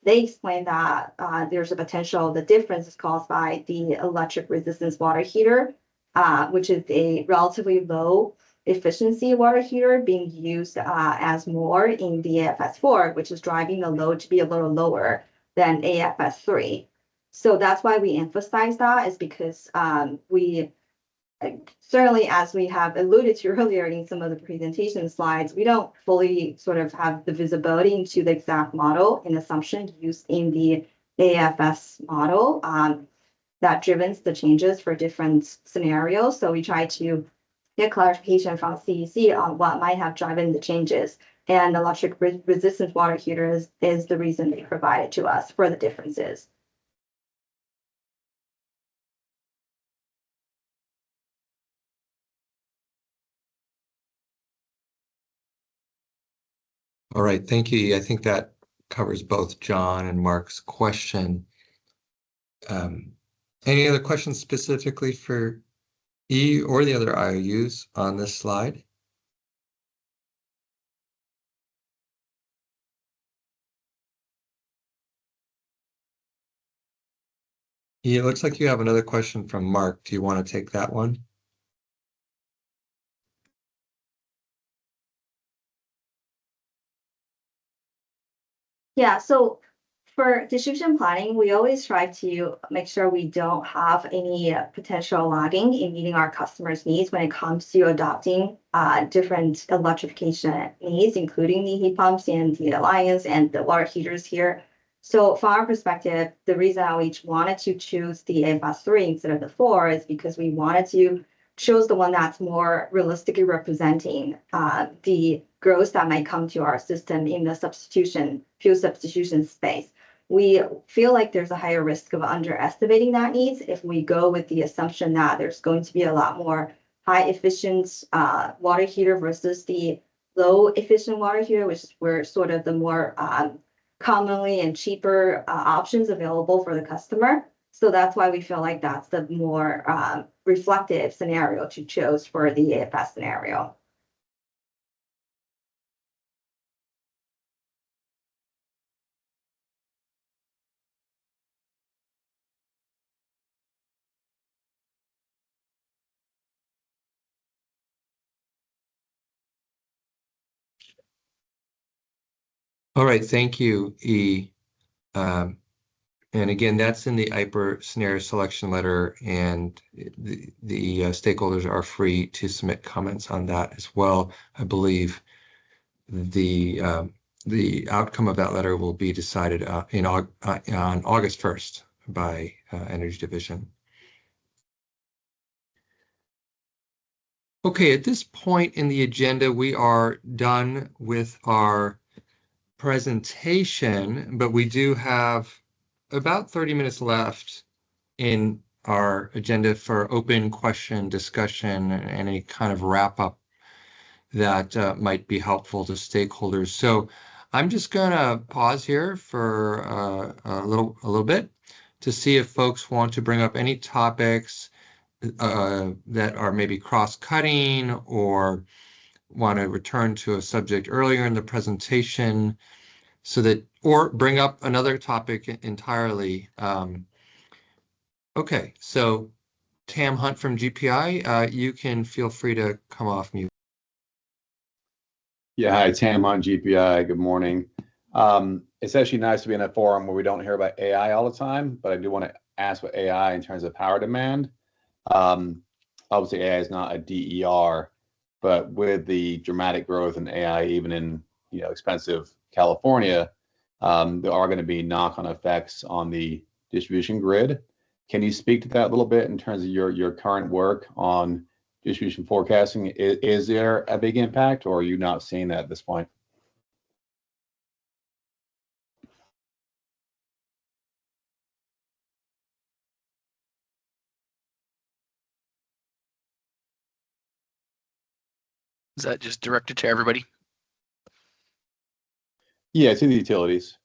they explain that there's a potential, the difference is caused by the electric resistance water heater, which is a relatively low efficiency water heater being used as more in the AFS 4, which is driving the load to be a little lower than AFS 3. So that's why we emphasize that, is because we certainly, as we have alluded to earlier in some of the presentation slides, we don't fully sort of have the visibility into the exact model and assumption used in the AFS model that drives the changes for different scenarios. So we try to get clarification from CEC on what might have driven the changes. And electric resistance water heater is the reason they provided to us for the differences. All right, thank you. I think that covers both John and Mark's question. Any other questions specifically for E or the other IOUs on this slide? E, it looks like you have another question from Mark. Do you want to take that one? Yeah, so for distribution planning, we always try to make sure we don't have any potential lagging in meeting our customers' needs when it comes to adopting different electrification needs, including the heat pumps and the alliance and the water heaters here. So from our perspective, the reason we wanted to choose the AFS 3 instead of the 4 is because we wanted to choose the one that's more realistically representing the growth that might come to our system in the fuel substitution space. We feel like there's a higher risk of underestimating that needs if we go with the assumption that there's going to be a lot more high efficient water heater versus the low efficient water heater, which is where sort of the more commonly and cheaper options available for the customer. So that's why we feel like that's the more reflective scenario to choose for the AFS scenario. All right, thank you, E. And again, that's in the IPER scenario selection letter, and the stakeholders are free to submit comments on that as well. I believe the outcome of that letter will be decided on August 1st by Energy Division. Okay, at this point in the agenda, we are done with our presentation, but we do have about 30 minutes left in our agenda for open question discussion and any kind of wrap up that might be helpful to stakeholders. So I'm just going to pause here for a little bit to see if folks want to bring up any topics that are maybe cross-cutting or want to return to a subject earlier in the presentation, so that, or bring up another topic entirely. Okay, so Tam Hunt from GPI, you can feel free to come off mute. Yeah, hi, Tam Hunt, GPI. Good morning. It's actually nice to be in a forum where we don't hear about AI all the time, but I do want to ask about AI in terms of power demand. Obviously, AI is not a DER, but with the dramatic growth in AI, even in expensive California, there are going to be knock-on effects on the distribution grid. Can you speak to that a little bit in terms of your current work on distribution forecasting? Is there a big impact, or are you not seeing that at this point? Is that just directed to everybody? Yeah, to the utilities.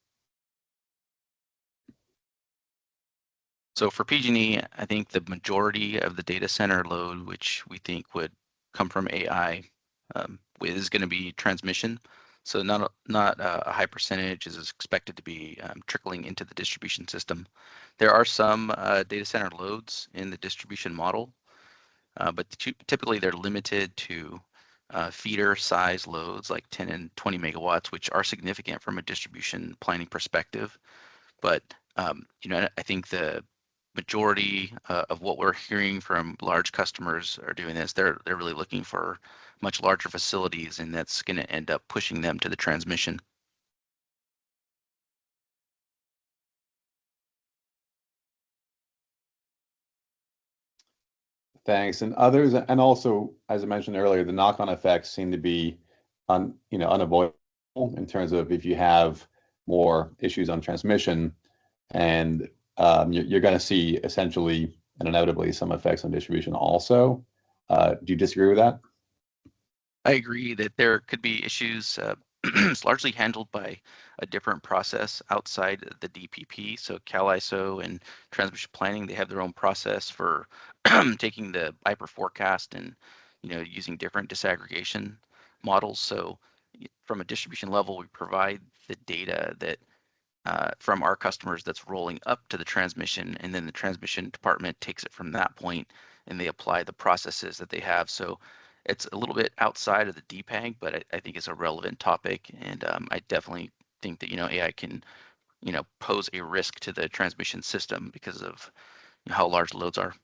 So for PG&E, I think the majority of the data center load, which we think would come from AI, is going to be transmission. So not a high percentage is expected to be trickling into the distribution system. There are some data center loads in the distribution model, but typically they're limited to feeder size loads like 10 and 20 megawatts, which are significant from a distribution planning perspective. But I think the majority of what we're hearing from large customers are doing this. They're really looking for much larger facilities, and that's going to end up pushing them to the transmission. Thanks. And others, and also, as I mentioned earlier, the knock-on effects seem to be unavoidable in terms of if you have more issues on transmission, and you're going to see essentially and inevitably some effects on distribution also. Do you disagree with that? I agree that there could be issues. It's largely handled by a different process outside the DPP. So CalISO and transmission planning, they have their own process for taking the IPER forecast and using different disaggregation models. So from a distribution level, we provide the data that from our customers that's rolling up to the transmission, and then the transmission department takes it from that point and they apply the processes that they have. So it's a little bit outside of the DPAG, but I think it's a relevant topic, and I definitely think that AI can pose a risk to the transmission system because of how large loads are.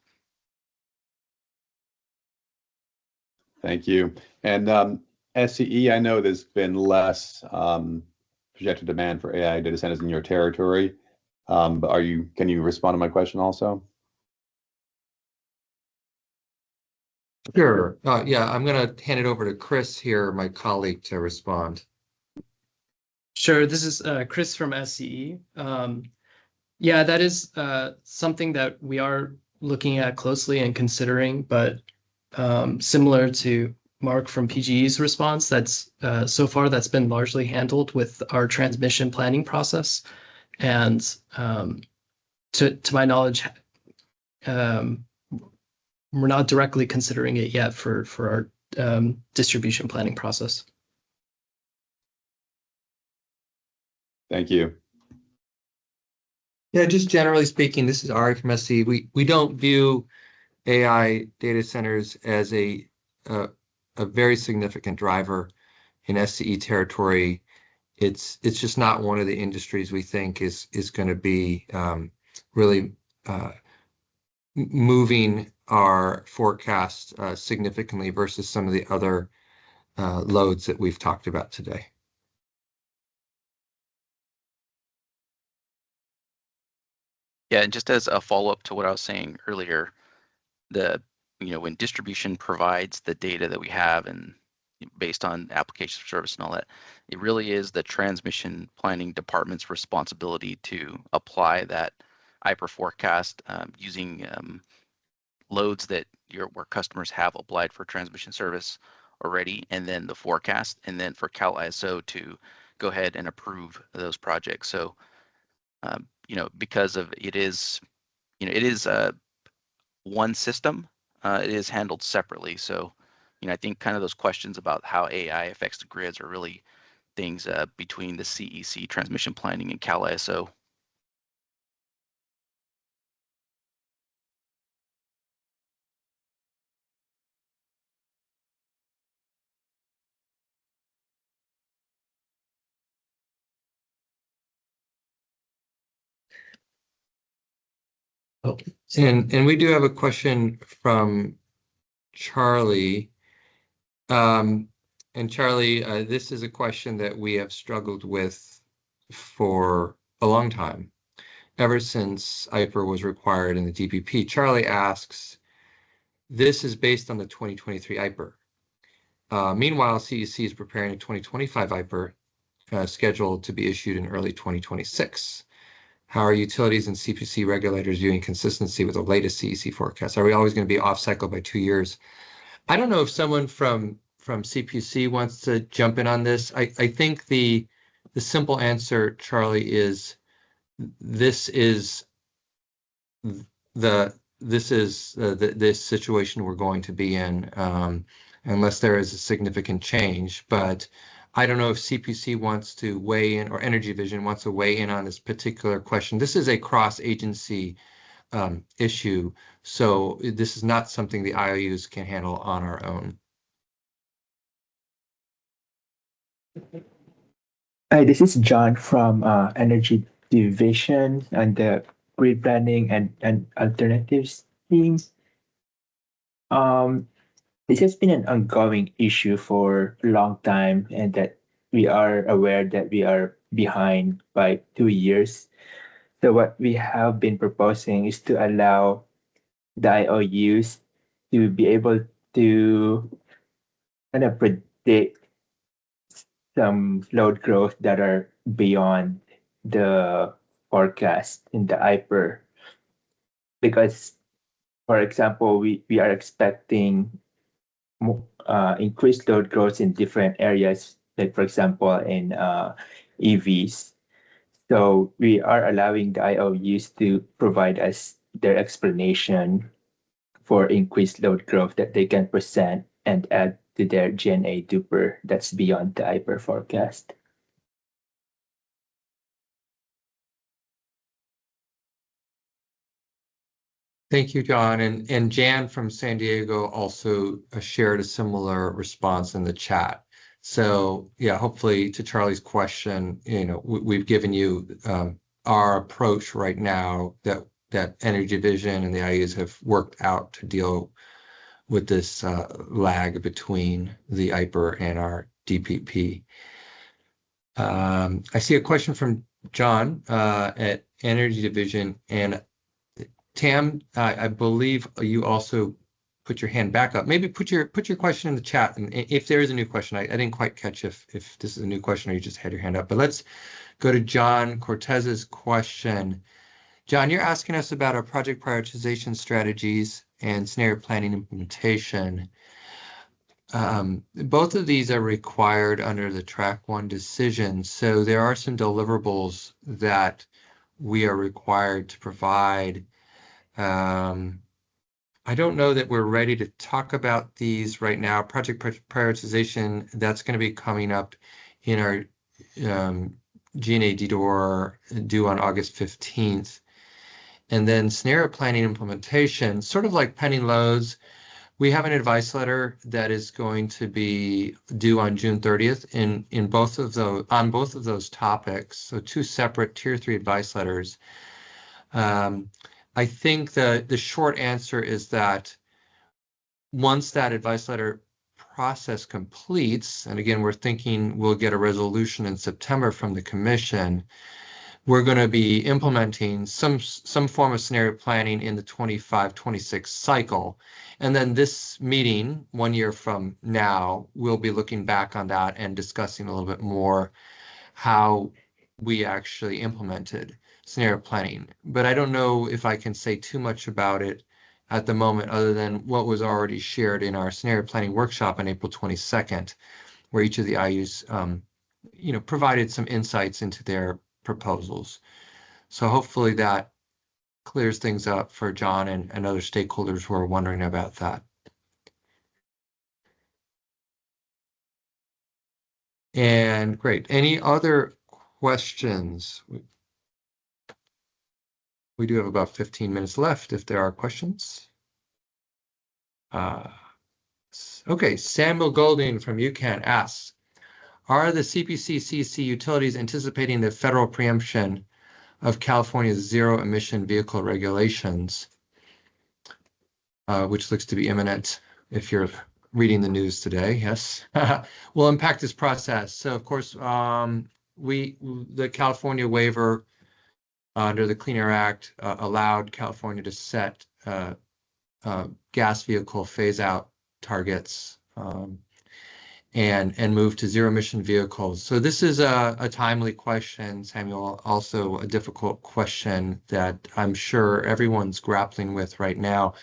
Thank you. And SCE, I know there's been less projected demand for AI data centers in your territory, but can you respond to my question also? Sure. Yeah, I'm going to hand it over to Chris here, my colleague, to respond. Sure. This is Chris from SCE. Yeah, that is something that we are looking at closely and considering, but similar to Mark from PG&E's response. That's so far that's been largely handled with our transmission planning process, and to my knowledge, we're not directly considering it yet for our distribution planning process. Thank you. Yeah, just generally speaking, this is Ari from SC. We don't view AI data centers as a very significant driver in SCE territory. It's just not one of the industries we think is going to be really moving our forecast significantly versus some of the other loads that we've talked about today. Yeah, and just as a follow-up to what I was saying earlier, when distribution provides the data that we have and based on application service and all that, it really is the transmission planning department's responsibility to apply that IPER forecast using loads where customers have applied for transmission service already, and then the forecast, and then for Cal ISO to go ahead and approve those projects. So, because of it is one system, it is handled separately. So, I think kind of those questions about how AI affects the grids are really things between the CEC transmission planning and Cal ISO. Oh, and we do have a question from Charlie. And Charlie, this is a question that we have struggled with for a long time, ever since IPER was required in the DPP. Charlie asks, this is based on the 2023 IPER. Meanwhile, CEC is preparing a 2025 IPER scheduled to be issued in early 2026. How are utilities and CPC regulators viewing consistency with the latest CEC forecast? Are we always going to be off cycle by 2 years? I don't know if someone from CPC wants to jump in on this. I think the simple answer, Charlie, is this situation we're going to be in unless there is a significant change. But I don't know if CPC wants to weigh in or Energy Vision wants to weigh in on this particular question. This is a cross-agency issue, so this is not something the IOUs can handle on our own. Hi, this is John from Energy Division and the Grid Planning and Alternatives team. This has been an ongoing issue for a long time, and that we are aware that we are behind by 2 years. So what we have been proposing is to allow the IOUs to be able to kind of predict some load growth that are beyond the forecast in the IPER. Because, for example, we are expecting increased load growth in different areas, like for example in EVs. So we are allowing the IOUs to provide us their explanation for increased load growth that they can present and add to their GNA duper that's beyond the IPER forecast. Thank you, John. And Jan from San Diego also shared a similar response in the chat. So yeah, hopefully to Charlie's question, we've given you our approach right now that Energy Vision and the IEs have worked out to deal with this lag between the IPER and our DPP. I see a question from John at Energy Division, and Tam, I believe you also put your hand back up. Maybe put your question in the chat, and if there is a new question, I didn't quite catch if this is a new question or you just had your hand up. But let's go to John Cortez's question. John, you're asking us about our project prioritization strategies and scenario planning implementation. both of these are required under the track 1 decision. So there are some deliverables that we are required to provide. I don't know that we're ready to talk about these right now. Project prioritization, that's going to be coming up in our G&A DDOR due on August 15th. And then scenario planning implementation, sort of like pending loads, we have an advice letter that is going to be due on June 30th in both of those, on both of those topics. So 2 separate Tier 3 advice letters. I think the short answer is that once that advice letter process completes, and again, we're thinking we'll get a resolution in September from the commission, we're going to be implementing some form of scenario planning in the 25-26 cycle. And then this meeting, 1 year from now, we'll be looking back on that and discussing a little bit more how we actually implemented scenario planning. But I don't know if I can say too much about it at the moment, other than what was already shared in our scenario planning workshop on April 22nd, where each of the IUs provided some insights into their proposals. So hopefully that clears things up for John and other stakeholders who are wondering about that. And great. Any other questions? We do have about 15 minutes left if there are questions. Okay, Samuel Golding from UCAN asks, are the CPC-CC utilities anticipating the federal preemption of California's zero-emission vehicle regulations, which looks to be imminent if you're reading the news today, yes, will impact this process? So, of course, the California waiver under the Clean Air Act allowed California to set gas vehicle phase-out targets and move to zero-emission vehicles. So this is a timely question, Samuel, also a difficult question that I'm sure everyone's grappling with right now.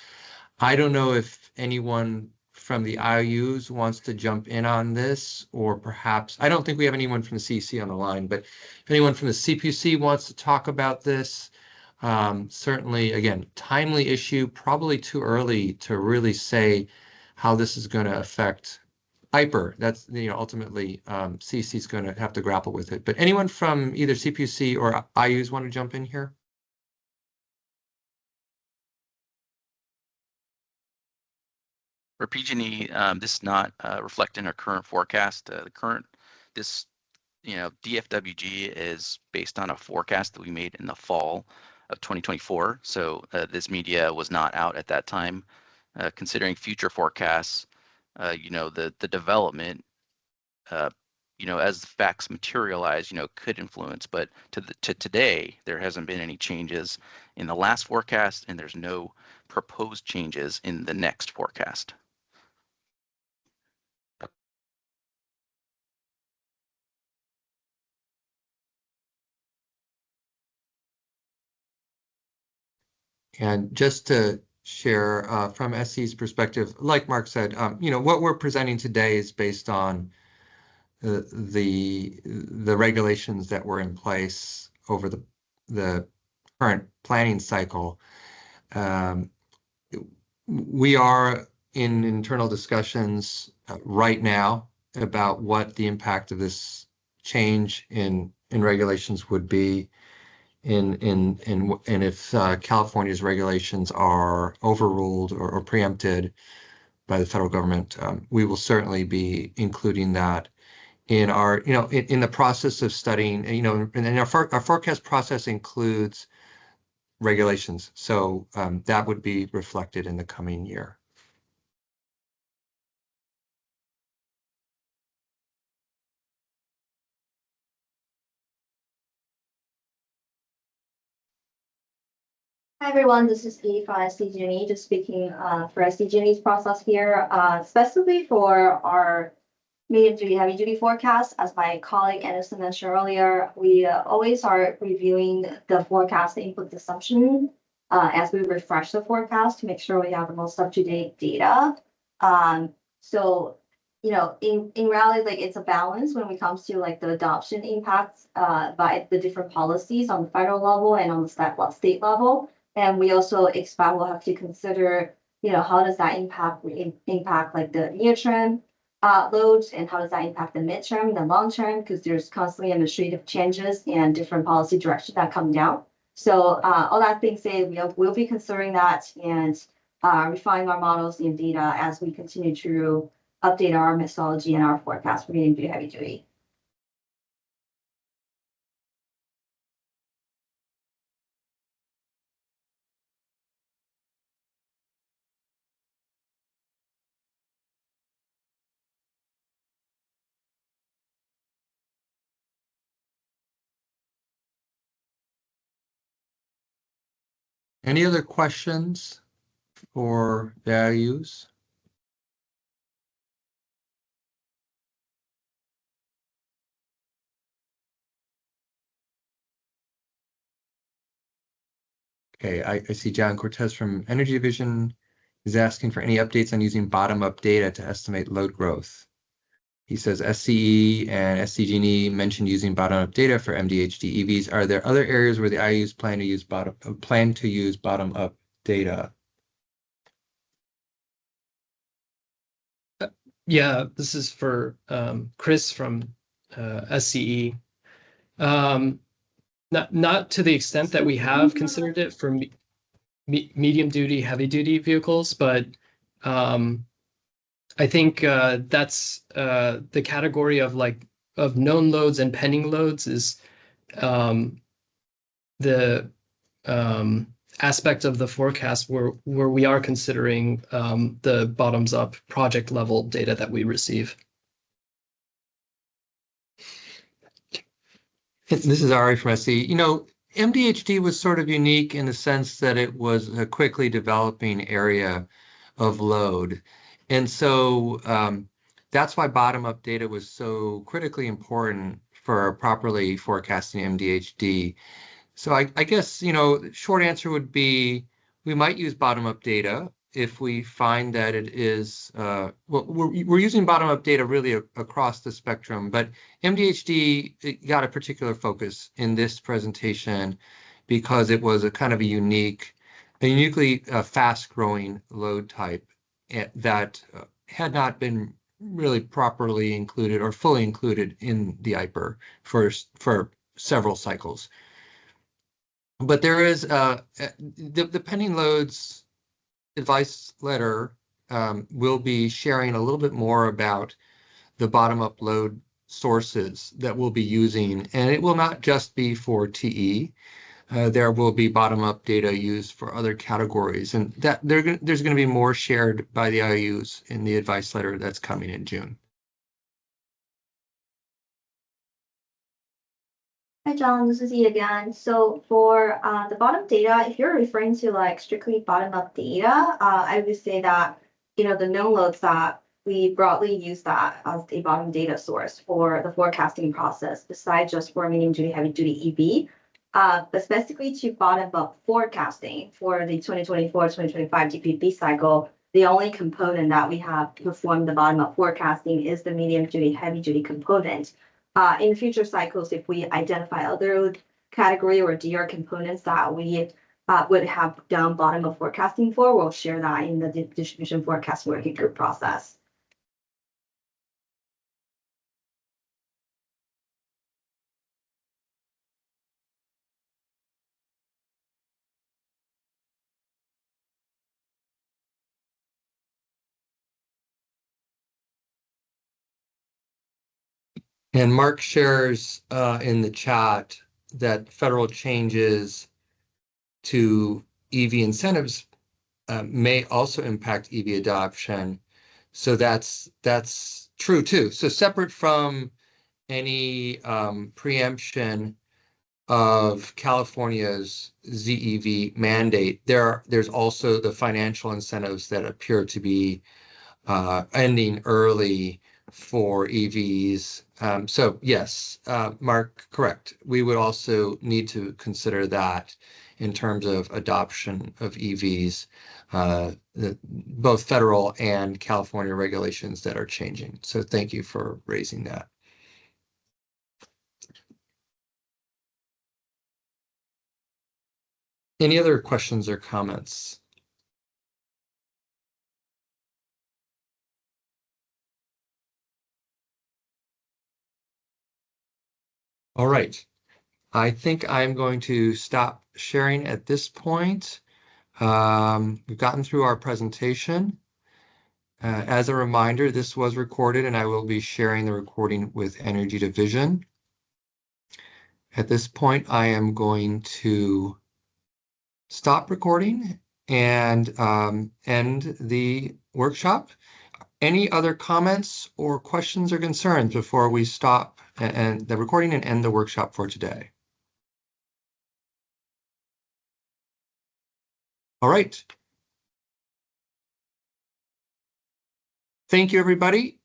I don't know if anyone from the IOUs wants to jump in on this, or perhaps, I don't think we have anyone from the CEC on the line, but if anyone from the CPUC wants to talk about this, certainly, again, timely issue, probably too early to really say how this is going to affect IPER. That's, ultimately CEC is going to have to grapple with it. But anyone from either CPUC or IUs want to jump in here? For PG&E, this is not reflected in our current forecast. DFWG is based on a forecast that we made in the fall of 2024. So this media was not out at that time. Considering future forecasts, the development, as the facts materialize, could influence. But to today, there hasn't been any changes in the last forecast, and there's no proposed changes in the next forecast. And just to share from SC's perspective, like Mark said, what we're presenting today is based on the regulations that were in place over the current planning cycle. We are in internal discussions right now about what the impact of this change in regulations would be, and if California's regulations are overruled or preempted by the federal government. We will certainly be including that in our, in the process of studying, and our forecast process includes regulations. So that would be reflected in the coming year. Hi everyone, this is Eve from SDG&E, just speaking for SDG&E's process here, specifically for our medium duty, heavy duty forecast. As my colleague Anderson mentioned earlier, we always are reviewing the forecast input assumption as we refresh the forecast to make sure we have the most up-to-date data. So in reality, like it's a balance when it comes to like the adoption impacts by the different policies on the federal level and on the state level. And we also expect we'll have to consider, how does that impact like the near term loads, and how does that impact the midterm and the long term, because there's constantly administrative changes and different policy directions that come down. So all that being said, we'll be considering that and refining our models and data as we continue to update our methodology and our forecast for medium duty, heavy duty. Any other questions or values? Okay, I see John Cortez from Energy Division is asking for any updates on using bottom-up data to estimate load growth. He says SCE and SDG&E mentioned using bottom-up data for MDHD EVs. Are there other areas where the IUs plan to use bottom-up data? Yeah, this is for Chris from SCE. Not to the extent that we have considered it for medium duty, heavy duty vehicles, but I think that's the category of known loads and pending loads is the aspect of the forecast where we are considering the bottoms up project level data that we receive. This is Ari from SE. MDHD was sort of unique in the sense that it was a quickly developing area of load. And so that's why bottom-up data was so critically important for properly forecasting MDHD. So I guess, short answer would be we might use bottom-up data if we find that it is, we're using bottom-up data really across the spectrum, but MDHD got a particular focus in this presentation because it was a kind of a uniquely fast-growing load type that had not been really properly included or fully included in the IPER for several cycles. But there is the pending loads advice letter will be sharing a little bit more about the bottom-up load sources that we'll be using, and it will not just be for TE. There will be bottom-up data used for other categories, and that there's going to be more shared by the IUs in the advice letter that's coming in June. Hi, John, this is E again. So for the bottom data, if you're referring to like strictly bottom-up data, I would say that, the known loads that we broadly use that as a bottom data source for the forecasting process, besides just for medium duty, heavy duty EV. But specifically to bottom-up forecasting for the 2024-2025 DPP cycle, the only component that we have performed the bottom-up forecasting is the medium duty, heavy duty component. In future cycles, if we identify other category or DR components that we would have done bottom-up forecasting for, we'll share that in the distribution forecast working group process. And Mark shares in the chat that federal changes to EV incentives may also impact EV adoption. So that's true too. So separate from any preemption of California's ZEV mandate, there's also the financial incentives that appear to be ending early for EVs. So yes, Mark, correct. We would also need to consider that in terms of adoption of EVs, both federal and California regulations that are changing. So thank you for raising that. Any other questions or comments? All right. I think I'm going to stop sharing at this point. We've gotten through our presentation. As a reminder, this was recorded and I will be sharing the recording with Energy Division. At this point, I am going to stop recording and end the workshop. Any other comments or questions or concerns before we stop and the recording and end the workshop for today? All right. Thank you, everybody.